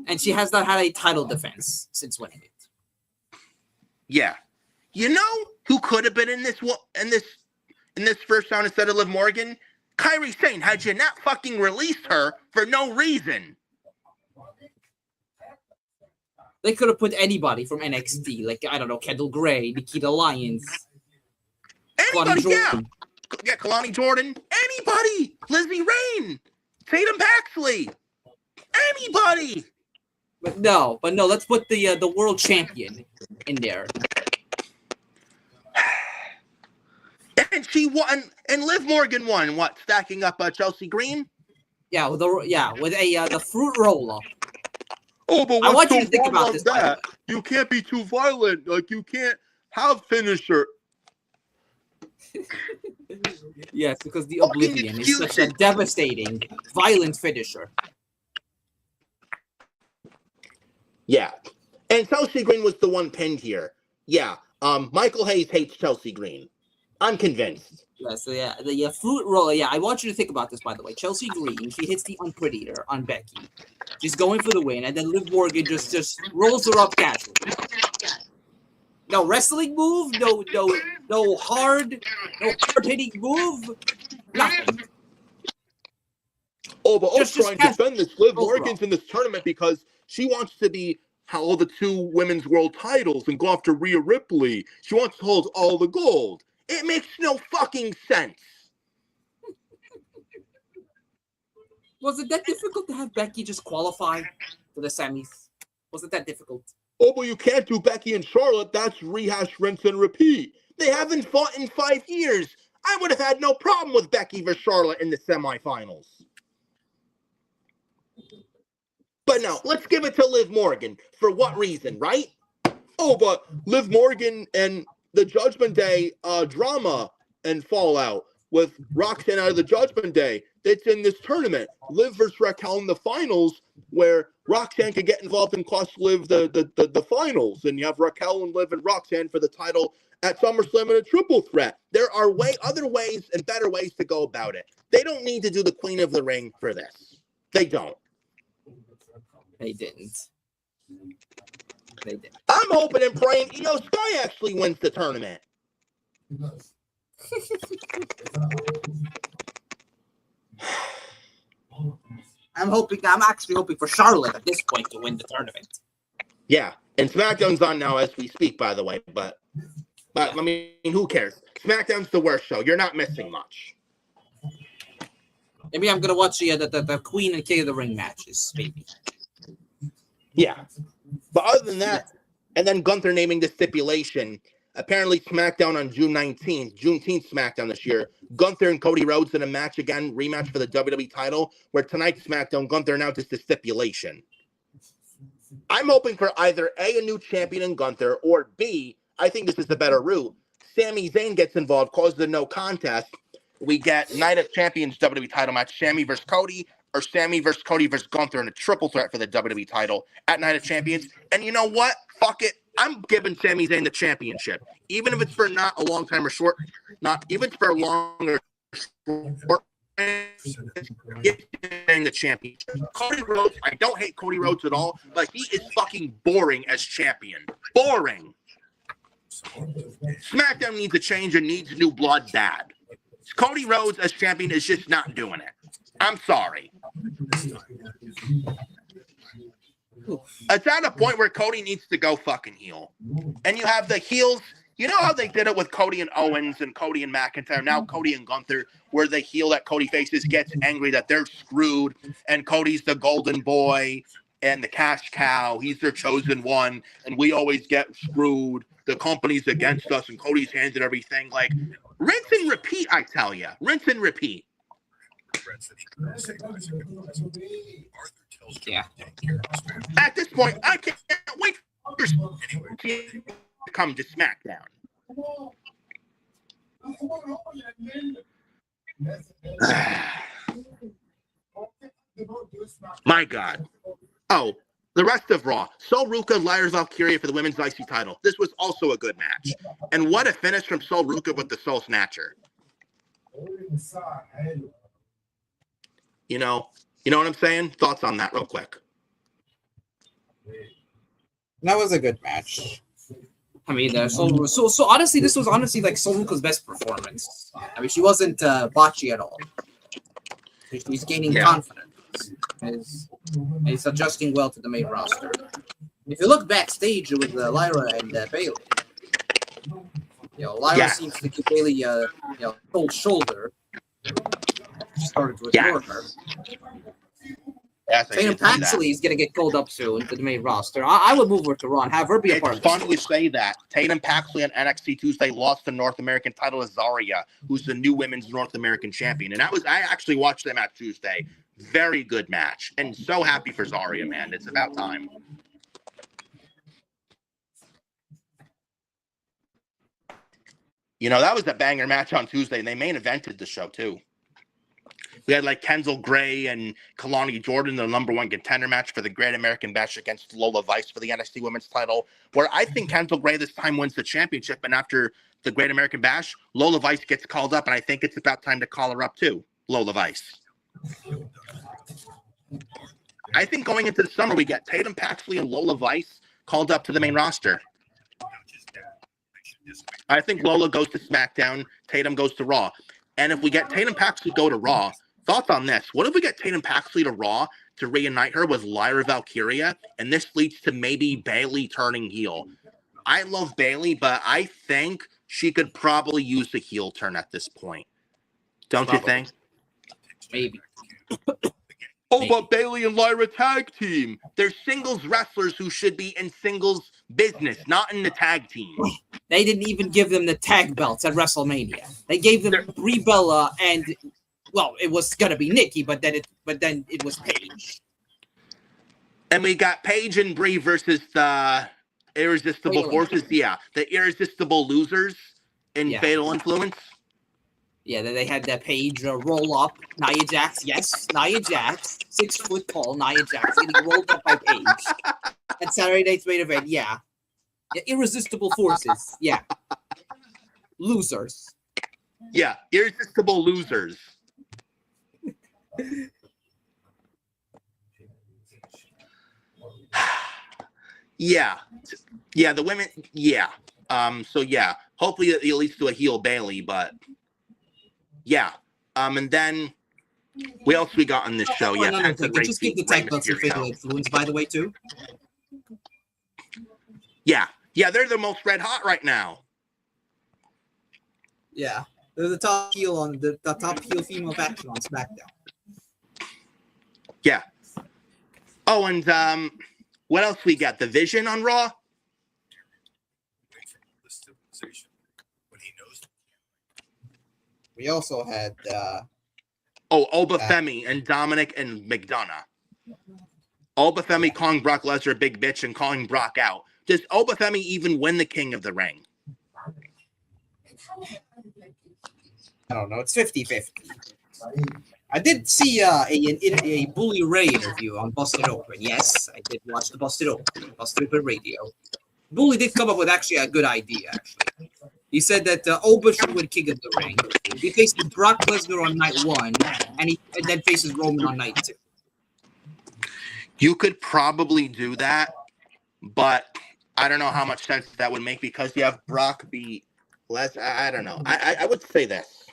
And she has not had a title defense since winning it. Yeah. You know who could have been in this first round instead of Liv Morgan? Kairi Sane, had you not fucking released her for no reason. They could have put anybody from NXT, like, I don't know, Kendall Gray, Nikita Lyons. Anybody, yeah, Kalani Jordan. Anybody. Lizzie Rain. Tatum Paxley. Anybody. But no, let's put the world champion in there. And she won, and Liv Morgan won. What? Stacking up Chelsea Green? Yeah, with the fruit roll-up. Oh, but I want you to think about this. That? You can't be too violent. Like, you can't have finisher. Yes, because the Oblivion is such a devastating, violent finisher. Yeah. And Chelsea Green was the one pinned here. Yeah. Michael Hayes hates Chelsea Green. I'm convinced. Yeah, so the fruit roll. Yeah, I want you to think about this, by the way. Chelsea Green, she hits the Unprettier on Becky. She's going for the win, and then Liv Morgan just rolls her up casually. No wrestling move, no no hard-hitting move. Nothing. Oh, but Just trying to casual. defend this. Liv Overall. Morgan's in this tournament because she wants to be hold the 2 women's world titles and go after Rhea Ripley. She wants to hold all the gold. It makes no fucking sense. Was it that difficult to have Becky just qualify for the semis? Was it that difficult? Oh, but you can't do Becky and Charlotte. That's rehash, rinse, and repeat. They haven't fought in 5 years. I would have had no problem with Becky versus Charlotte in the semifinals. But no, let's give it to Liv Morgan. For what reason, right? Oh, but Liv Morgan and the Judgment Day drama and fallout with Roxanne out of the Judgment Day. It's in this tournament. Liv versus Raquel in the finals, where Roxanne could get involved and cost Liv the finals. And you have Raquel and Liv and Roxanne for the title at SummerSlam in a triple threat. There are other ways and better ways to go about it. They don't need to do the Queen of the Ring for this. They don't. They didn't. I'm hoping and praying Io Sky actually wins the tournament. I'm actually hoping for Charlotte at this point to win the tournament. Yeah, and SmackDown's on now as we speak, by the way. But I mean, who cares? SmackDown's the worst show. You're not missing much. Maybe I'm gonna watch the Queen and King of the Ring matches, maybe. Yeah, but other than that, and then Gunther naming the stipulation. Apparently, SmackDown on Juneteenth SmackDown this year. Gunther and Cody Rhodes in a match again, rematch for the WWE title. Where tonight's SmackDown, Gunther announces the stipulation. I'm hoping for either A, new champion in Gunther, or B, I think this is the better route. Sami Zayn gets involved, causes a no contest. We get Night of Champions WWE title match, Sami versus Cody, or Sami versus Cody versus Gunther in a triple threat for the WWE title at Night of Champions. And you know what? Fuck it. I'm giving Sami Zayn the championship. Even if it's for not a long time or short, not even for a long or short, getting the championship. Cody Rhodes, I don't hate Cody Rhodes at all, but he is fucking boring as champion. Boring. SmackDown needs a change and needs new blood bad. Cody Rhodes as champion is just not doing it. I'm sorry. It's at a point where Cody needs to go fucking heel. And you have the heels. You know how they did it with Cody and Owens and Cody and McIntyre? Now Cody and Gunther, where the heel that Cody faces gets angry that they're screwed, and Cody's the golden boy and the cash cow. He's their chosen one, and we always get screwed. The company's against us, and Cody's handed everything. Like, rinse and repeat, I tell you. Rinse and repeat. Yeah. At this point, I can't wait for to come to SmackDown. My God. Oh, the rest of Raw. Sol Ruka, Lyra Valkyria for the women's IC title. This was also a good match. And what a finish from Sol Ruka with the Soul Snatcher. You know what I'm saying? Thoughts on that real quick. That was a good match. I mean, so honestly, this was honestly like Sol Ruka's best performance. I mean, she wasn't botchy at all. She's gaining confidence. He's adjusting well to the main roster. If you look backstage with Lyra and Bayley, Lyra seems to keep Bayley, cold shoulder. She started to ignore her. Yes, Tatum Paxley is going to get called up soon to the main roster. I would move her to Raw and have her be a part of it. It's funny you say that. Tatum Paxley on NXT Tuesday lost the North American title to Zarya, who's the new women's North American champion. And I actually watched them at Tuesday. Very good match. And so happy for Zarya, man. It's about time. That was a banger match on Tuesday, and they main evented the show, too. We had like Kenzel Gray and Kalani Jordan, the number one contender match for the Great American Bash against Lola Vice for the NXT Women's title, where I think Kenzel Gray this time wins the championship. And after the Great American Bash, Lola Vice gets called up, and I think it's about time to call her up too, Lola Vice. I think going into the summer, we get Tatum Paxley and Lola Vice called up to the main roster. I think Lola goes to SmackDown, Tatum goes to Raw. And if we get Tatum Paxley go to Raw, thoughts on this? What if we get Tatum Paxley to Raw to reunite her with Lyra Valkyria, and this leads to maybe Bayley turning heel? I love Bayley, but I think she could probably use the heel turn at this point. Don't you think? Maybe. Oh, but Bayley and Lyra tag team. They're singles wrestlers who should be in singles business, not in the tag team. They didn't even give them the tag belts at WrestleMania. They gave them Brie Bella and, well, it was gonna be Nikki, but then it was Paige. And we got Paige and Brie versus the Irresistible Forces. Yeah, the Irresistible Losers in Fatal Influence. Yeah, then they had that Paige roll up. Nia Jax, yes, Nia Jax, 6 foot tall Nia Jax getting rolled up by Paige at Saturday Night's Main Event. Yeah, Irresistible Forces. Yeah, losers. Yeah, Irresistible Losers. Yeah, the women. Yeah. So yeah, hopefully it leads to a heel Bayley, but. Yeah. And then what else we got on this show? Yeah, just give the tag belts to Fatal Influence, by the way, too. Yeah, they're the most red hot right now. Yeah, they're the top heel on the top heel female faction on SmackDown. Yeah. Oh, and what else we got? The Vision on Raw. We also had Oba Femi and Dominic and McDonough. Oba Femi calling Brock Lesnar a big bitch and calling Brock out. Does Oba Femi even win the King of the Ring? I don't know. It's 50-50. I did see a Bully Ray interview on Busted Open. Yes, I did watch the Busted Open radio. Bully did come up with actually a good idea, actually. He said that Oba should win King of the Ring. He faces Brock Lesnar on night 1, and then faces Roman on night 2. You could probably do that, but I don't know how much sense that would make because you have Brock beat Lesnar. I don't know. I would say this.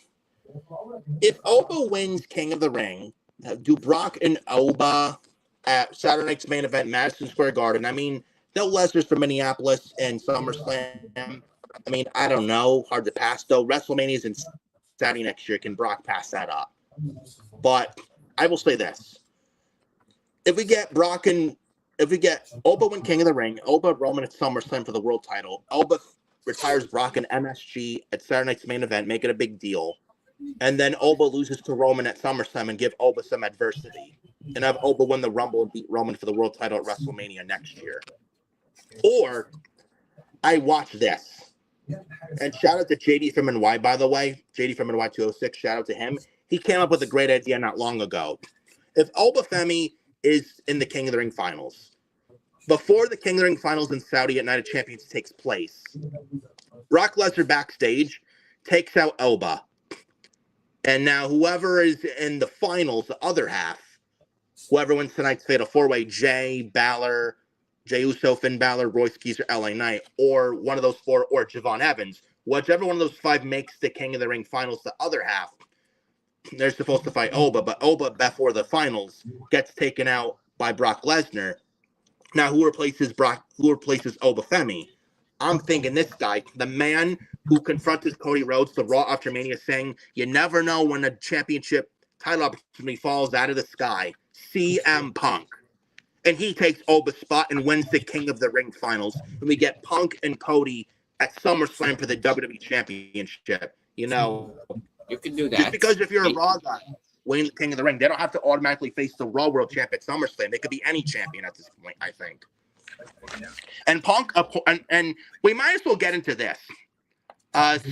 If Oba wins King of the Ring, do Brock and Oba at Saturday Night's Main Event, Madison Square Garden. I mean, no Lesnar's from Minneapolis and SummerSlam. I mean, I don't know. Hard to pass, though. WrestleMania's in Saturday next year. Can Brock pass that up? But I will say this. If we get Oba win King of the Ring, Oba Roman at SummerSlam for the world title, Oba retires Brock in MSG at Saturday Night's Main Event, make it a big deal, and then Oba loses to Roman at SummerSlam and give Oba some adversity, and have Oba win the Rumble and beat Roman for the world title at WrestleMania next year. Or I watch this. And shout out to JD from NY, by the way. JD from NY 206, shout out to him. He came up with a great idea not long ago. If Oba Femi is in the King of the Ring finals, before the King of the Ring finals in Saudi at Night of Champions takes place, Brock Lesnar backstage takes out Oba. And now whoever is in the finals, the other half, whoever wins tonight's Fatal 4-Way, Jay Uso, Finn Balor, Royce Keys, or LA Knight, or one of those 4, or Javon Evans, whichever one of those 5 makes the King of the Ring finals, the other half, they're supposed to fight Oba, but Oba, before the finals, gets taken out by Brock Lesnar. Now, who replaces Oba Femi? I'm thinking this guy, the man who confronted Cody Rhodes, the Raw after Mania, saying, you never know when a championship title opportunity falls out of the sky, CM Punk. And he takes Oba's spot and wins the King of the Ring finals. And we get Punk and Cody at SummerSlam for the WWE Championship. You know, you can do that. Just because if you're a Raw guy winning the King of the Ring, they don't have to automatically face the Raw World Champ at SummerSlam. They could be any champion at this point, I think. And Punk, and we might as well get into this.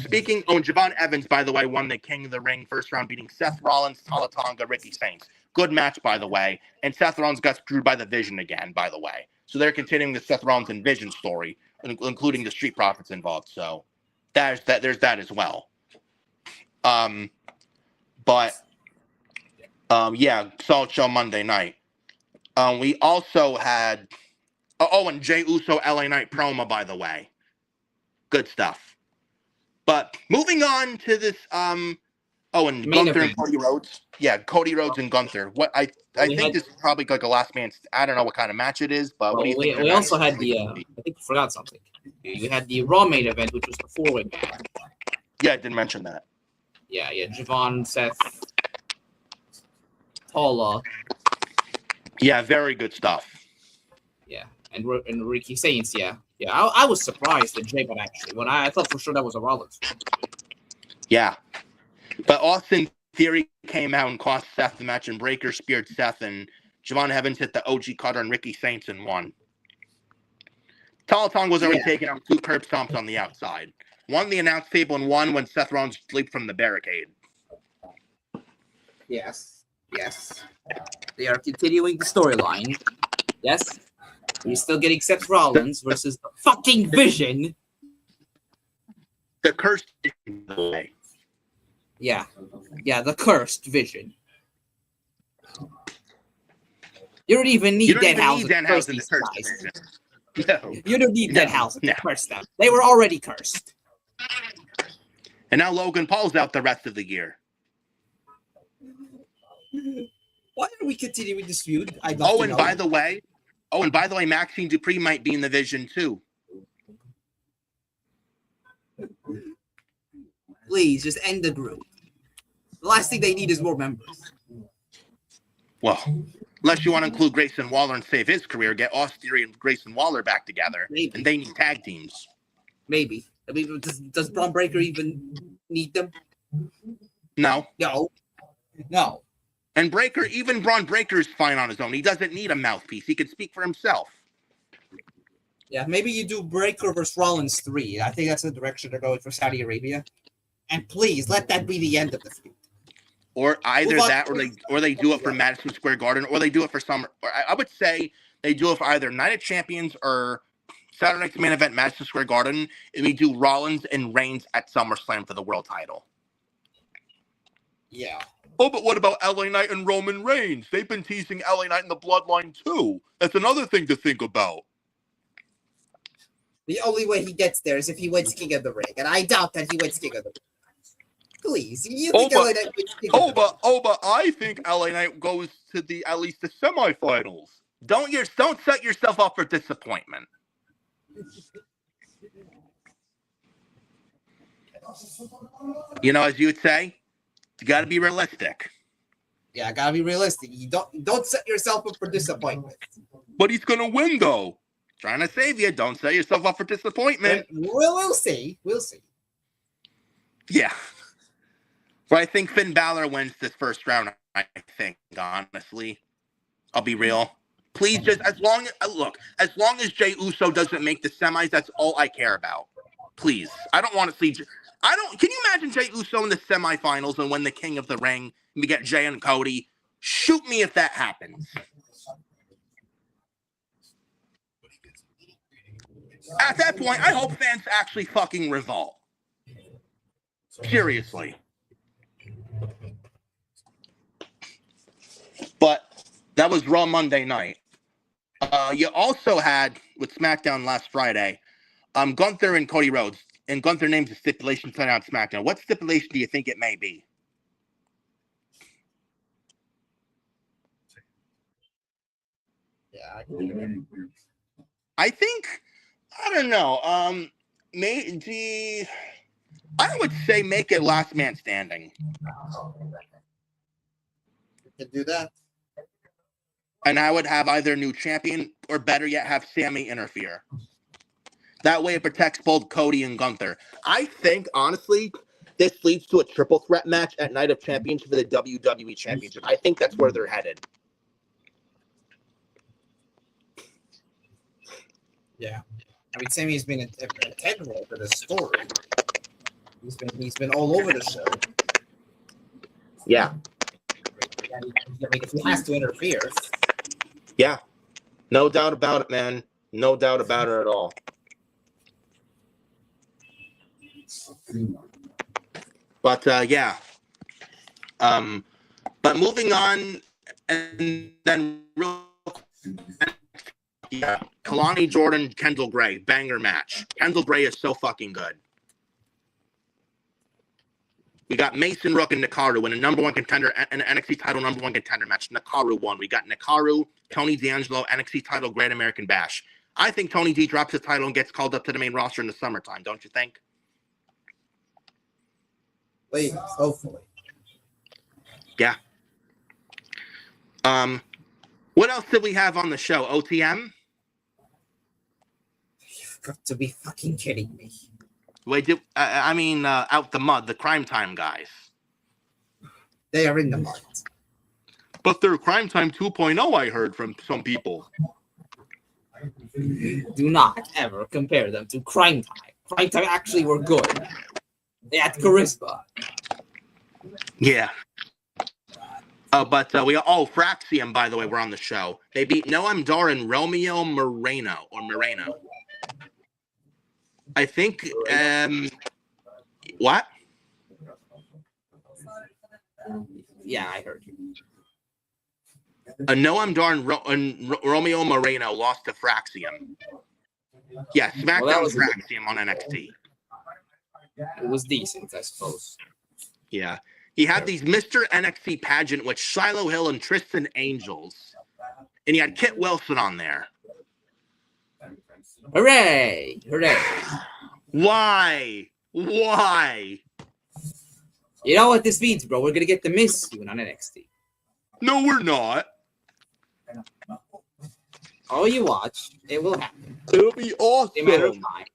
Speaking, Javon Evans, by the way, won the King of the Ring first round, beating Seth Rollins, Tala Tonga, Ricky Saints. Good match, by the way. And Seth Rollins got screwed by the Vision again, by the way. So they're continuing the Seth Rollins and Vision story, including the Street Profits involved. So there's that as well. Solid show Monday night. We also had and Jey Uso LA Knight promo, by the way. Good stuff. But moving on to this, and Main Gunther event. and Cody Rhodes. Yeah, Cody Rhodes and Gunther. What I think this is probably like a last man. I don't know what kind of match it is, but what do you think? We also had the. I think I forgot something. You had the Raw main event, which was the 4-way match. Yeah, I didn't mention that. Yeah, Javon, Seth, Paula. Yeah, very good stuff. Yeah, and Ricky Saints. Yeah. I was surprised at Jay, but actually, when I thought for sure that was a Rollins. Yeah, but Austin Theory came out and cost Seth the match, and Breaker speared Seth, and Javon Evans hit the OG cutter on Ricky Saints and won. Talatong was already taking out 2 curb stomps on the outside. One the announce table and one when Seth Rollins leaped from the barricade. Yes. They are continuing the storyline. Yes. You're still getting Seth Rollins versus the fucking Vision. The cursed. Yeah, the cursed Vision. You don't even need Danhausen to curse these guys. No. You don't need Danhausen to curse them. They were already cursed. And now Logan Paul's out the rest of the year. Why are we continuing this feud? By the way, Maxine Dupree might be in the Vision too. Please, just end the group. The last thing they need is more members. Well, unless you want to include Grayson Waller and save his career, get Austin Theory and Grayson Waller back together. Maybe. And they need tag teams. Maybe. I mean, does Braun Breaker even need them? No. And even Braun Breaker is fine on his own. He doesn't need a mouthpiece. He can speak for himself. Yeah, maybe you do Breaker versus Rollins 3. I think that's the direction they're going for Saudi Arabia. And please, let that be the end of the feud. Or either that, or they do it for Madison Square Garden, or they do it for some. I would say they do it for either Night of Champions or Saturday Night's Main Event, Madison Square Garden, and we do Rollins and Reigns at SummerSlam for the world title. Yeah. Oh, but what about LA Knight and Roman Reigns? They've been teasing LA Knight in the Bloodline too. That's another thing to think about. The only way he gets there is if he wins King of the Ring, and I doubt that he wins King of the Ring. Please, you think LA Knight wins King of the Ring? But I think LA Knight goes to at least the semifinals. Don't set yourself up for disappointment. You know, as you would say, you got to be realistic. Yeah, I gotta be realistic. You don't set yourself up for disappointment. But he's gonna win, though. Trying to save you. Don't set yourself up for disappointment. We'll see. Yeah. But I think Finn Balor wins this first round. I think, honestly, I'll be real. Please, just as long as Jey Uso doesn't make the semis, that's all I care about. Please, I don't want to see. Can you imagine Jey Uso in the semifinals and win the King of the Ring? And we get Jey and Cody. Shoot me if that happens. At that point, I hope fans actually fucking revolt. Seriously. But that was Raw Monday night. You also had, with SmackDown last Friday, Gunther and Cody Rhodes. And Gunther names a stipulation tonight on SmackDown. What stipulation do you think it may be? Yeah. I think, I don't know. I would say make it last man standing. You can do that. And I would have either a new champion or better yet, have Sammy interfere. That way it protects both Cody and Gunther. I think, honestly, this leads to a triple threat match at Night of Champions for the WWE Championship. I think that's where they're headed. Yeah. I mean, Sammy has been integral to the story. He's been all over the show. Yeah. I mean, if he has to interfere. Yeah. No doubt about it, man. No doubt about it at all. But yeah. But moving on, and then real yeah, Kalani Jordan, Kendall Gray, banger match. Kendall Gray is so fucking good. We got Mason Rook and Nakaru in a number one contender, an NXT title number one contender match. Nakaru won. We got Nakaru, Tony D'Angelo, NXT title, Great American Bash. I think Tony D drops his title and gets called up to the main roster in the summertime. Don't you think? Please, hopefully. Yeah. What else did we have on the show? OTM? You've got to be fucking kidding me. Wait, Out the Mud, the Crime Time guys. They are in the mud. But they're Crime Time 2.0, I heard from some people. Do not ever compare them to Crime Time. Crime Time actually were good. They had charisma. Yeah. Fraxium, by the way, were on the show. They beat Noam Dar and Romeo Moreno. I think, what? Yeah, I heard you. Noam Dar and Romeo Moreno lost to Fraxium. Yeah, SmackDown Fraxium on NXT. It was decent, I suppose. Yeah. He had these Mr. NXT pageant with Shiloh Hill and Tristan Angels. And he had Kit Wilson on there. Hooray! Hooray! Why? You know what this means, bro? We're gonna get the Miz soon on NXT. No, we're not. Oh, you watch. It will happen. It'll be awesome. It's a matter of time.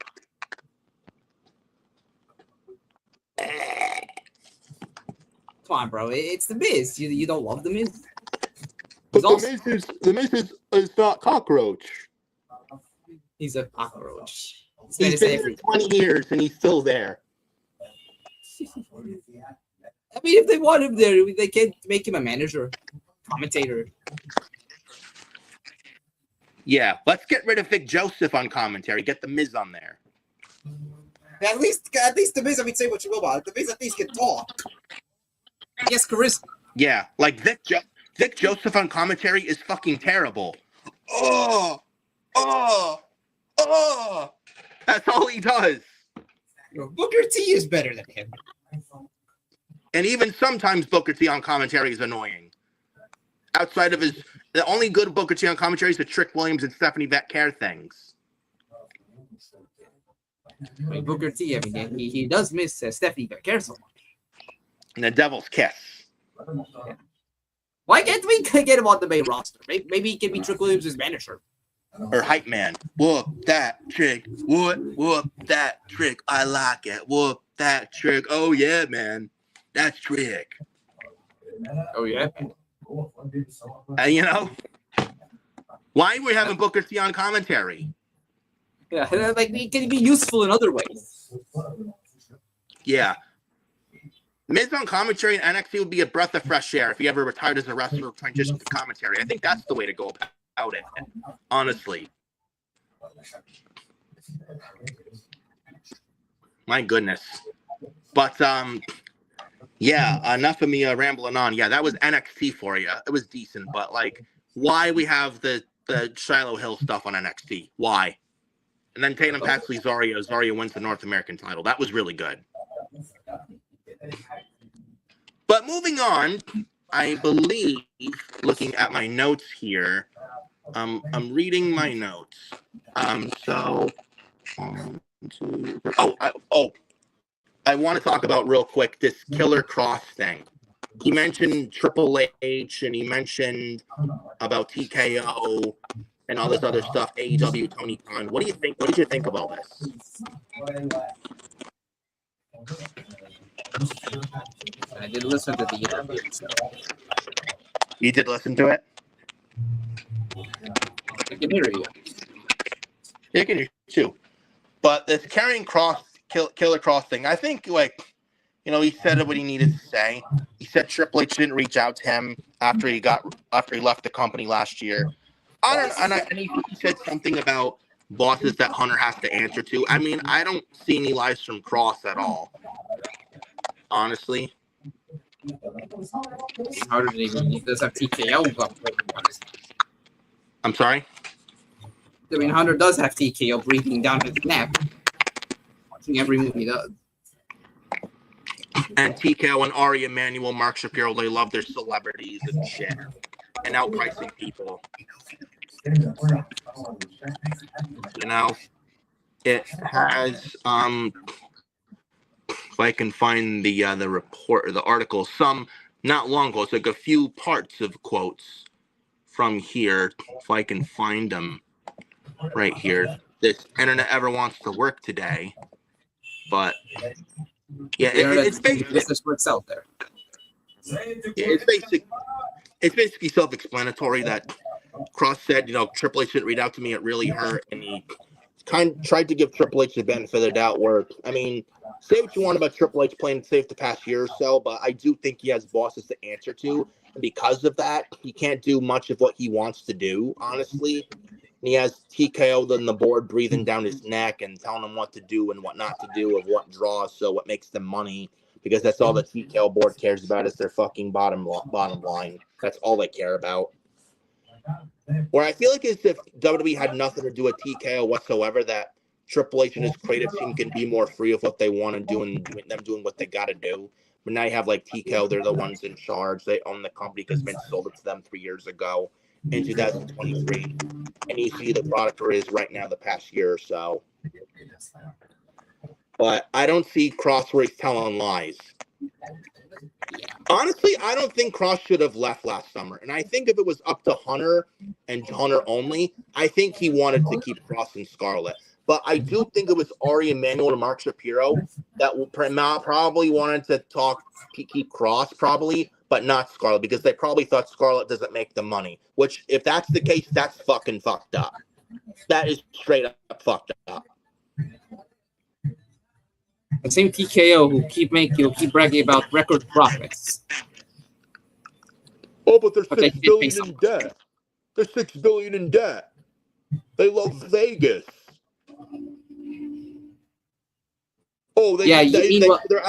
Come on, bro. It's the Miz. You don't love the Miz? But the Miz is not Cockroach. He's a cockroach. He's been here 20 years and he's still there. I mean, if they want him there, they can't make him a manager, commentator. Yeah, let's get rid of Vic Joseph on commentary. Get the Miz on there. At least the Miz. I mean, say what you will about it. The Miz at least can talk. Yes, charisma. Yeah, like Vic Joseph on commentary is fucking terrible. Oh. That's all he does. Booker T is better than him. And even sometimes Booker T on commentary is annoying. Outside of the only good Booker T on commentary is the Trick Williams and Stephanie Vetcare things. I mean, Booker T, I mean, he does miss Stephanie Vetcare so much. And the Devil's Kiss. Yeah. Why can't we get him on the main roster? Maybe he can be Trick Williams' manager. Or hype man. Whoop that trick. Whoop that trick. I like it. Whoop that trick. Oh yeah, man. That's trick. Oh yeah. And why are we having Booker T on commentary? Yeah, like he can be useful in other ways. Yeah. Miz on commentary in NXT would be a breath of fresh air if he ever retired as a wrestler or transitioned to commentary. I think that's the way to go about it, honestly. My goodness. But, yeah, enough of me rambling on. Yeah, that was NXT for you. It was decent, but, why we have the Shiloh Hill stuff on NXT? Why? And then Tatum Paxley Zarya wins the North American title. That was really good. But moving on, I believe, looking at my notes here, I'm reading my notes. I want to talk about real quick this Killer Kross thing. He mentioned Triple H and he mentioned about TKO and all this other stuff. AEW, Tony Khan. What do you think? What did you think of all this? I did listen to the interview. So. You did listen to it? I can hear you. You can hear you too. But this carrying Kross, Killer Kross thing, I think, he said what he needed to say. He said Triple H didn't reach out to him after he left the company last year. And he said something about bosses that Hunter has to answer to. I mean, I don't see any lies from Kross at all. Honestly. Hunter he does have TKO. I'm sorry? I mean, Hunter does have TKO breathing down his neck. Watching every move he does. And TKO and Ari Emanuel, Mark Shapiro, they love their celebrities and shit. And outpricing people. You know, it has, if I can find the report or the article, some not long ago, it's like a few parts of quotes from here, if I can find them right here. This internet ever wants to work today, but yeah, it's basically business works out there. It's basically self-explanatory that Kross said, Triple H didn't read out to me. It really hurt, and he kind of tried to give Triple H the benefit of the doubt. Where I mean, say what you want about Triple H playing safe the past year or so, but I do think he has bosses to answer to. And because of that, he can't do much of what he wants to do, honestly. And he has TKO on the board breathing down his neck and telling him what to do and what not to do, of what draws, so what makes them money. Because that's all the TKO board cares about is their fucking bottom line. That's all they care about. Where I feel like is if WWE had nothing to do with TKO whatsoever, that Triple H and his creative team can be more free of what they want to do and them doing what they got to do. But now you have like TKO, they're the ones in charge. They own the company because Vince sold it to them 3 years ago in 2023. And you see the product where it is right now the past year or so. But I don't see Kross where he's telling lies. Honestly, I don't think Kross should have left last summer. And I think if it was up to Hunter and Hunter only, I think he wanted to keep Kross and Scarlett. But I do think it was Ari Emanuel and Mark Shapiro that probably wanted to keep Kross, probably, but not Scarlett, because they probably thought Scarlett doesn't make the money. Which, if that's the case, that's fucking fucked up. That is straight up fucked up. The same TKO who keep bragging about record profits. Oh, but they're $6 billion in debt. They're $6 billion in debt. They love Vegas. Oh, they're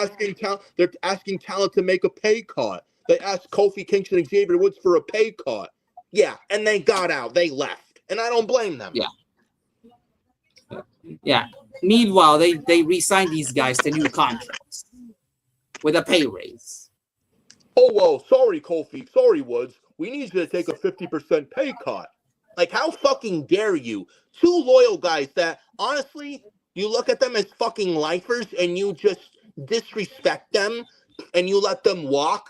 asking talent to make a pay cut. They asked Kofi Kingston and Xavier Woods for a pay cut. Yeah, and they got out. They left, and I don't blame them. Yeah. Meanwhile, they re-signed these guys to new contracts with a pay raise. Oh, well, sorry, Kofi. Sorry, Woods. We need you to take a 50% pay cut. Like, how fucking dare you? Two loyal guys that, honestly, you look at them as fucking lifers and you just disrespect them and you let them walk.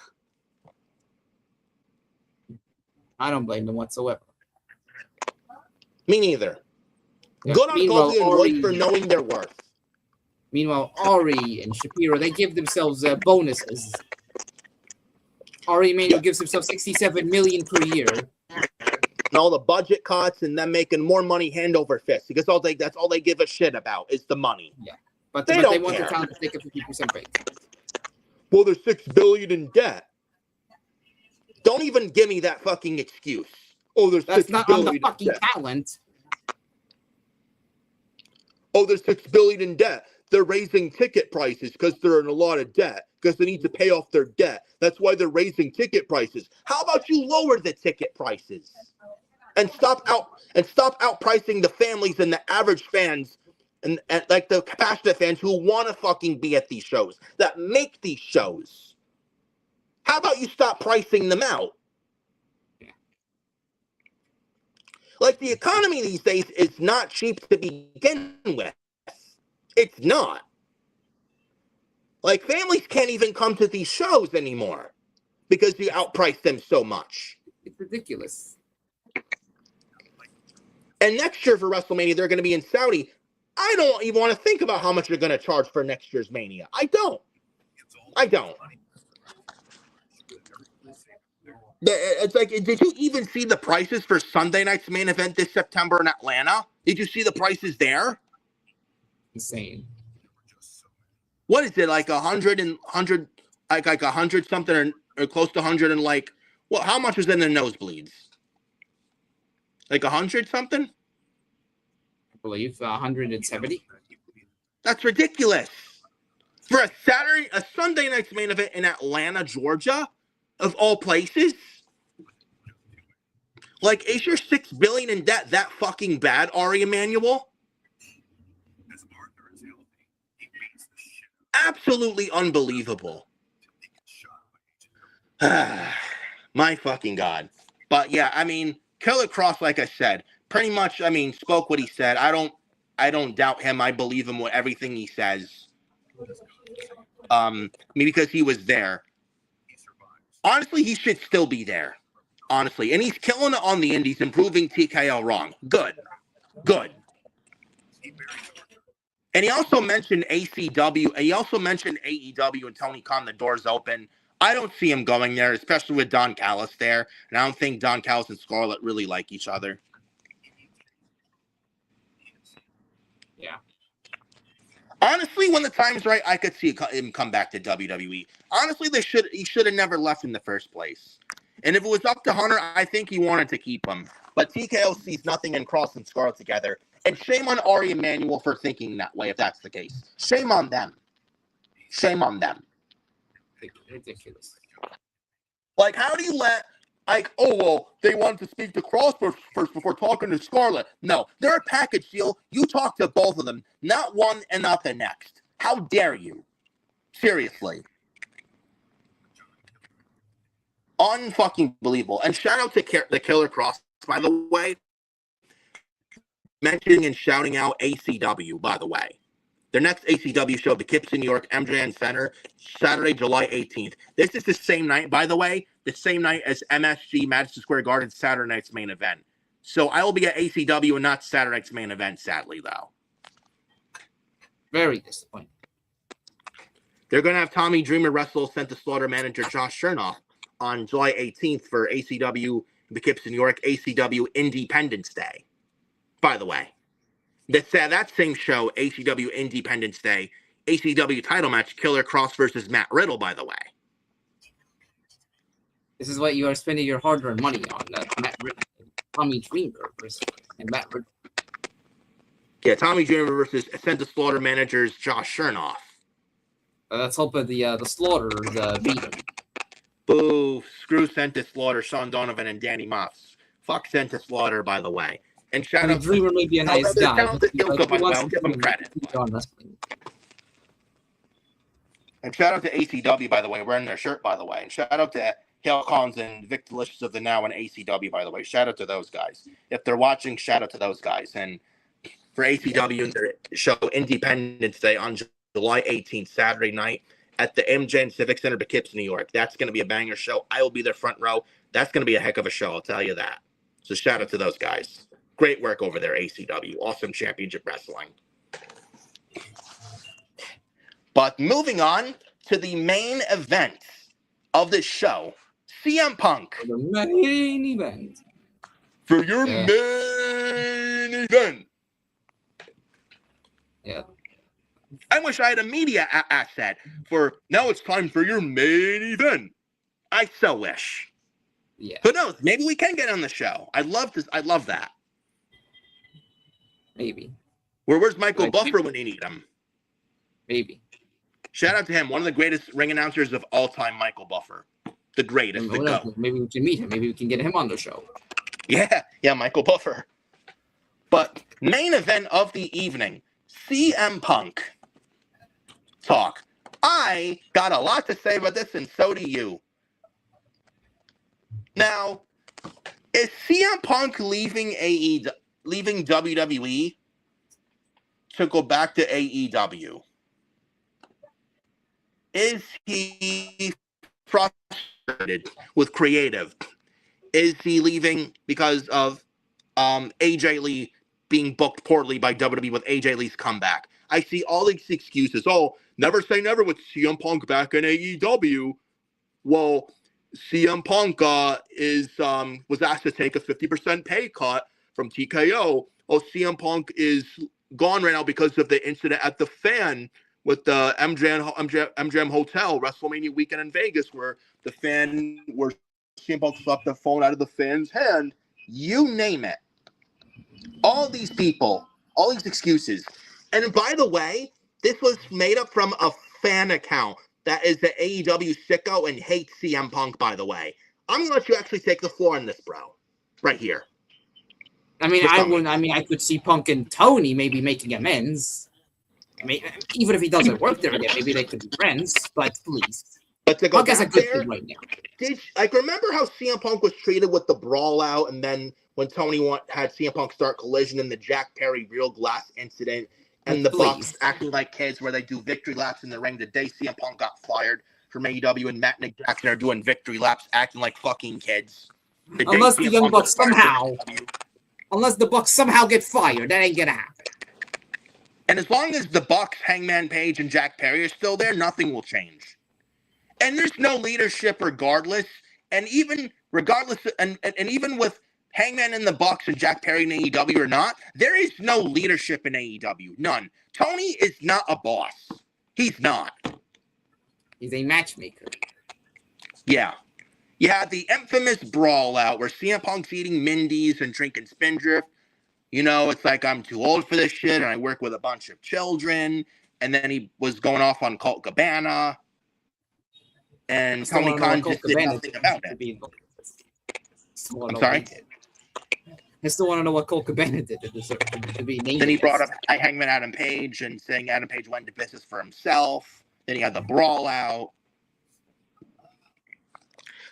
I don't blame them whatsoever. Me neither. Yeah. Good on Kofi and Woods for knowing their worth. Meanwhile, Ari and Shapiro, they give themselves bonuses. Ari Emanuel gives himself $67 million per year. And all the budget cuts and them making more money hand over fist, because that's all they give a shit about is the money. Yeah, but they want the talent to take a 50% pay. Well, there's $6 billion in debt. Don't even give me that fucking excuse. Oh, there's that's $6 not billion on the fucking in debt. talent. Oh, there's $6 billion in debt. They're raising ticket prices because they're in a lot of debt, because they need to pay off their debt. That's why they're raising ticket prices. How about you lower the ticket prices and stop outpricing the families and the average fans and like the passionate fans who want to fucking be at these shows, that make these shows. How about you stop pricing them out? Like, the economy these days is not cheap to begin with. It's not. Like, families can't even come to these shows anymore because you outprice them so much. It's ridiculous. And next year for WrestleMania, they're going to be in Saudi. I don't even want to think about how much they're going to charge for next year's Mania. I don't. It's like, did you even see the prices for Sunday night's main event this September in Atlanta? Did you see the prices there? Insane. What is it, like 100 like 100 something or close to 100 and like, well, how much was in the nosebleeds? Like 100 something? I believe 170. That's ridiculous. For a Sunday night's main event in Atlanta, Georgia, of all places. Like, is your $6 billion in debt that fucking bad, Ari Emanuel? Absolutely unbelievable. My fucking God. But yeah, I mean, Killer Kross, like I said, pretty much, I mean, spoke what he said. I don't doubt him. I believe him with everything he says. Because he was there. Honestly, he should still be there. Honestly. And he's killing it on the indies and proving TKO wrong. Good. And he also mentioned ACW. He also mentioned AEW and Tony Khan, the door's open. I don't see him going there, especially with Don Callis there. And I don't think Don Callis and Scarlett really like each other. Yeah. Honestly, when the time's right, I could see him come back to WWE. Honestly, he should have never left in the first place. And if it was up to Hunter, I think he wanted to keep him. But TKO sees nothing in Kross and Scarlett together. And shame on Ari Emanuel for thinking that way, if that's the case. Shame on them. Ridiculous. Like, how do you let, like, oh, well, they wanted to speak to Kross first before talking to Scarlett. No, they're a package deal. You talk to both of them, not one and not the next. How dare you? Seriously. Unfucking believable. And shout out to the Killer Kross, by the way. Mentioning and shouting out ACW, by the way. Their next ACW show, the Kips in New York, MJN Center, Saturday, July 18th. This is the same night, by the way, the same night as MSG, Madison Square Garden, Saturday night's main event. So I will be at ACW and not Saturday night's main event, sadly, though. Very disappointing. They're going to have Tommy Dreamer wrestle Sent to Slaughter manager Josh Chernoff on July 18th for ACW, the Kips in New York, ACW Independence Day. By the way, that same show, ACW Independence Day, ACW title match, Killer Kross versus Matt Riddle, by the way. This is what you are spending your hard-earned money on. Matt Riddle, Tommy Dreamer versus and Matt Riddle. Yeah, Tommy Dreamer versus Sent to Slaughter managers Josh Chernoff. Let's hope the Slaughter beat him. Boo! Screw Sent to Slaughter, Sean Donovan, and Danny Moss. Fuck Sent to Slaughter, by the way. And shout out Dreamer may be a nice guy. I'll give him credit. And shout out to ACW, by the way, wearing their shirt, by the way. And shout out to Hale Collins and Vic Delicious of the Now and ACW, by the way. Shout out to those guys. If they're watching, shout out to those guys. And for ACW and their show Independence Day on July 18th, Saturday night at the MJN Civic Center, Poughkeepsie, New York. That's going to be a banger show. I will be there front row. That's going to be a heck of a show, I'll tell you that. So shout out to those guys. Great work over there, ACW. Awesome championship wrestling. But moving on to the main event of the show, CM Punk. The main event. For your main event. Yeah. I wish I had a media asset for now it's time for your main event. I so wish. Yeah. Who knows? Maybe we can get on the show. I'd love that. Maybe. Where's Michael Buffer when you need him? Maybe. Shout out to him, one of the greatest ring announcers of all time, Michael Buffer. The greatest. Maybe we can meet him. Maybe we can get him on the show. Yeah, Michael Buffer. But main event of the evening, CM Punk talk. I got a lot to say about this, and so do you. Now, is CM Punk leaving WWE to go back to AEW? Is he frustrated with creative? Is he leaving because of AJ Lee being booked poorly by WWE with AJ Lee's comeback? I see all these excuses. Oh, never say never with CM Punk back in AEW. Well, CM Punk was asked to take a 50% pay cut from TKO. Oh, CM Punk is gone right now because of the incident at the Fan with the MGM Hotel WrestleMania weekend in Vegas, where CM Punk slapped the phone out of the fan's hand. You name it. All these people, all these excuses. And by the way, this was made up from a fan account that is the AEW sicko and hates CM Punk, by the way. I'm going to let you actually take the floor on this, bro. Right here. I mean, I could see Punk and Tony maybe making amends. I mean, even if he doesn't work there again, maybe they could be friends, but please. But to go Punk has a back good there, thing right now. remember how CM Punk was treated with the brawl out, and then when Tony had CM Punk start Collision in the Jack Perry real glass incident, and the Bucks acting like kids where they do victory laps in the ring the day CM Punk got fired from AEW, and Matt and Nick Jackson are doing victory laps acting like fucking kids. Unless the Young Bucks unless the Bucks somehow get fired, that ain't gonna happen. And as long as the Bucks, Hangman Page, and Jack Perry are still there, nothing will change. And there's no leadership regardless. And even regardless, and even with Hangman and the Bucks and Jack Perry in AEW or not, there is no leadership in AEW. None. Tony is not a boss. He's not. He's a matchmaker. Yeah. You had the infamous brawl out where CM Punk's eating Mindy's and drinking Spindrift. You know, it's like, I'm too old for this shit, and I work with a bunch of children. And then he was going off on Colt Cabana. And Tony Khan just did nothing about it. I'm sorry? I still want to know what Colt Cabana did to deserve to be named. Then he brought up Hangman Adam Page and saying Adam Page went into business for himself. Then he had the brawl out.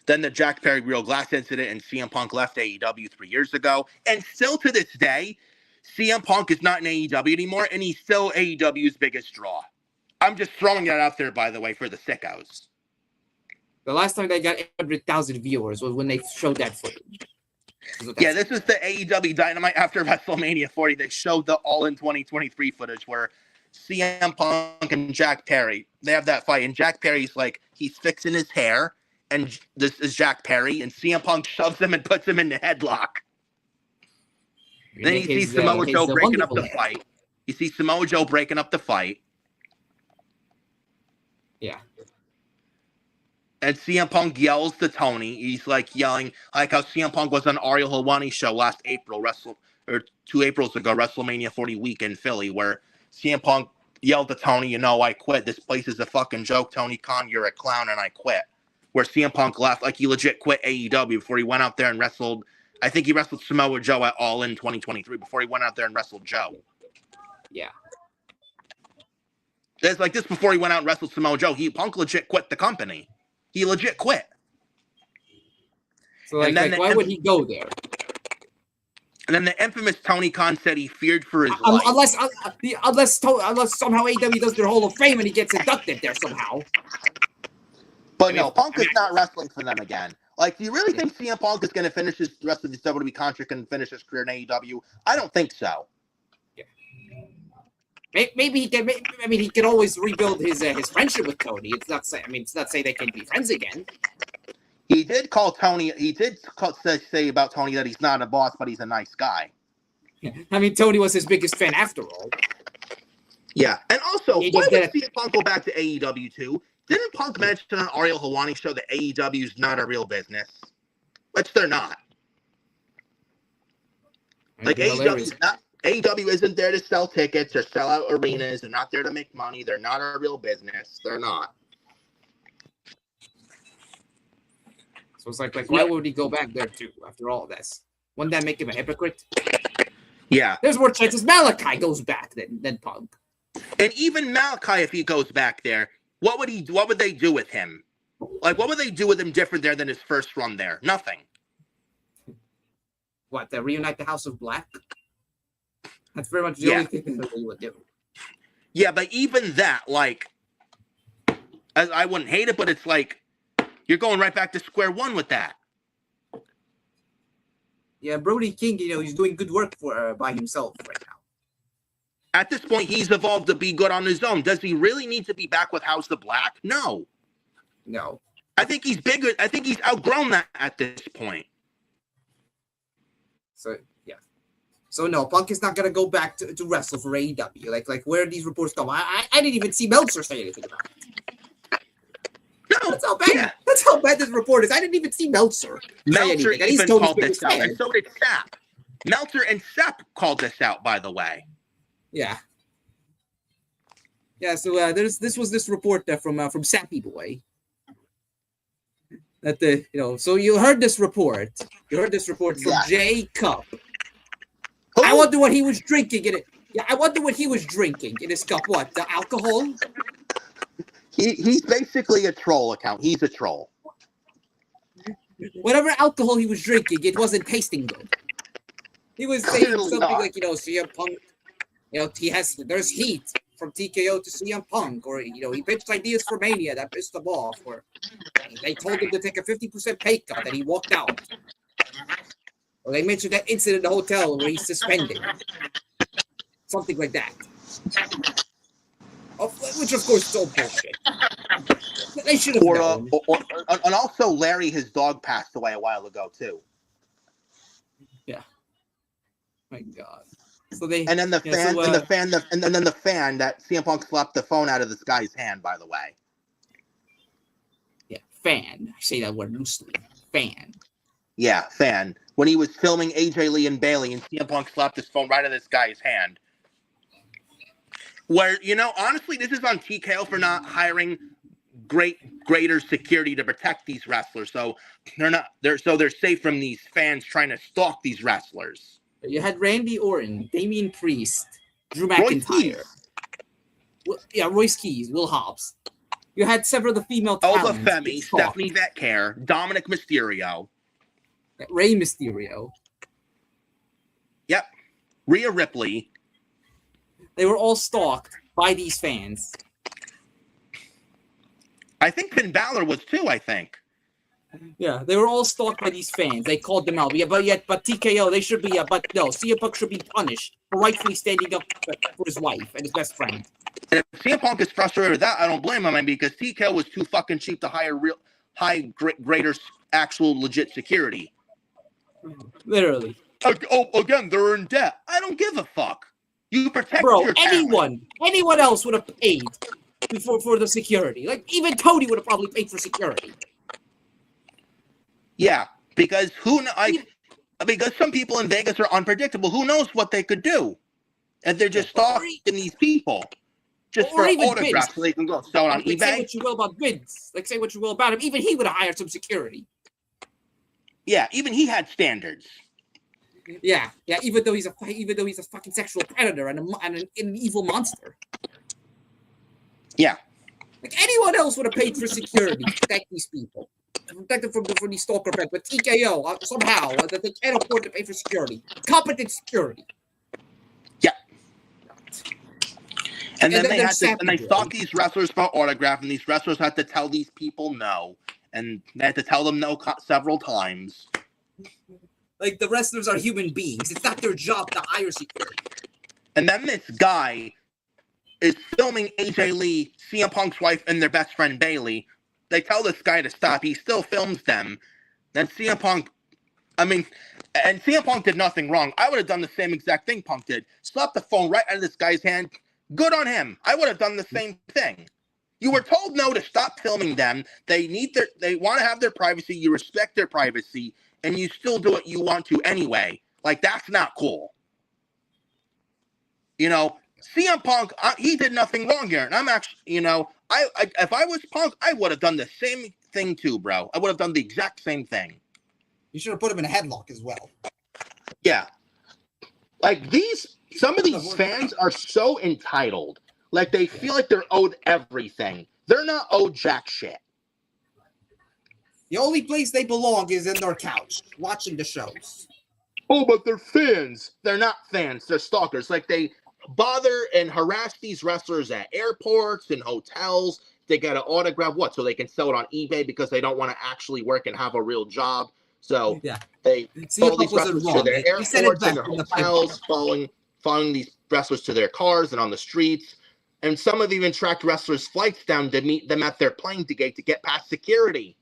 Then the Jack Perry real glass incident, and CM Punk left AEW 3 years ago. And still to this day, CM Punk is not in AEW anymore, and he's still AEW's biggest draw. I'm just throwing that out there, by the way, for the sickos. The last time they got 800,000 viewers was when they showed that footage. Yeah, this is the AEW Dynamite after WrestleMania 40. They showed the All in 2023 footage where CM Punk and Jack Perry, they have that fight, and Jack Perry's like, he's fixing his hair. And this is Jack Perry, and CM Punk shoves him and puts him in the headlock. Then you see Samoa Joe breaking up the fight. You see Samoa Joe breaking up the fight. Yeah. And CM Punk yells to Tony. He's like yelling, like how CM Punk was on Ariel Helwani's show last April, 2 Aprils ago, WrestleMania 40 week in Philly, where CM Punk yelled to Tony, you know, I quit. This place is a fucking joke. Tony Khan, you're a clown, and I quit. Where CM Punk left, like he legit quit AEW before he went out there and wrestled. I think he wrestled Samoa Joe at All In 2023 before he went out there and wrestled Joe. Yeah. It's like this before he went out and wrestled Samoa Joe. Punk legit quit the company. He legit quit. So like why would he go there? And then the infamous Tony Khan said he feared for his life. Unless somehow AEW does their Hall of Fame and he gets inducted there somehow. But no, Punk is not wrestling for them again. Like, do you really think CM Punk is going to finish the rest of his WWE contract and finish his career in AEW? I don't think so. Yeah. Maybe he can. I mean, he can always rebuild his friendship with Tony. It's not say. I mean, it's not say they can be friends again. He did call Tony. He did say about Tony that he's not a boss, but he's a nice guy. Yeah. I mean, Tony was his biggest fan after all. Yeah, and also, why would CM Punk go back to AEW too? Didn't Punk mention on Ariel Helwani's show that AEW is not a real business? Which they're not. Like AEW isn't there to sell tickets or sell out arenas. They're not there to make money. They're not a real business. They're not. So it's like why would he go back there too after all this? Wouldn't that make him a hypocrite? Yeah. There's more chances Malachi goes back than Punk. And even Malachi, if he goes back there, what would they do with him? Like, what would they do with him different there than his first run there? Nothing. What, they reunite the House of Black? That's very much the only thing that they would do. Yeah, but even that, like, I wouldn't hate it, but it's like, you're going right back to square one with that. Yeah, Brody King, he's doing good work by himself right now. At this point, he's evolved to be good on his own. Does he really need to be back with House of Black? No. No. I think he's bigger. I think he's outgrown that at this point. So, yeah. So, no, Punk is not going to go back to wrestle for AEW. Like where are these reports come? I didn't even see Meltzer say anything about it. No. That's how bad. Yeah. That's how bad this report is. I didn't even see Meltzer. Meltzer even called this out, and so did Sapp. Meltzer and Sapp called this out, by the way. Yeah. Yeah, so this was this report from Sappy Boy. That so you heard this report. You heard this report from Jay Cup. Who? I wonder what he was drinking in it. Yeah, I wonder what he was drinking in his cup. What, the alcohol? He's basically a troll account. He's a troll. Whatever alcohol he was drinking, it wasn't tasting good. He was saying Clearly something not. like, CM Punk, there's heat from TKO to CM Punk, or, he pitched ideas for Mania that pissed him off, or they told him to take a 50% pay cut and he walked out. Or they mentioned that incident in the hotel where he's suspended. Something like that. Which, of course, is all bullshit. They should have known. And also, Larry, his dog, passed away a while ago, too. Yeah. My God. So they and then the fan, and then the fan that CM Punk slapped the phone out of this guy's hand. By the way. Yeah, fan. I say that word loosely. Fan. Yeah, fan. When he was filming AJ Lee and Bailey, and CM Punk slapped his phone right out of this guy's hand. Where, honestly, this is on TKO for not hiring greater security to protect these wrestlers. So they're safe from these fans trying to stalk these wrestlers. You had Randy Orton, Damian Priest, Drew McIntyre. Royce Keys, Will Hobbs. You had several of the female talents. Alba Femi, Stephanie Vetcare, Dominic Mysterio. Rey Mysterio. Yep. Rhea Ripley. They were all stalked by these fans. I think Finn Balor was too, I think. Yeah, they were all stalked by these fans. They called them out. Yeah, but TKO, they should be, CM Punk should be punished for rightfully standing up for his wife and his best friend. And if CM Punk is frustrated with that, I don't blame him, because TKO was too fucking cheap to hire greater, actual, legit security. Literally. Again, they're in debt. I don't give a fuck. You protect your anyone else would have paid for the security. Like, even Cody would have probably paid for security. Yeah, because because some people in Vegas are unpredictable. Who knows what they could do? And they're just stalking these people just for autographs so they can go sell it on eBay. Say what you will about Vince. Say what you will about him. Even he would have hired some security. Yeah, even he had standards. Yeah. Even though he's a fucking sexual predator and an evil monster. Yeah. Like, anyone else would have paid for security to protect these people, to protect them from these stalker fans. But TKO somehow that they can't afford to pay for security, competent security. Yeah. And then they stalk these wrestlers for autograph, and these wrestlers have to tell these people no, and they have to tell them no several times. Like, the wrestlers are human beings. It's not their job to hire security. And then this guy is filming AJ Lee, CM Punk's wife, and their best friend Bailey. They tell this guy to stop. He still films them. Then CM Punk, and CM Punk did nothing wrong. I would have done the same exact thing Punk did. Slapped the phone right out of this guy's hand. Good on him. I would have done the same thing. You were told no to stop filming them. They want to have their privacy. You respect their privacy. And you still do what you want to anyway. Like, that's not cool. CM Punk, he did nothing wrong here. And I'm actually, if I was Punk, I would have done the same thing too, bro. I would have done the exact same thing. You should have put him in a headlock as well. Yeah. Like, some of these fans are so entitled. Like, they feel like they're owed everything. They're not owed jack shit. The only place they belong is in their couch, watching the shows. Oh, but they're fans. They're not fans. They're stalkers. Like, they bother and harass these wrestlers at airports and hotels. They got an autograph, so they can sell it on eBay because they don't want to actually work and have a real job. So they follow these wrestlers to their airports and their hotels, following these wrestlers to their cars and on the streets. And some have even tracked wrestlers' flights down to meet them at their plane gate to get past security.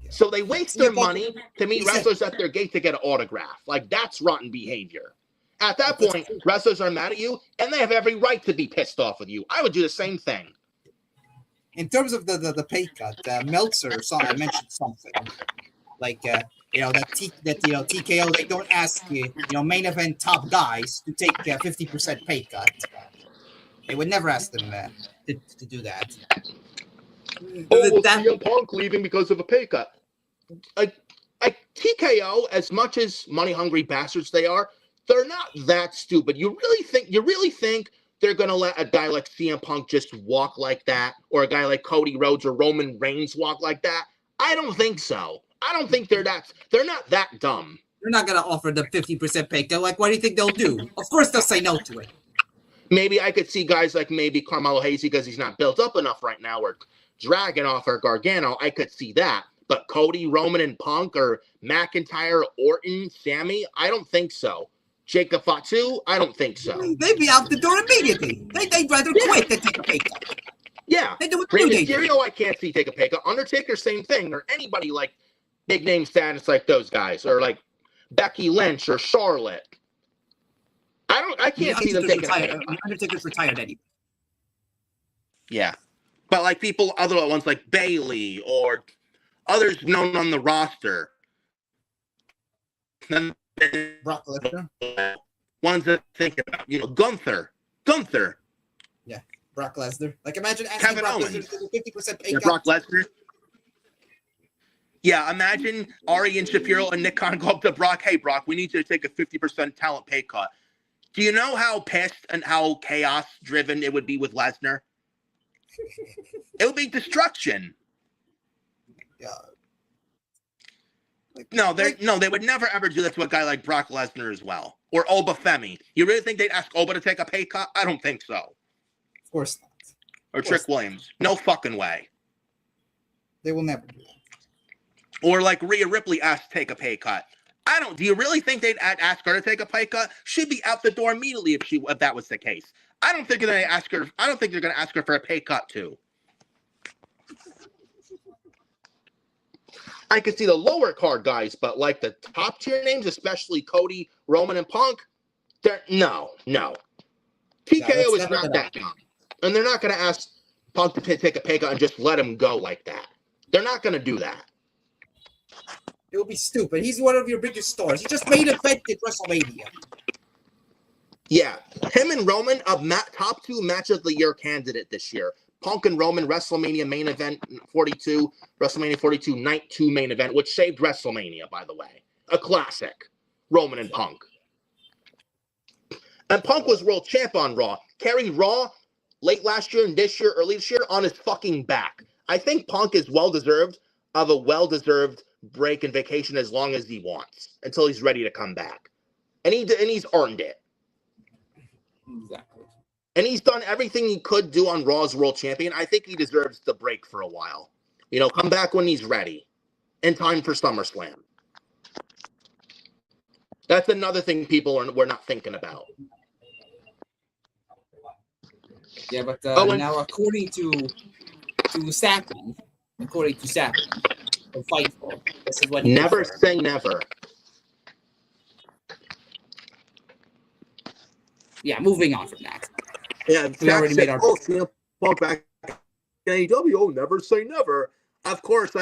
So they waste their money to meet wrestlers at their gate to get an autograph. Like, that's rotten behavior. At that point, wrestlers are mad at you, and they have every right to be pissed off with you. I would do the same thing. In terms of the pay cut, Meltzer mentioned something like TKO, they don't ask main event top guys to take 50% pay cut. They would never ask them to do that. CM Punk leaving because of a pay cut. Like TKO, as much as money hungry bastards they are, they're not that stupid. You really think they're going to let a guy like CM Punk just walk like that, or a guy like Cody Rhodes or Roman Reigns walk like that? I don't think so. I don't think they're not that dumb. They're not gonna offer the 50% pay cut. Like, what do you think they'll do? Of course they'll say no to it. Maybe I could see guys like maybe Carmelo Hayes because he's not built up enough right now, or Dragunov or Gargano. I could see that. But Cody, Roman, and Punk, or McIntyre, Orton, Sammy, I don't think so. Jacob Fatu, I don't think so. They'd be out the door immediately. They'd rather quit than take a pay cut. Yeah. They do it Rey too, Mysterio, I can't see take a pay cut. Undertaker, same thing. Or anybody like big name status like those guys. Or like Becky Lynch or Charlotte. I can't see them taking a pay cut. Undertaker's retired anyway. Yeah. But like other ones like Bayley or others known on the roster. Brock Lesnar. Ones that think about, Gunther. Yeah, Brock Lesnar. Like, imagine asking Kevin Brock Owens. Lesnar to take a 50% pay cut. Brock Lesnar. Yeah, imagine Ari and Shapiro and Nick Khan go up to Brock. Hey, Brock, we need you to take a 50% talent pay cut. Do you know how pissed and how chaos-driven it would be with Lesnar? It would be destruction. Yeah. They would never ever do that to a guy like Brock Lesnar as well, or Oba Femi. You really think they'd ask Oba to take a pay cut? I don't think so. Of course not. Or Trick Williams? No fucking way. They will never do that. Or like Rhea Ripley asked to take a pay cut. Do you really think they'd ask her to take a pay cut? She'd be out the door immediately if that was the case. I don't think they're going to ask her for a pay cut too. I could see the lower card guys, but like the top tier names, especially Cody, Roman, and Punk, no. TKO is not that dumb. And they're not going to ask Punk to take a pay cut and just let him go like that. They're not going to do that. It would be stupid. He's one of your biggest stars. He just made a bet at WrestleMania. Yeah. Him and Roman, top 2 match of the year candidate this year. Punk and Roman, WrestleMania main event 42, WrestleMania 42, night 2 main event, which saved WrestleMania, by the way. A classic. Roman and Punk. And Punk was world champ on Raw. Carried Raw late last year and early this year on his fucking back. I think Punk is well-deserved of a well-deserved break and vacation as long as he wants, until he's ready to come back. And he's earned it. Exactly. And he's done everything he could do on Raw as world champion. I think he deserves the break for a while. Come back when he's ready. In time for SummerSlam. That's another thing we're not thinking about. Yeah, but now according to Sappy, the Fightful, this is what he never say never. Yeah, moving on from that. Yeah, we already made our. CM Punk back in AEW. Never say never. Of course,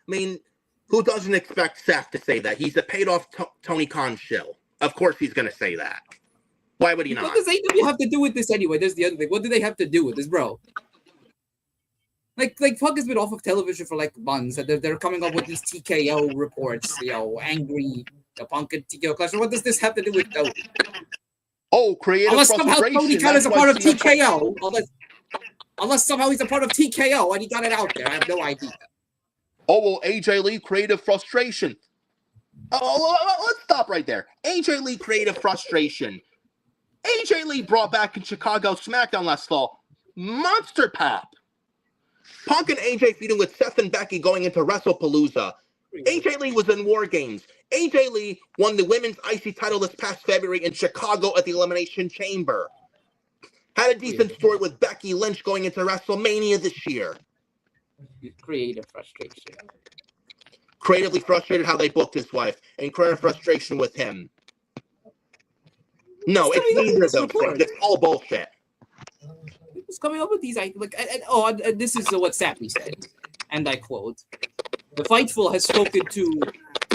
who doesn't expect Seth to say that? He's a paid-off Tony Khan shill. Of course, he's going to say that. Why would he not? What does AEW have to do with this anyway? There's the other thing. What do they have to do with this, bro? Like Punk has been off of television for like months, and they're coming up with these TKO reports. Angry the Punk and TKO clash. What does this have to do with Cody? Oh, creative unless somehow Cody Khan is a part of TKO. Unless somehow he's a part of TKO and he got it out there. I have no idea. Oh, well, AJ Lee, creative frustration. Oh, let's stop right there. AJ Lee, creative frustration. AJ Lee brought back in Chicago SmackDown last fall. Monster Pop. Punk and AJ feuding with Seth and Becky going into WrestlePalooza. AJ Lee was in War Games. AJ Lee won the women's IC title this past February in Chicago at the Elimination Chamber. Had a decent story with Becky Lynch going into WrestleMania this year. Creative frustration. Creatively frustrated how they booked his wife, and creative frustration with him. No, it's neither of those things. It's all bullshit. Who's coming up with these? This is what Sappy said, and I quote: "The Fightful has spoken to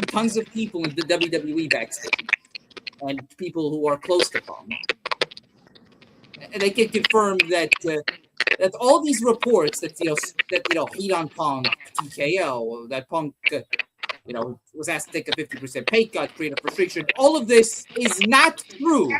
tons of people in the WWE backstage, and people who are close to Punk, and they can confirm that all these reports that heat on Punk, TKO, that Punk was asked to take a 50% pay cut, creative frustration. All of this is not true.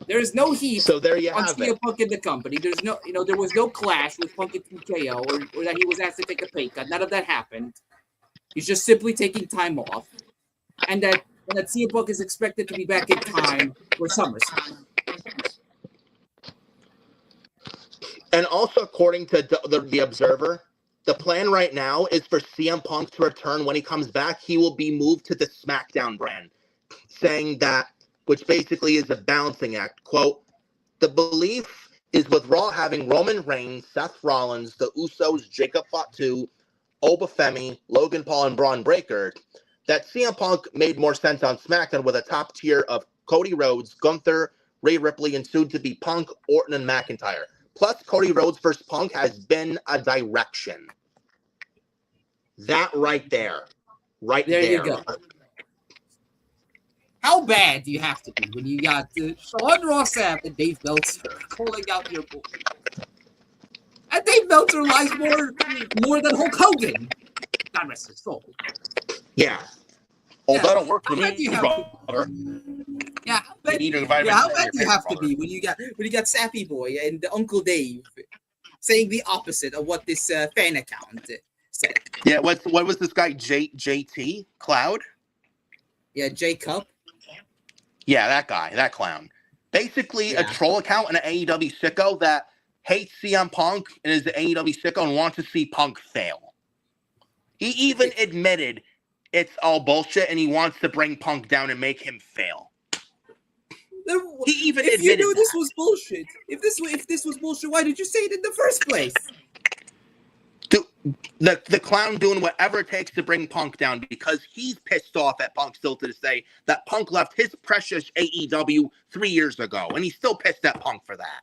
There is no heat So there you on have CM it. Punk in the company. There's no, there was no clash with Punk and TKO or that he was asked to take a pay cut. None of that happened. He's just simply taking time off. And that CM Punk is expected to be back in time for SummerSlam. And also, according to the Observer, the plan right now is for CM Punk to return. When he comes back, he will be moved to the SmackDown brand, saying that, which basically is a balancing act. Quote, the belief is with Raw having Roman Reigns, Seth Rollins, the Usos, Jacob Fatu, Obafemi, Logan Paul, and Braun Breaker, that CM Punk made more sense on SmackDown with a top tier of Cody Rhodes, Gunther, Rhea Ripley, and soon to be Punk, Orton, and McIntyre. Plus, Cody Rhodes versus Punk has been a direction. That right there. Right there. There you go. How bad do you have to be when you got Sean Ross Sapp and Dave Meltzer calling out your boy? And Dave Meltzer lies more than Hulk Hogan. God rest his soul. Yeah. Oh, that don't work for How bad do me, you have brother. Yeah, how bad, You need a yeah, vitamin how C bad in do your you have to brother. be when you got Sappy Boy and Uncle Dave saying the opposite of what this fan account said? Yeah, what was this guy, JT Cloud? Yeah, J Cup. Yeah, that guy, that clown. Basically, a Yeah. troll account and an AEW sicko that hates CM Punk and is the AEW sicko and wants to see Punk fail. He even admitted it's all bullshit and he wants to bring Punk down and make him fail. He even If you admitted knew this that. was bullshit, if this was bullshit, why did you say it in the first place? The clown doing whatever it takes to bring Punk down because he's pissed off at Punk still to this day that Punk left his precious AEW 3 years ago, and he's still pissed at Punk for that.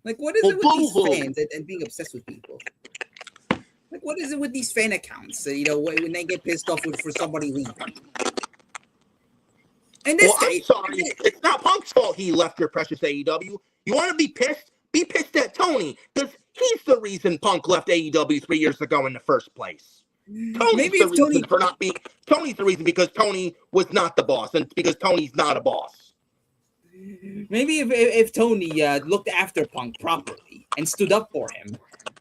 Like, what is Well, it with these boo-hoo. fans and being obsessed with people? Like, what is it with these fan accounts? When they get pissed off for somebody leaving. And this Well, I'm day, sorry. It's not Punk's fault he left your precious AEW. You want to be pissed? Be pissed at Tony, because he's the reason Punk left AEW 3 years ago in the first place. Tony's maybe the if reason Tony, for not being. Tony's the reason because Tony was not the boss, and because Tony's not a boss. maybe if Tony looked after Punk properly and stood up for him,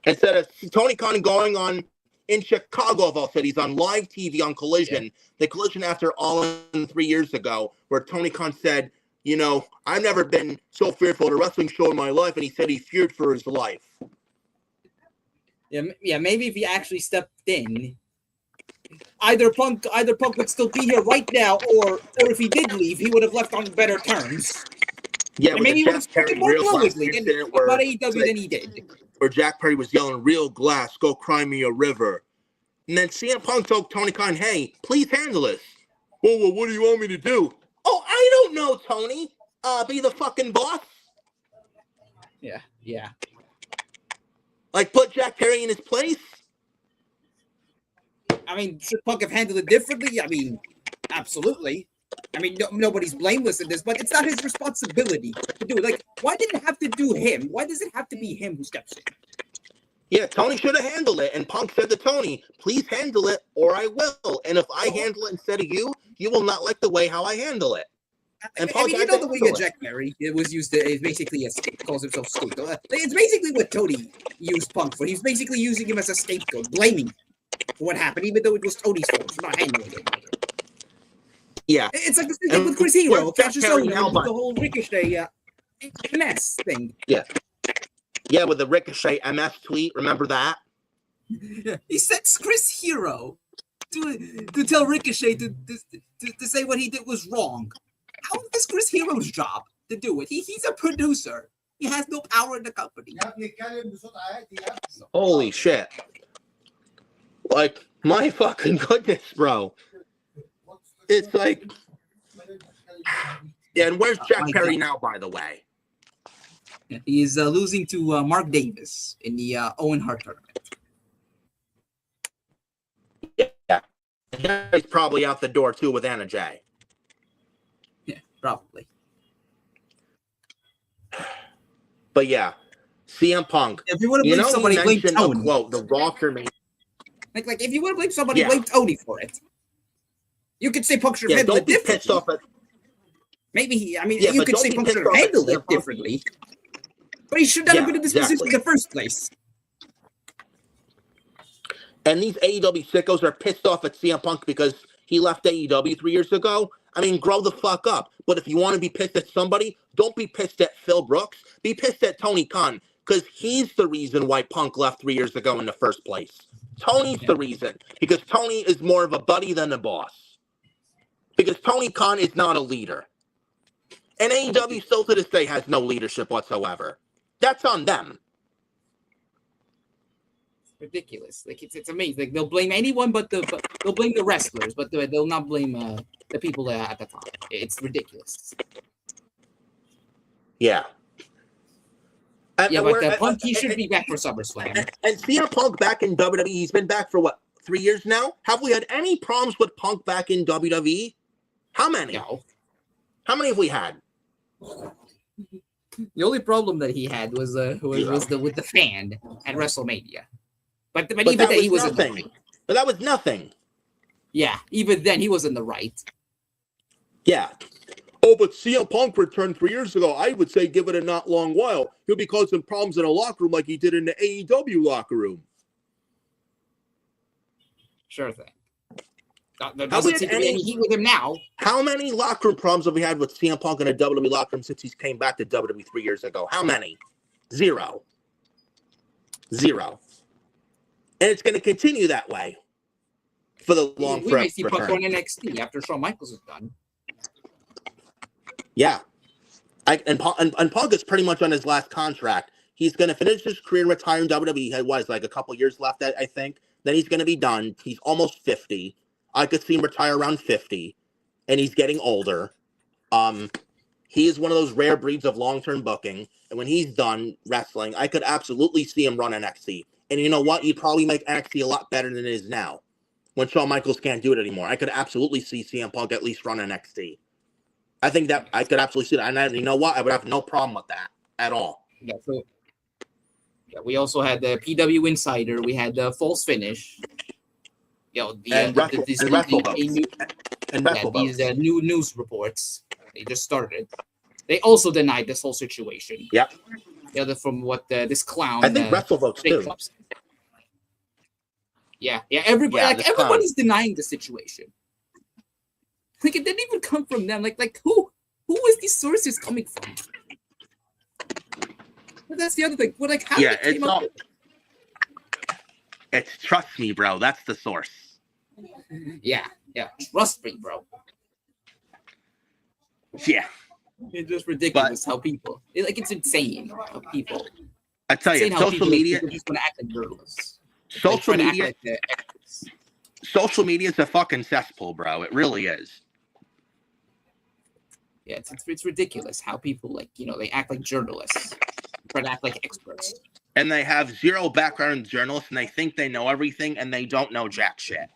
Instead of Tony Khan going on in Chicago of all cities on live TV on Collision, the Collision after All In 3 years ago, where Tony Khan said, you know, I've never been so fearful at a wrestling show in my life, and he said he feared for his life. yeah, maybe if he actually stepped in, either Punk would still be here right now, or if he did leave, he would have left on better terms. Yeah, And with maybe he the would have Jack Perry spoken more real glass fluidly incident about where, AEW than he did. where Jack Perry was yelling, real glass, go cry me a river. And then CM Punk told Tony Khan, hey, please handle this. Well, what do you want me to do? Oh, I don't know, Tony. Be the fucking boss? Yeah. Like, put Jack Perry in his place? I mean, should Punk have handled it differently? I mean, absolutely. I mean, nobody's blameless in this, but it's not his responsibility to do it. Like, why did it have to do him? Why does it have to be him who steps in? Yeah, Tony should have handled it. And Punk said to Tony, please handle it or I will. And if I handle it instead of you, you will not like the way how I handle it. And I mean, you had know to the way handle that it. Jack Perry it was used to, is basically a calls himself scapegoat. It's basically what Tony used Punk for. He was basically using him as a scapegoat, blaming him for what happened, even though it was Tony's fault for not handling it. Yeah. It's like the same thing with Chris Hero, where's Jack Cassius Perry Ohno, now, with bud? the whole Ricochet MS thing. Yeah, with the Ricochet MS tweet. Remember that? He sends Chris Hero to tell Ricochet to say what he did was wrong. How is this Chris Hero's job to do it? He's a producer. He has no power in the company. Holy shit. Like, my fucking goodness, bro. It's like... Yeah, and where's Jack Perry now, by the way? He is losing to Mark Davis in the Owen Hart tournament. Yeah. He's probably out the door, too, with Anna Jay. Yeah, probably. But yeah, CM Punk. If you want to You blame know, somebody, he blame mentioned Tony. a quote, the roster made. Like if you want to blame somebody, Yeah. blame Tony for it. You could say Punk should Yeah, handle don't it be pissed differently. off at. Maybe Yeah, you but could don't say be Punk pissed should have off at handled CM it Punk. differently. But he should not have been in this position in the first place. And these AEW sickos are pissed off at CM Punk because he left AEW 3 years ago. I mean, grow the fuck up. But if you want to be pissed at somebody, don't be pissed at Phil Brooks. Be pissed at Tony Khan because he's the reason why Punk left 3 years ago in the first place. Tony's the reason because Tony is more of a buddy than a boss. Because Tony Khan is not a leader. And AEW still to this day has no leadership whatsoever. That's on them. Ridiculous. Like it's amazing. Like they'll blame anyone, but they'll blame the wrestlers, but they'll not blame the people at the top. It's ridiculous. Yeah. But Punk, he should be back for SummerSlam. And CM Punk back in WWE, he's been back for what, 3 years now? Have we had any problems with Punk back in WWE? How many? No. How many have we had? The only problem that he had was with the fan at WrestleMania. But even that then, he was nothing. in the right. But that was nothing. Yeah, even then, he was in the right. Yeah. Oh, but CM Punk returned 3 years ago. I would say give it a not long while. He'll be causing problems in a locker room like he did in the AEW locker room. Sure thing. There doesn't seem to be any heat with him now. How many locker room problems have we had with CM Punk in a WWE locker room since he's came back to WWE 3 years ago? How many? Zero. And it's going to continue that way for the long We might see Punk on NXT after Shawn Michaels is done. Yeah. And Punk is pretty much on his last contract. He's going to finish his career and retire in WWE. He had, like a couple years left, I think. Then he's going to be done. He's almost 50. I could see him retire around 50. And he's getting older. He is one of those rare breeds of long-term booking. And when he's done wrestling, I could absolutely see him run NXT. And you know what? He'd probably make NXT a lot better than it is now. When Shawn Michaels can't do it anymore. I could absolutely see CM Punk at least run NXT. I think that I could absolutely see that. And you know what? I would have no problem with that at all. Yeah, so we also had the PW Insider. We had the False Finish. These new news reports. They just started. They also denied this whole situation. Yep. From what this clown. I think WrestleVotes too. Everybody's denying the situation. Like it didn't even come from them. Like who is these sources coming from? But that's the other thing. Well, like how did it came up? It's trust me, bro. That's the source. Yeah. Trust me, bro. Yeah. It's just ridiculous how people it's insane how people. I tell you, social media just gonna act like journalists. Social media is a fucking cesspool, bro. It really is. Yeah, it's ridiculous how people they act like journalists, try to act like experts. And they have zero background in journalists, and they think they know everything, and they don't know jack shit.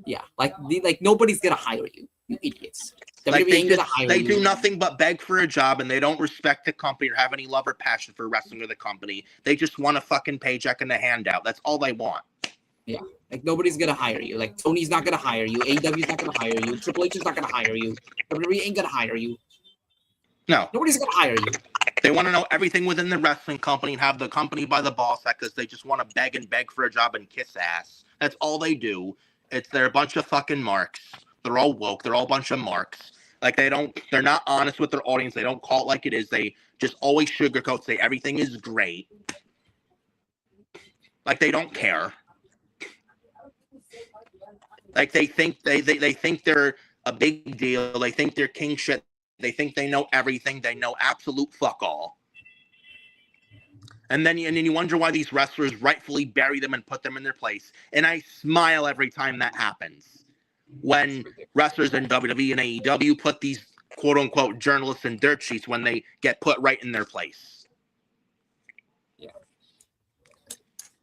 Yeah, like nobody's gonna hire you, you idiots. Like they do nothing but beg for a job, and they don't respect the company or have any love or passion for wrestling or the company. They just want a fucking paycheck and a handout. That's all they want. Yeah, like nobody's gonna hire you. Like Tony's not gonna hire you. AEW's not gonna hire you. Triple H is not gonna hire you. WWE ain't gonna hire you. No, nobody's gonna hire you. They want to know everything within the wrestling company and have the company by the balls because they just want to beg for a job and kiss ass. That's all they do. They're a bunch of fucking marks. They're all woke. They're all a bunch of marks. Like they're not honest with their audience. They don't call it like it is. They just always sugarcoat, say everything is great. Like they don't care. Like they think think they're a big deal. They think they're king shit. They think they know everything. They know absolute fuck all. And then you wonder why these wrestlers rightfully bury them and put them in their place. And I smile every time that happens. When wrestlers in WWE and AEW put these quote-unquote journalists in dirt sheets when they get put right in their place. Yeah.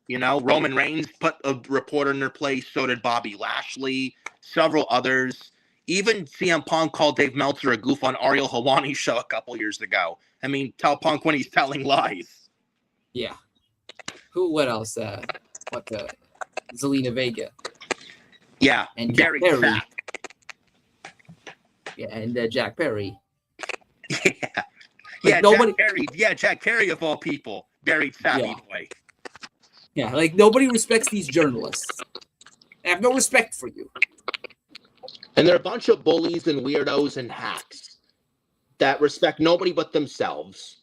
You know, Roman Reigns put a reporter in their place. So did Bobby Lashley. Several others. Even CM Punk called Dave Meltzer a goof on Ariel Helwani's show a couple years ago. I mean, tell Punk when he's telling lies. Yeah. What else? Zelina Vega. Yeah. And Jack Perry. Fat. Yeah, and Jack Perry. Yeah. Like nobody. Jack Perry of all people buried Savvy Boy. Yeah, like nobody respects these journalists. They have no respect for you. And they're a bunch of bullies and weirdos and hacks that respect nobody but themselves.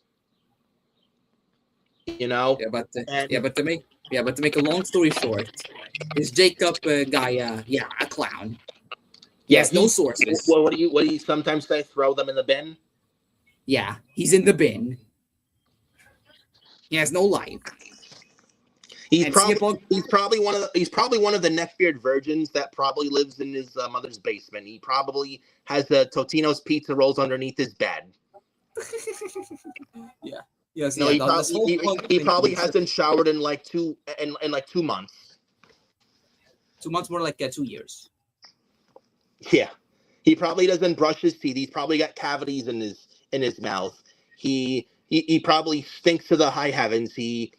You know? But to make a long story short, this Jacob guy, a clown. He has no sources. Well, what do you sometimes say? Throw them in the bin? Yeah, he's in the bin. He has no life. He's probably one of the neckbeard virgins that probably lives in his mother's basement. He probably has the Totino's pizza rolls underneath his bed. Yeah. Yes. No, he probably hasn't showered in like 2 months. 2 months, more like 2 years. Yeah, he probably doesn't brush his teeth. He's probably got cavities in his mouth. He probably stinks to the high heavens. He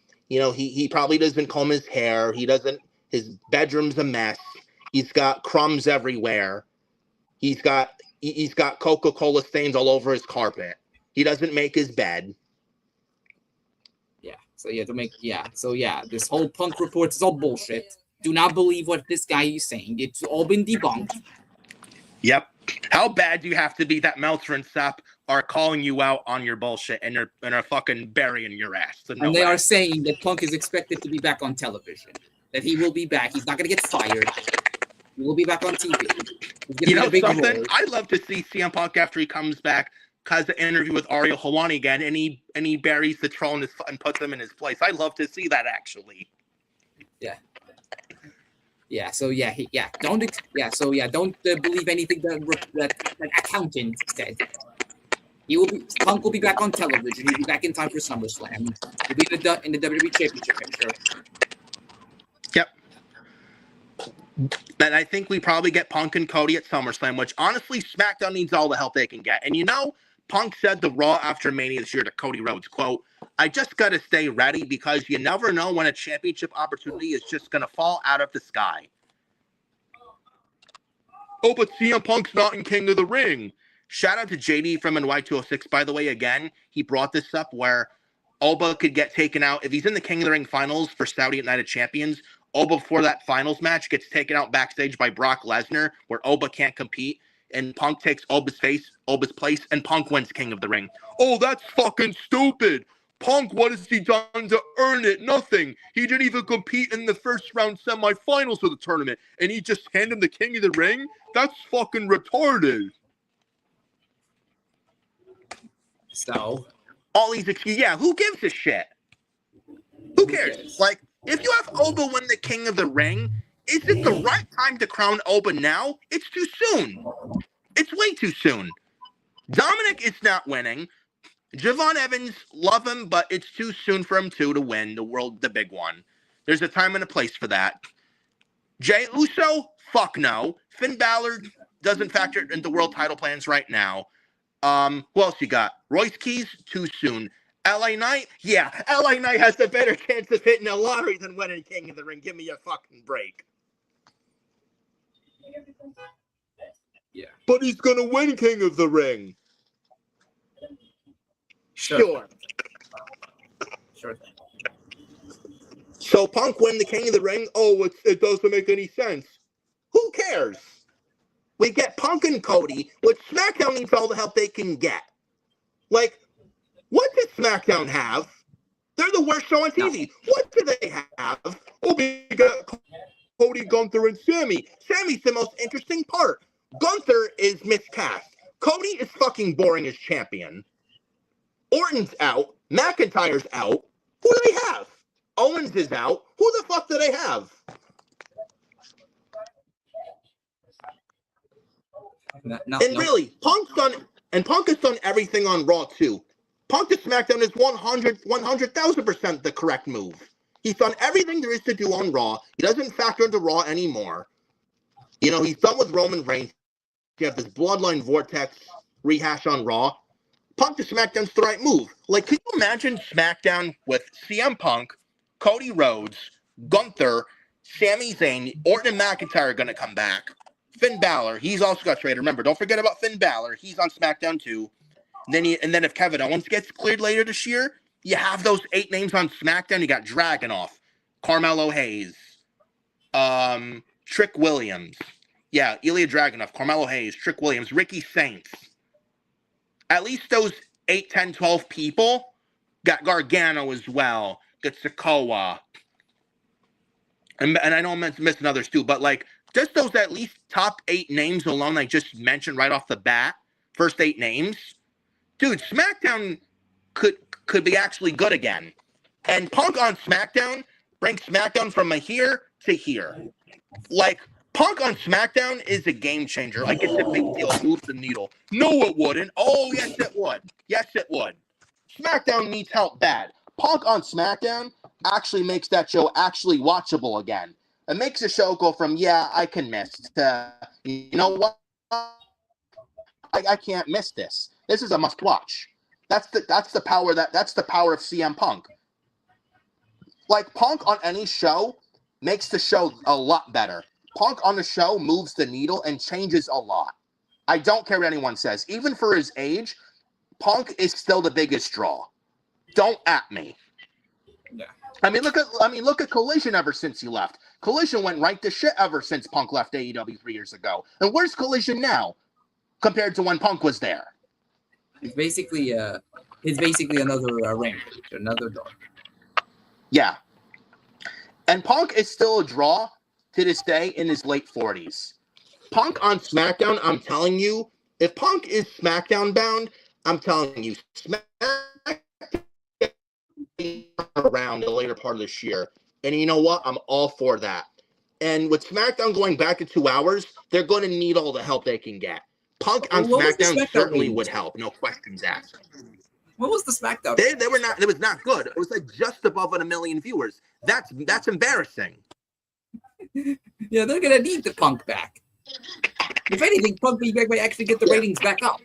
probably doesn't comb his hair. His bedroom's a mess. He's got crumbs everywhere. He's got Coca-Cola stains all over his carpet. He doesn't make his bed. Yeah. So this whole Punk report is all bullshit. Do not believe what this guy is saying. It's all been debunked. Yep. How bad do you have to be that Meltzer and Sapp are calling you out on your bullshit and are fucking burying your ass? And they are saying that Punk is expected to be back on television. That he will be back. He's not going to get fired. He will be back on TV. You know something? Role. I'd love to see CM Punk after he comes back, has an interview with Ariel Helwani again, and he buries the troll and puts him in his place. I'd love to see that actually. Yeah. Yeah. So don't believe anything that accountant said. Punk will be back on television. He'll be back in time for SummerSlam. He'll be in the WWE Championship picture. Yep. And I think we probably get Punk and Cody at SummerSlam, which honestly, SmackDown needs all the help they can get. And Punk said the Raw after Mania this year to Cody Rhodes, quote, "I just got to stay ready because you never know when a championship opportunity is just going to fall out of the sky." Oh, but CM Punk's not in King of the Ring. Shout out to JD from NY206, by the way, again. He brought this up where Oba could get taken out. If he's in the King of the Ring finals for Saudi Night of Champions, Oba before that finals match gets taken out backstage by Brock Lesnar, where Oba can't compete. And Punk takes Oba's place, and Punk wins King of the Ring. Oh, that's fucking stupid. Punk, what has he done to earn it? Nothing. He didn't even compete in the first round semifinals of the tournament, and he just handed him the King of the Ring? That's fucking retarded. So? All these excuses. Yeah, who gives a shit? Who cares? Like, if you have Oba win the King of the Ring, is it the right time to crown Oba now? It's too soon. It's way too soon. Dominic is not winning. Javon Evans, love him, but it's too soon for him to win the big one. There's a time and a place for that. Jey Uso, fuck no. Finn Balor doesn't factor into world title plans right now. Who else you got? Royce Keys, too soon. LA Knight? Yeah, LA Knight has a better chance of hitting a lottery than winning King of the Ring. Give me a fucking break. Yeah. But he's gonna win King of the Ring. Sure. So Punk win the King of the Ring? Oh, it doesn't make any sense. Who cares? We get Punk and Cody, which SmackDown needs all the help they can get. Like, what does SmackDown have? They're the worst show on TV. What do they have? Oh, we got Cody, Gunther, and Sammy. Sammy's the most interesting part. Gunther is miscast. Cody is fucking boring as champion. Orton's out. McIntyre's out. Who do they have? Owens is out. Who the fuck do they have? Really, Punk has done everything on Raw too. Punk to SmackDown is 100,000% the correct move. He's done everything there is to do on Raw. He doesn't factor into Raw anymore. He's done with Roman Reigns. You have this Bloodline Vortex rehash on Raw. Punk to SmackDown's the right move. Like, can you imagine SmackDown with CM Punk, Cody Rhodes, Gunther, Sami Zayn, Orton and McIntyre are going to come back. Finn Balor, he's also got traded. Remember, don't forget about Finn Balor. He's on SmackDown too. And then if Kevin Owens gets cleared later this year, you have those 8 names on SmackDown. You got Dragunov, Carmelo Hayes, Trick Williams. Yeah, Ilja Dragunov, Carmelo Hayes, Trick Williams, Ricky Saints. At least those 8, 10, 12 people got Gargano as well, got Sikoa. And I know I'm missing others too, but like just those at least top 8 names alone I just mentioned right off the bat, first 8 names. Dude, SmackDown could be actually good again. And Punk on SmackDown brings SmackDown from here to here. Like, Punk on SmackDown is a game changer. Like, it's a big deal. It moves the needle. No, it wouldn't. Oh, yes, it would. Yes, it would. SmackDown needs help bad. Punk on SmackDown actually makes that show actually watchable again. It makes the show go from, yeah, I can miss, to, you know what? I can't miss this. This is a must watch. That's the power of CM Punk. Like, Punk on any show makes the show a lot better. Punk on the show moves the needle and changes a lot. I don't care what anyone says. Even for his age, Punk is still the biggest draw. Don't at me. Yeah. I mean, look at Collision ever since he left. Collision went right to shit ever since Punk left AEW 3 years ago. And where's Collision now compared to when Punk was there? It's basically another Rampage, another Dogg. Yeah. And Punk is still a draw to this day in his late 40s. Punk on SmackDown, I'm telling you, if Punk is SmackDown bound, I'm telling you, SmackDown around the later part of this year. And you know what? I'm all for that. And with SmackDown going back to 2 hours, they're going to need all the help they can get. Punk on SmackDown certainly would help, no questions asked. What was the SmackDown? They were not. It was not good. It was like just above 1 million viewers. That's embarrassing. Yeah, they're gonna need the Punk back. If anything, Punk might actually get the ratings back up.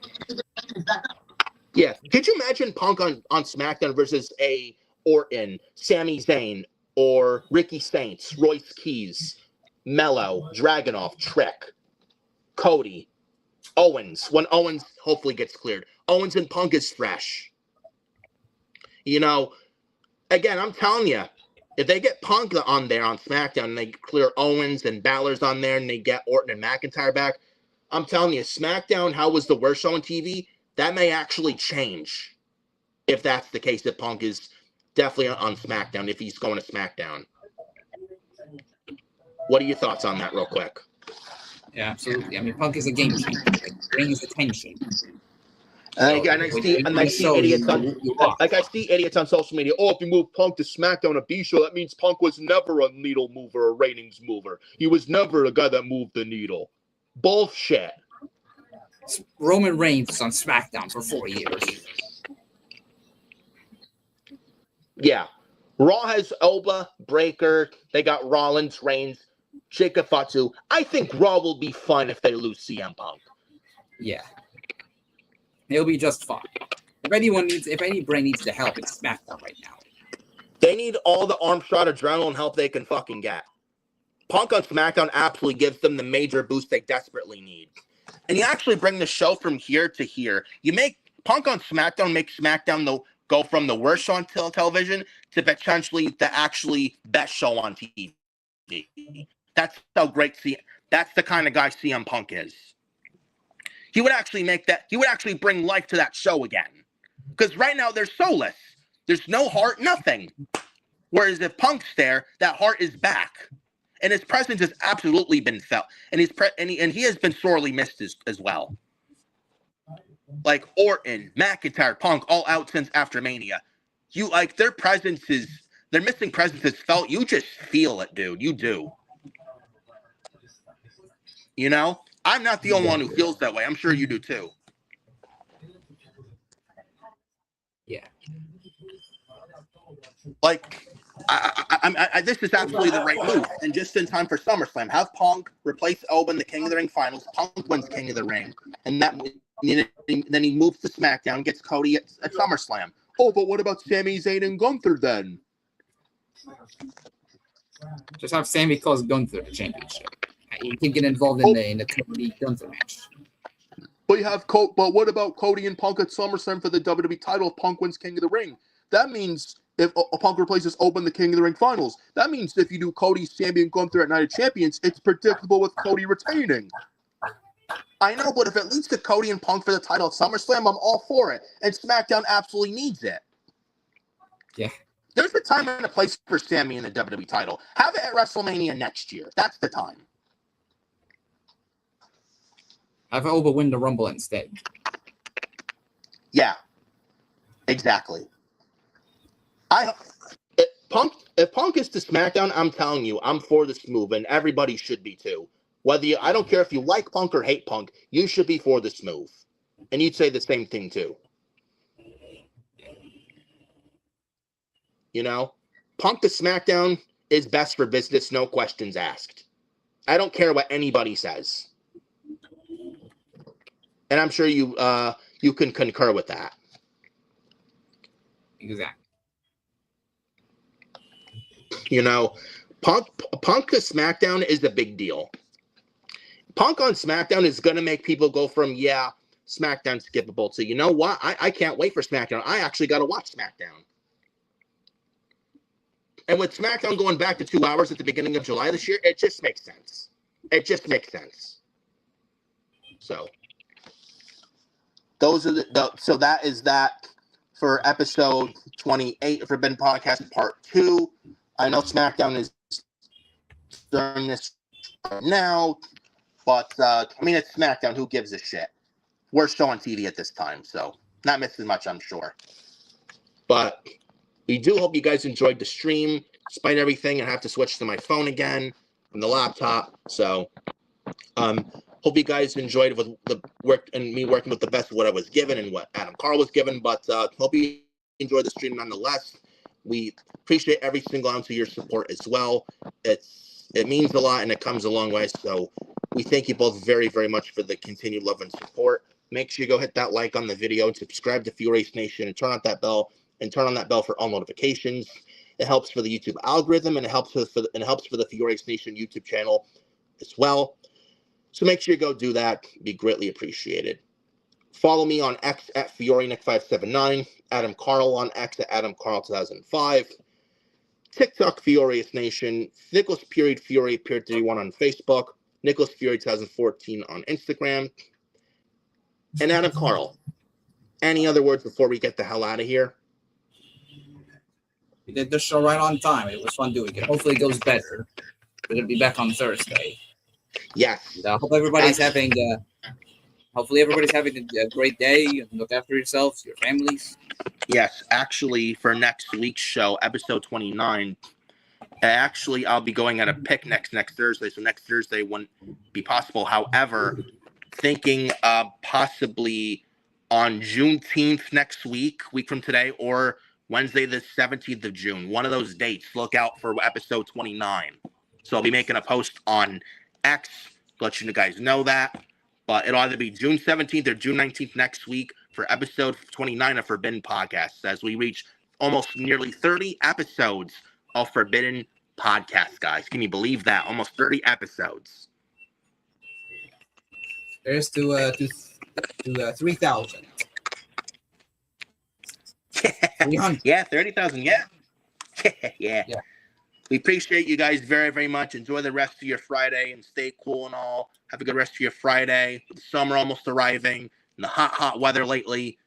Yeah. Could you imagine Punk on SmackDown versus a Orton, Sami Zayn, or Ricky Saints, Royce Keys, Mello, Dragunov, Trick, Cody, Owens, when Owens hopefully gets cleared. Owens and Punk is fresh. You know, again, I'm telling you, if they get Punk on there on SmackDown and they clear Owens and Balor's on there and they get Orton and McIntyre back, I'm telling you, SmackDown, how was the worst show on TV? That may actually change if that's the case, if Punk is definitely on SmackDown, if he's going to SmackDown. What are your thoughts on that real quick? Yeah, absolutely. I mean, Punk is a game changer. It brings attention. I see idiots on social media. Oh, if you move Punk to SmackDown, a B show, that means Punk was never a needle mover, a ratings mover. He was never a guy that moved the needle. Bullshit. Roman Reigns is on SmackDown for 4 years. Yeah. Raw has Oba, Breaker. They got Rollins, Reigns, Jacob Fatu. I think Raw will be fun if they lose CM Punk. Yeah. It'll be just fine. If any brand needs the help, it's SmackDown right now. They need all the arm shot adrenaline help they can fucking get. Punk on SmackDown absolutely gives them the major boost they desperately need. And you actually bring the show from here to here. You make Punk on SmackDown, make SmackDown go from the worst show on television to potentially the actually best show on TV. That's how great that's the kind of guy CM Punk is. He would actually bring life to that show again. Because right now they're soulless. There's no heart, nothing. Whereas if Punk's there, that heart is back. And his presence has absolutely been felt. And he has been sorely missed as well. Like Orton, McIntyre, Punk, all out since after Mania. Their missing presence is felt. You just feel it, dude. You do. You know? I'm not the only one who feels that way. I'm sure you do too. Yeah. Like, this is absolutely the right move. And just in time for SummerSlam, have Punk replace Owen, the King of the Ring finals. Punk wins King of the Ring. And then he moves to SmackDown, gets Cody at SummerSlam. Oh, but what about Sami Zayn and Gunther then? Just have Sami cause Gunther the championship. He can get involved in the Cody Gunther match. but what about Cody and Punk at SummerSlam for the WWE title if Punk wins King of the Ring? That means if Punk replaces Open the King of the Ring finals, that means if you do Cody, Sammy, and Gunther at Night of Champions, it's predictable with Cody retaining. I know, but if it leads to Cody and Punk for the title at SummerSlam, I'm all for it. And SmackDown absolutely needs it. Yeah. There's a time and a place for Sammy in the WWE title. Have it at WrestleMania next year. That's the time. Have Oba win the Rumble instead. Yeah. Exactly. If Punk is to SmackDown, I'm telling you, I'm for this move, and everybody should be too. I don't care if you like Punk or hate Punk, you should be for this move. And you'd say the same thing too. You know, Punk to SmackDown is best for business, no questions asked. I don't care what anybody says. And I'm sure you can concur with that. Exactly. You know, Punk to SmackDown is a big deal. Punk on SmackDown is going to make people go from, yeah, SmackDown skippable to, you know what? I can't wait for SmackDown. I actually got to watch SmackDown. And with SmackDown going back to 2 hours at the beginning of July this year, it just makes sense. It just makes sense. So, those are so that is that for episode 28 of Forbidden Podcast Part 2. I know SmackDown is during this right now, but I mean, it's SmackDown. Who gives a shit? Worst show on TV at this time, so not missing much, I'm sure. But we do hope you guys enjoyed the stream. Despite everything, I have to switch to my phone again from the laptop. So, hope you guys enjoyed with the work and me working with the best of what I was given and what Adam Carl was given. But hope you enjoyed the stream nonetheless. We appreciate every single ounce of your support as well. It means a lot and it comes a long way. So we thank you both very, very much for the continued love and support. Make sure you go hit that like on the video and subscribe to FioriousNation and turn on that bell for all notifications. It helps for the YouTube algorithm and it helps for the FioriousNation YouTube channel as well. So make sure you go do that. It'd be greatly appreciated. Follow me on X at FioriNick579, Adam Carl on X at AdamCarl2005, TikTok FioriousNation, Nicholas Fury 31 on Facebook, Nicholas Fury 2014 on Instagram, and Adam Carl. Any other words before we get the hell out of here? We did this show right on time. It was fun doing it. Hopefully it goes better. We're going to be back on Thursday. Yes. And, hope everybody's having a great day. Look after yourselves, your families. Yes, actually, for next week's show, episode 29, I'll be going at a pick next Thursday, so next Thursday wouldn't be possible. However, thinking possibly on Juneteenth next week from today, or Wednesday the 17th of June, one of those dates. Look out for episode 29. So I'll be making a post on X, let you guys know that. But it'll either be June 17th or June 19th next week for episode 29 of Forbidden Podcasts, as we reach almost nearly 30 episodes of Forbidden Podcasts, guys. Can you believe that? Almost 30 episodes. There's to 3,000. 300. Yeah, 30,000. Yeah. Yeah. We appreciate you guys very, very much. Enjoy the rest of your Friday and stay cool and all. Have a good rest of your Friday. The summer almost arriving and the hot weather lately.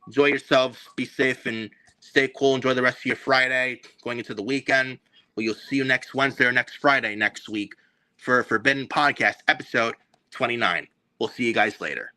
Enjoy yourselves. Be safe and stay cool. Enjoy the rest of your Friday going into the weekend. We'll see you next Wednesday or next Friday next week for Forbidden Podcast episode 29. We'll see you guys later.